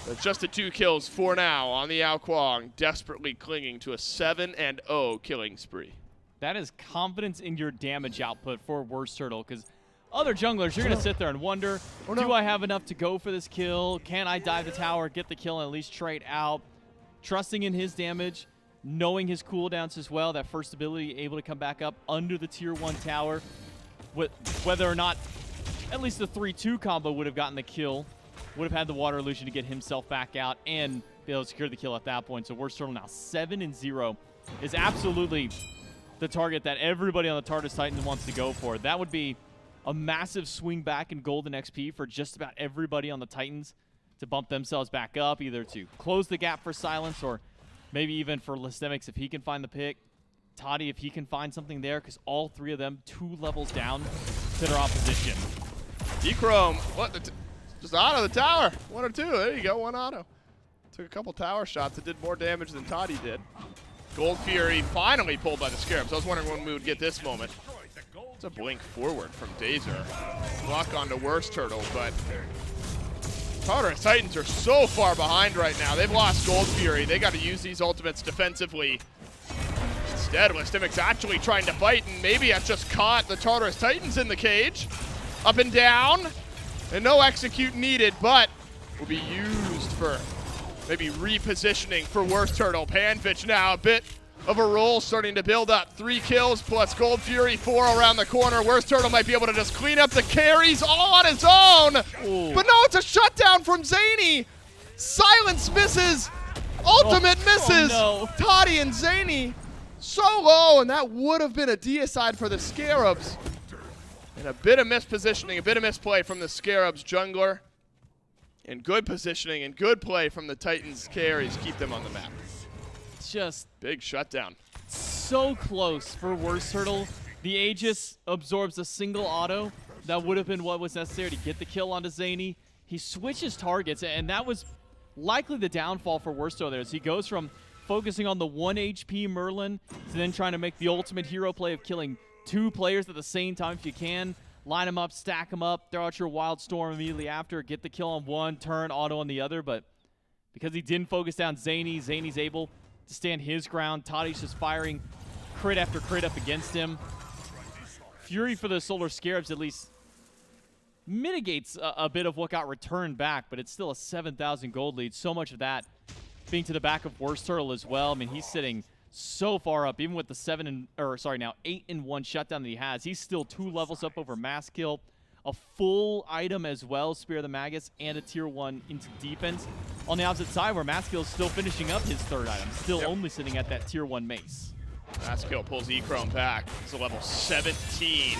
That's just the 2 kills for now on the Ao Kuang, desperately clinging to a 7-0 killing spree. That is confidence in your damage output for Worst Turtle, because other junglers, you're going to sit there and wonder, do I have enough to go for this kill? Can I dive the tower, get the kill, and at least trade out? Trusting in his damage, knowing his cooldowns as well, that first ability able to come back up under the tier 1 tower. Whether or not at least the 3-2 combo would have gotten the kill, would have had the water illusion to get himself back out and be able to secure the kill at that point. So Worst Turtle now 7-0 is absolutely the target that everybody on the Tartarus Titans wants to go for. That would be a massive swing back in golden XP for just about everybody on the Titans to bump themselves back up, either to close the gap for Silence or maybe even for Listemics if he can find the pick. Toddy if he can find something there, because all three of them 2 levels down to their opposition. Echrome, what? Just auto the tower. 1 or 2. There you go, 1 auto. Took a couple tower shots that did more damage than Toddy did. Gold Fury finally pulled by the Scarabs. I was wondering when we would get this moment. It's a blink forward from Dazer. Block onto Worst Turtle, but Tartarus Titans are so far behind right now. They've lost Gold Fury. They got to use these ultimates defensively. Instead, Listemics actually trying to fight, and maybe that's just caught the Tartarus Titans in the cage. Up and down, and no execute needed, but will be used for maybe repositioning for Worst Turtle. Panfitch now a bit of a roll starting to build up. 3 kills plus Gold Fury, 4 around the corner. Worst Turtle might be able to just clean up the carries all on his own. Ooh. But no, it's a shutdown from Zany. Silence misses. Ultimate misses. Oh no. Toddy and Zany so low, and that would have been a deicide for the Scarabs. And a bit of mispositioning, a bit of misplay from the Scarabs jungler. And good positioning and good play from the Titans carries keep them on the map. It's just big shutdown. So close for Worst Turtle. The Aegis absorbs a single auto. That would have been what was necessary to get the kill onto Zany. He switches targets, and that was likely the downfall for Worst Turtle there. So he goes from focusing on the 1 HP Merlin to then trying to make the ultimate hero play of killing 2 players at the same time if you can. Line them up, stack them up, throw out your Wild Storm immediately after, get the kill on one, turn, auto on the other. But because he didn't focus down Zany, Zany's able to stand his ground. Toddy's just firing crit after crit up against him. Fury for the Solar Scarabs at least mitigates a bit of what got returned back, but it's still a 7,000 gold lead. So much of that being to the back of Worst Turtle as well. I mean, he's sitting so far up, even with the 8 in 1 shutdown that he has. He's still 2 levels up over Mass Kill, a full item as well, Spear of the Magus, and a tier 1 into defense. On the opposite side, where Mass Kill is still finishing up his 3rd item, still only sitting at that tier 1 mace. Mass Kill pulls Echrome back. It's a level 17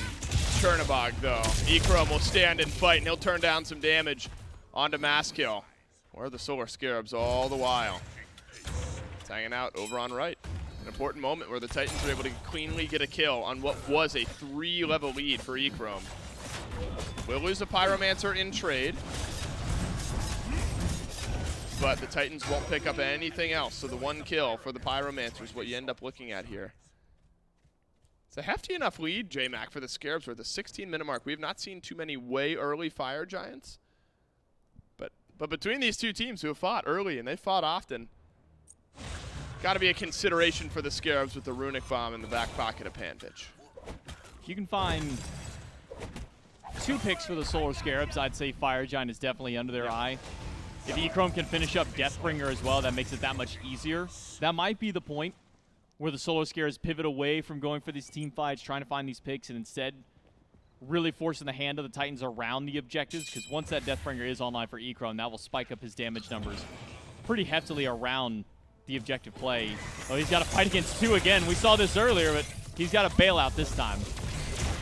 Chernabog, though. Echrome will stand and fight, and he'll turn down some damage onto Mass Kill. Or the Solar Scarabs all the while. It's hanging out over on right. An important moment where the Titans were able to cleanly get a kill on what was a 3-level lead for Echrome. We'll lose a Pyromancer in trade, but the Titans won't pick up anything else, so the 1 kill for the Pyromancer is what you end up looking at here. It's a hefty enough lead, J-Mac, for the Scarabs. We're at the 16-minute mark. We have not seen too many way early Fire Giants, but between these 2 teams who have fought early, and they fought often, got to be a consideration for the Scarabs with the Runic Bomb in the back pocket of Panfitch. If you can find 2 picks for the Solar Scarabs, I'd say Fire Giant is definitely under their eye. If Echrome can finish up Deathbringer as well, that makes it that much easier. That might be the point where the Solar Scarabs pivot away from going for these team fights, trying to find these picks, and instead really forcing the hand of the Titans around the objectives, because once that Deathbringer is online for Echrome, that will spike up his damage numbers pretty heftily around the objective play. Oh, he's got to fight against 2 again. We saw this earlier, but he's got to bail out this time.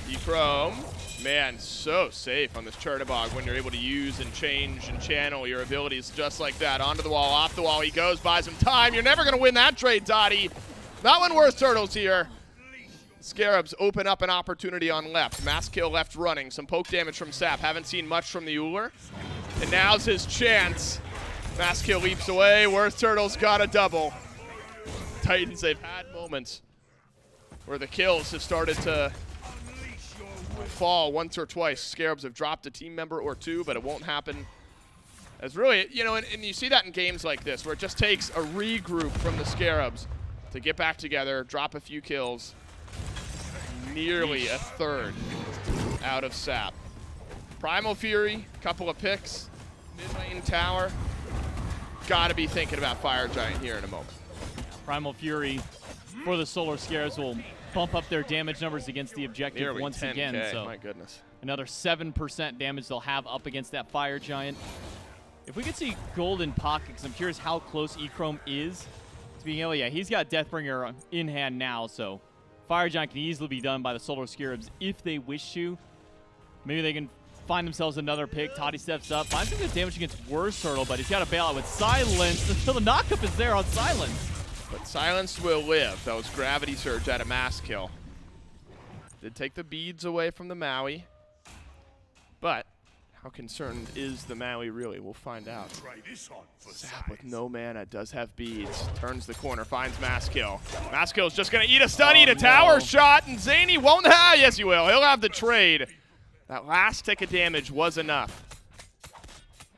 Echrome, man, so safe on this Chernabog when you're able to use and change and channel your abilities just like that. Onto the wall, off the wall he goes, buys him time. You're never going to win that trade, Toddy. Not when Worst Turtle's here. Scarabs open up an opportunity on left. Mass Kill left running. Some poke damage from Sap. Haven't seen much from the Uller. And now's his chance. Mass Kill leaps away. Worst Turtle's got a double. Titans, they've had moments where the kills have started to fall once or twice. Scarabs have dropped a team member or 2, but it won't happen. As really, you know, and you see that in games like this where it just takes a regroup from the Scarabs to get back together, drop a few kills. Nearly a 3rd out of Sap. Primal Fury, couple of picks, mid lane tower. Gotta be thinking about Fire Giant here in a moment. Primal Fury for the Solar Scarabs will bump up their damage numbers against the objective Nearly once 10K, again. So my goodness. Another 7% damage they'll have up against that Fire Giant. If we could see Golden Pocket, because I'm curious how close Echrome is to being able, yeah, he's got Deathbringer in hand now, so Fire Giant can easily be done by the Solar Scarabs if they wish to. Maybe they can find themselves another pick. Toddy steps up, finds some good damage against Worst Turtle, but he's got to bail out with Silence until the knockup is there on Silence. But Silence will live. That was Gravity Surge at a mass kill. Did take the beads away from the Maui. But how concerned is the Maui really? We'll find out. Zap with no mana, does have beads. Turns the corner, finds Maskill. Maskill's just going to eat a stun, eat a tower shot, and Zany won't. Yes, he will. He'll have the trade. That last tick of damage was enough.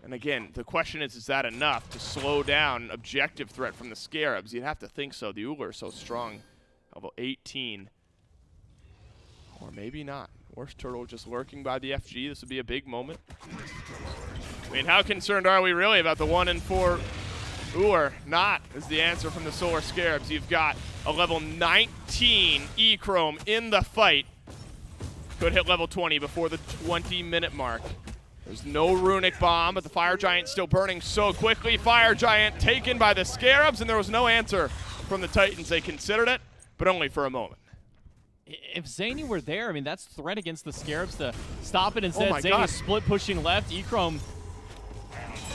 And again, the question is that enough to slow down objective threat from the Scarabs? You'd have to think so. The Uller is so strong. Level 18. Or maybe not. Worst Turtle just lurking by the FG. This would be a big moment. I mean, how concerned are we really about the 1 and 4 Uller? Not is the answer from the Solar Scarabs. You've got a level 19 E-Chrome in the fight. Could hit level 20 before the 20-minute mark. There's no Runic Bomb, but the Fire Giant's still burning so quickly. Fire Giant taken by the Scarabs, and there was no answer from the Titans. They considered it, but only for a moment. If Zany were there, I mean, that's threat against the Scarabs to stop it. Instead, my Zany God. split pushing left. E-Chrome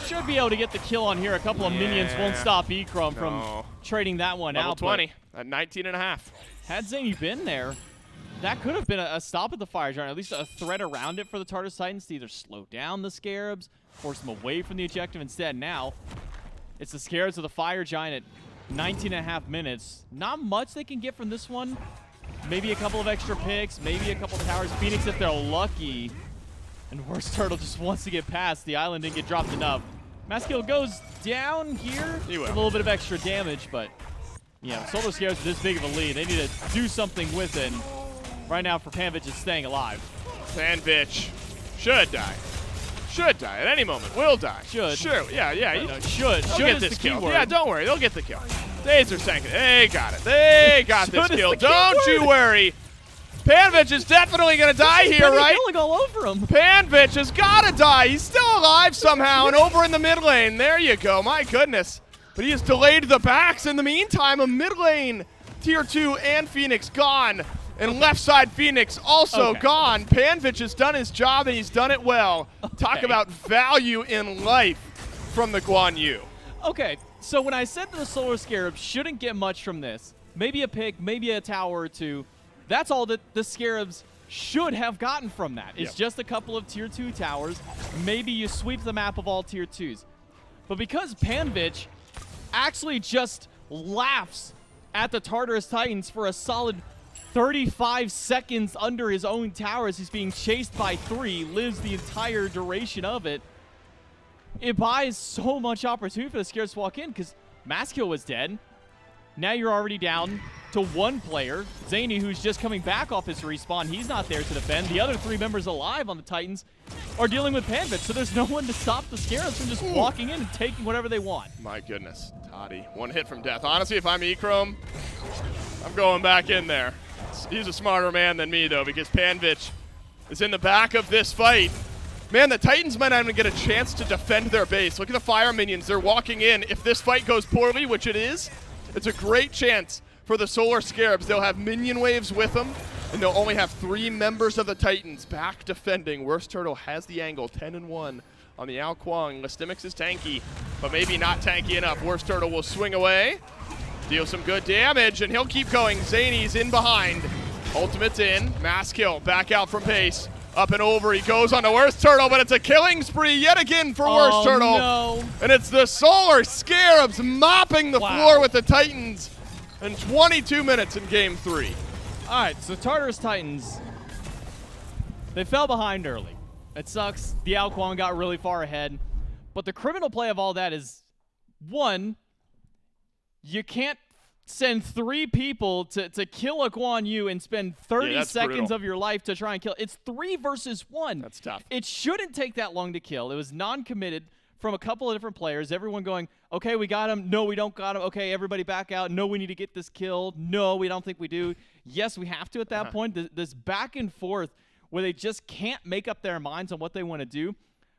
should be able to get the kill on here. A couple of minions won't stop E-Chrome from trading that one Level out. 20 at 19.5. Had Zany been there, that could have been a stop at the Fire Giant, at least a threat around it for the Tartarus Titans to either slow down the Scarabs, force them away from the objective. Instead, now it's the Scarabs of the Fire Giant at 19.5 minutes. Not much they can get from this one. Maybe a couple of extra picks, maybe a couple towers. Phoenix if they're lucky. And Worst Turtle just wants to get past. The island didn't get dropped enough. Maskill goes down here. He will. With a little bit of extra damage, but yeah, Solar Scarabs this big of a lead. They need to do something with it. And right now, for Panvich, it's staying alive. Panvich should die. Should die at any moment. Will die. Should. Sure. Yeah. No, should. They'll Should get is this the kill. keyword. Yeah, don't worry. They'll get the kill. Days are sank. They got it. They got this Should is kill. the Don't you keyword. worry. Panvich is definitely going to die here, Penny right? killing all over him. Panvich has got to die. He's still alive somehow and over in the mid lane. There you go. My goodness. But he has delayed the backs. In the meantime, a mid lane tier 2 and Phoenix gone. And left side Phoenix also gone. Panvich has done his job, and he's done it well. Talk about value in life from the Guan Yu. Okay, so when I said that the Solar Scarabs shouldn't get much from this, maybe a pick, maybe a tower or two, that's all that the Scarabs should have gotten from that. It's just a couple of tier 2 towers. Maybe you sweep the map of all tier 2s. But because Panvich actually just laughs at the Tartarus Titans for a solid 35 seconds under his own tower as he's being chased by 3, lives the entire duration of it. It buys so much opportunity for the Scarabs to walk in because Maskill was dead. Now you're already down to 1 player. Zany, who's just coming back off his respawn, he's not there to defend. The other 3 members alive on the Titans are dealing with Panvich, so there's no one to stop the Scarabs from just walking in and taking whatever they want. My goodness, Toddy. 1 hit from death. Honestly, if I'm E-Chrome, I'm going back in there. He's a smarter man than me, though, because Panvich is in the back of this fight. Man, the Titans might not even get a chance to defend their base. Look at the fire minions. They're walking in. If this fight goes poorly, which it is, it's a great chance for the Solar Scarabs. They'll have minion waves with them, and they'll only have 3 members of the Titans back defending. Worst Turtle has the angle, 10-1 on the Ao Kuang. Listimics is tanky, but maybe not tanky enough. Worst Turtle will swing away, deal some good damage, and he'll keep going. Zany's in behind. Ultimate's in. Mass kill. Back out from base. Up and over. He goes on the Worst Turtle, but it's a killing spree yet again for Worst Turtle. No. And it's the Solar Scarabs mopping the floor with the Titans in 22 minutes in Game 3. All right, so Tartarus Titans, they fell behind early. It sucks. The Ao Kuang got really far ahead. But the criminal play of all that is, 1, you can't send 3 people to kill a Guan Yu and spend 30 seconds brutal. of your life to try and kill. It's 3 versus 1. That's tough. It shouldn't take that long to kill. It was non-committed from a couple of different players. Everyone going, okay, we got him. No, we don't got him. Okay, everybody back out. No, we need to get this kill. No, we don't think we do. Yes, we have to at that point. This back and forth where they just can't make up their minds on what they want to do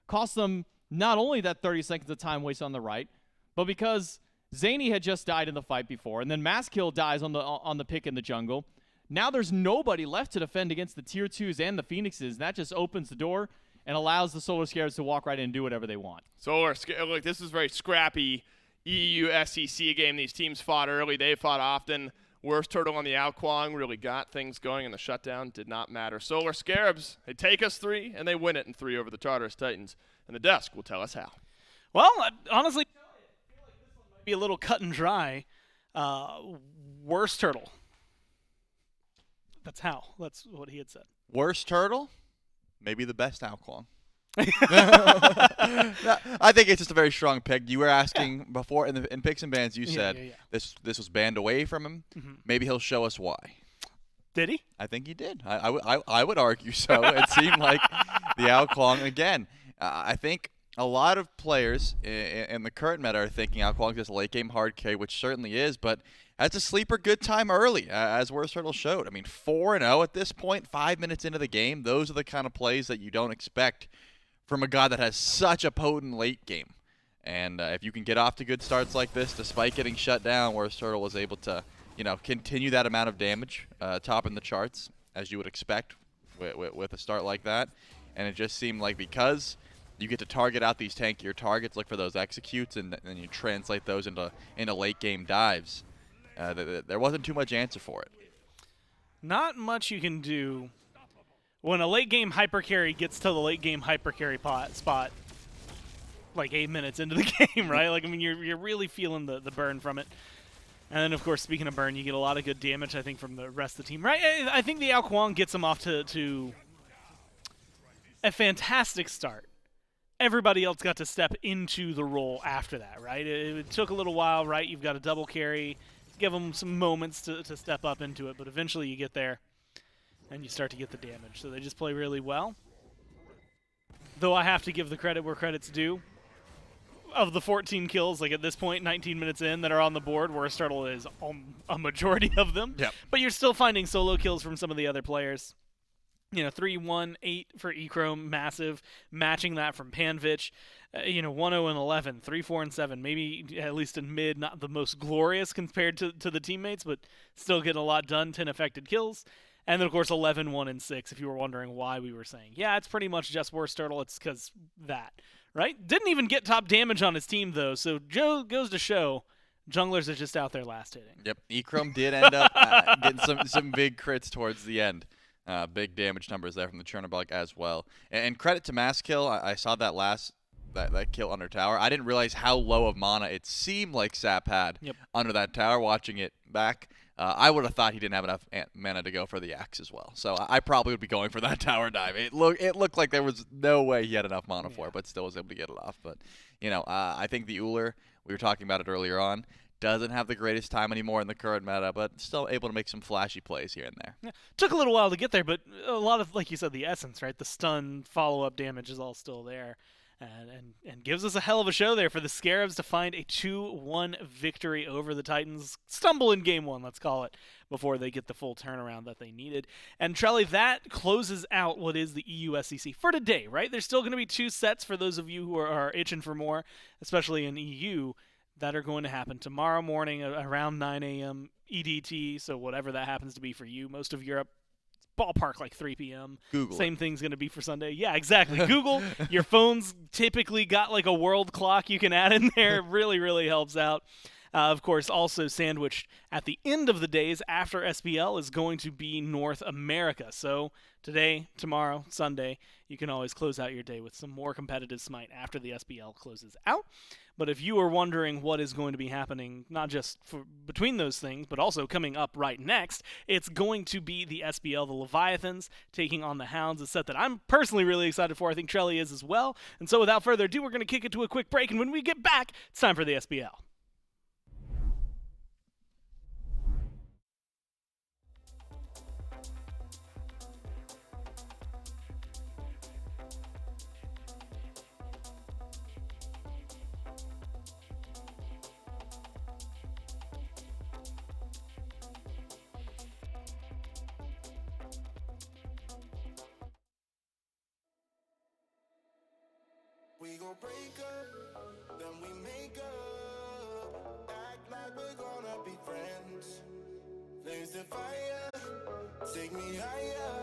costs them not only that 30 seconds of time waste on the right, but because Zany had just died in the fight before, and then Maskill dies on the pick in the jungle. Now there's nobody left to defend against the Tier 2s and the Phoenixes. That just opens the door and allows the Solar Scarabs to walk right in and do whatever they want. Look, this is a very scrappy EU SEC game. These teams fought early. They fought often. Worst Turtle on the Outquang really got things going, and the shutdown did not matter. Solar Scarabs, they take us 3, and they win it in 3 over the Tartarus Titans. And the desk will tell us how. Well, honestly, I feel like this one might be a little cut and dry. Worst Turtle. That's what he had said. Worst Turtle? Maybe the best Outquang. I think it's just a very strong pick. You were asking before in picks and bans. You said this was banned away from him. Mm-hmm. Maybe he'll show us why. Did he? I think he did. I would argue so. It seemed like the Outquang again. I think a lot of players in the current meta are thinking Outquang is a late game hard carry, which certainly is, but as a sleeper good time early, as Worst Turtle showed. I mean, 4-0 at this point, 5 minutes into the game. Those are the kind of plays that you don't expect from a guy that has such a potent late game. And if you can get off to good starts like this, despite getting shut down, Worst Turtle was able to, continue that amount of damage, topping the charts, as you would expect with a start like that. And it just seemed like because you get to target out these tankier targets, look for those executes, and then you translate those into late game dives. There wasn't too much answer for it. Not much you can do when a late game hyper carry gets to the late game hyper carry spot like 8 minutes into the game, right? Like, I mean, you're really feeling the burn from it. And then, of course, speaking of burn, you get a lot of good damage, I think, from the rest of the team, right? I think the Outquang gets them off to a fantastic start. Everybody else got to step into the role after that, right? It took a little while, right? You've got a double carry. Give them some moments to step up into it, but eventually you get there and you start to get the damage. So they just play really well. Though I have to give the credit where credit's due. Of the 14 kills, like at this point, 19 minutes in, that are on the board, Worst Turtle is a majority of them. Yep. But you're still finding solo kills from some of the other players. 3-1-8 for Echrome, massive. Matching that from Panvich. 1-0-11, 3-4-7. Maybe at least in mid, not the most glorious compared to the teammates, but still getting a lot done. 10 affected kills. And then, of course, 11-1-6, if you were wondering why we were saying. Yeah, it's pretty much just Worst Turtle. It's because that, right? Didn't even get top damage on his team, though, so Joe goes to show junglers are just out there last hitting. Yep, Echrome did end up getting some big crits towards the end. Big damage numbers there from the Chernobog as well. And credit to Masskill. I saw that that kill under tower. I didn't realize how low of mana it seemed like Sap had under that tower watching it back. I would have thought he didn't have enough mana to go for the axe as well. So I probably would be going for that tower dive. It looked like there was no way he had enough mana for it, but still was able to get it off. But, I think the Uller, we were talking about it earlier on, doesn't have the greatest time anymore in the current meta, but still able to make some flashy plays here and there. Yeah. Took a little while to get there, but a lot of, like you said, the essence, right? The stun follow-up damage is all still there. And gives us a hell of a show there for the Scarabs to find a 2-1 victory over the Titans. Stumble in game one, let's call it, before they get the full turnaround that they needed. And Trelly, that closes out what is the EU SEC for today, right? There's still going to be 2 sets for those of you who are itching for more, especially in EU, that are going to happen tomorrow morning around 9 a.m. EDT, so whatever that happens to be for you. Most of Europe, ballpark like 3 p.m. Google. Same thing's going to be for Sunday. Yeah, exactly. Google. Your phone's typically got like a world clock you can add in there. It really, really helps out. Of course, also sandwiched at the end of the days after SPL is going to be North America. So today, tomorrow, Sunday, you can always close out your day with some more competitive Smite after the SPL closes out. But if you are wondering what is going to be happening, not just between those things, but also coming up right next, it's going to be the SPL, the Leviathans, taking on the Hounds, a set that I'm personally really excited for. I think Trelly is as well. And so without further ado, we're going to kick it to a quick break. And when we get back, it's time for the SPL. We gon' break up,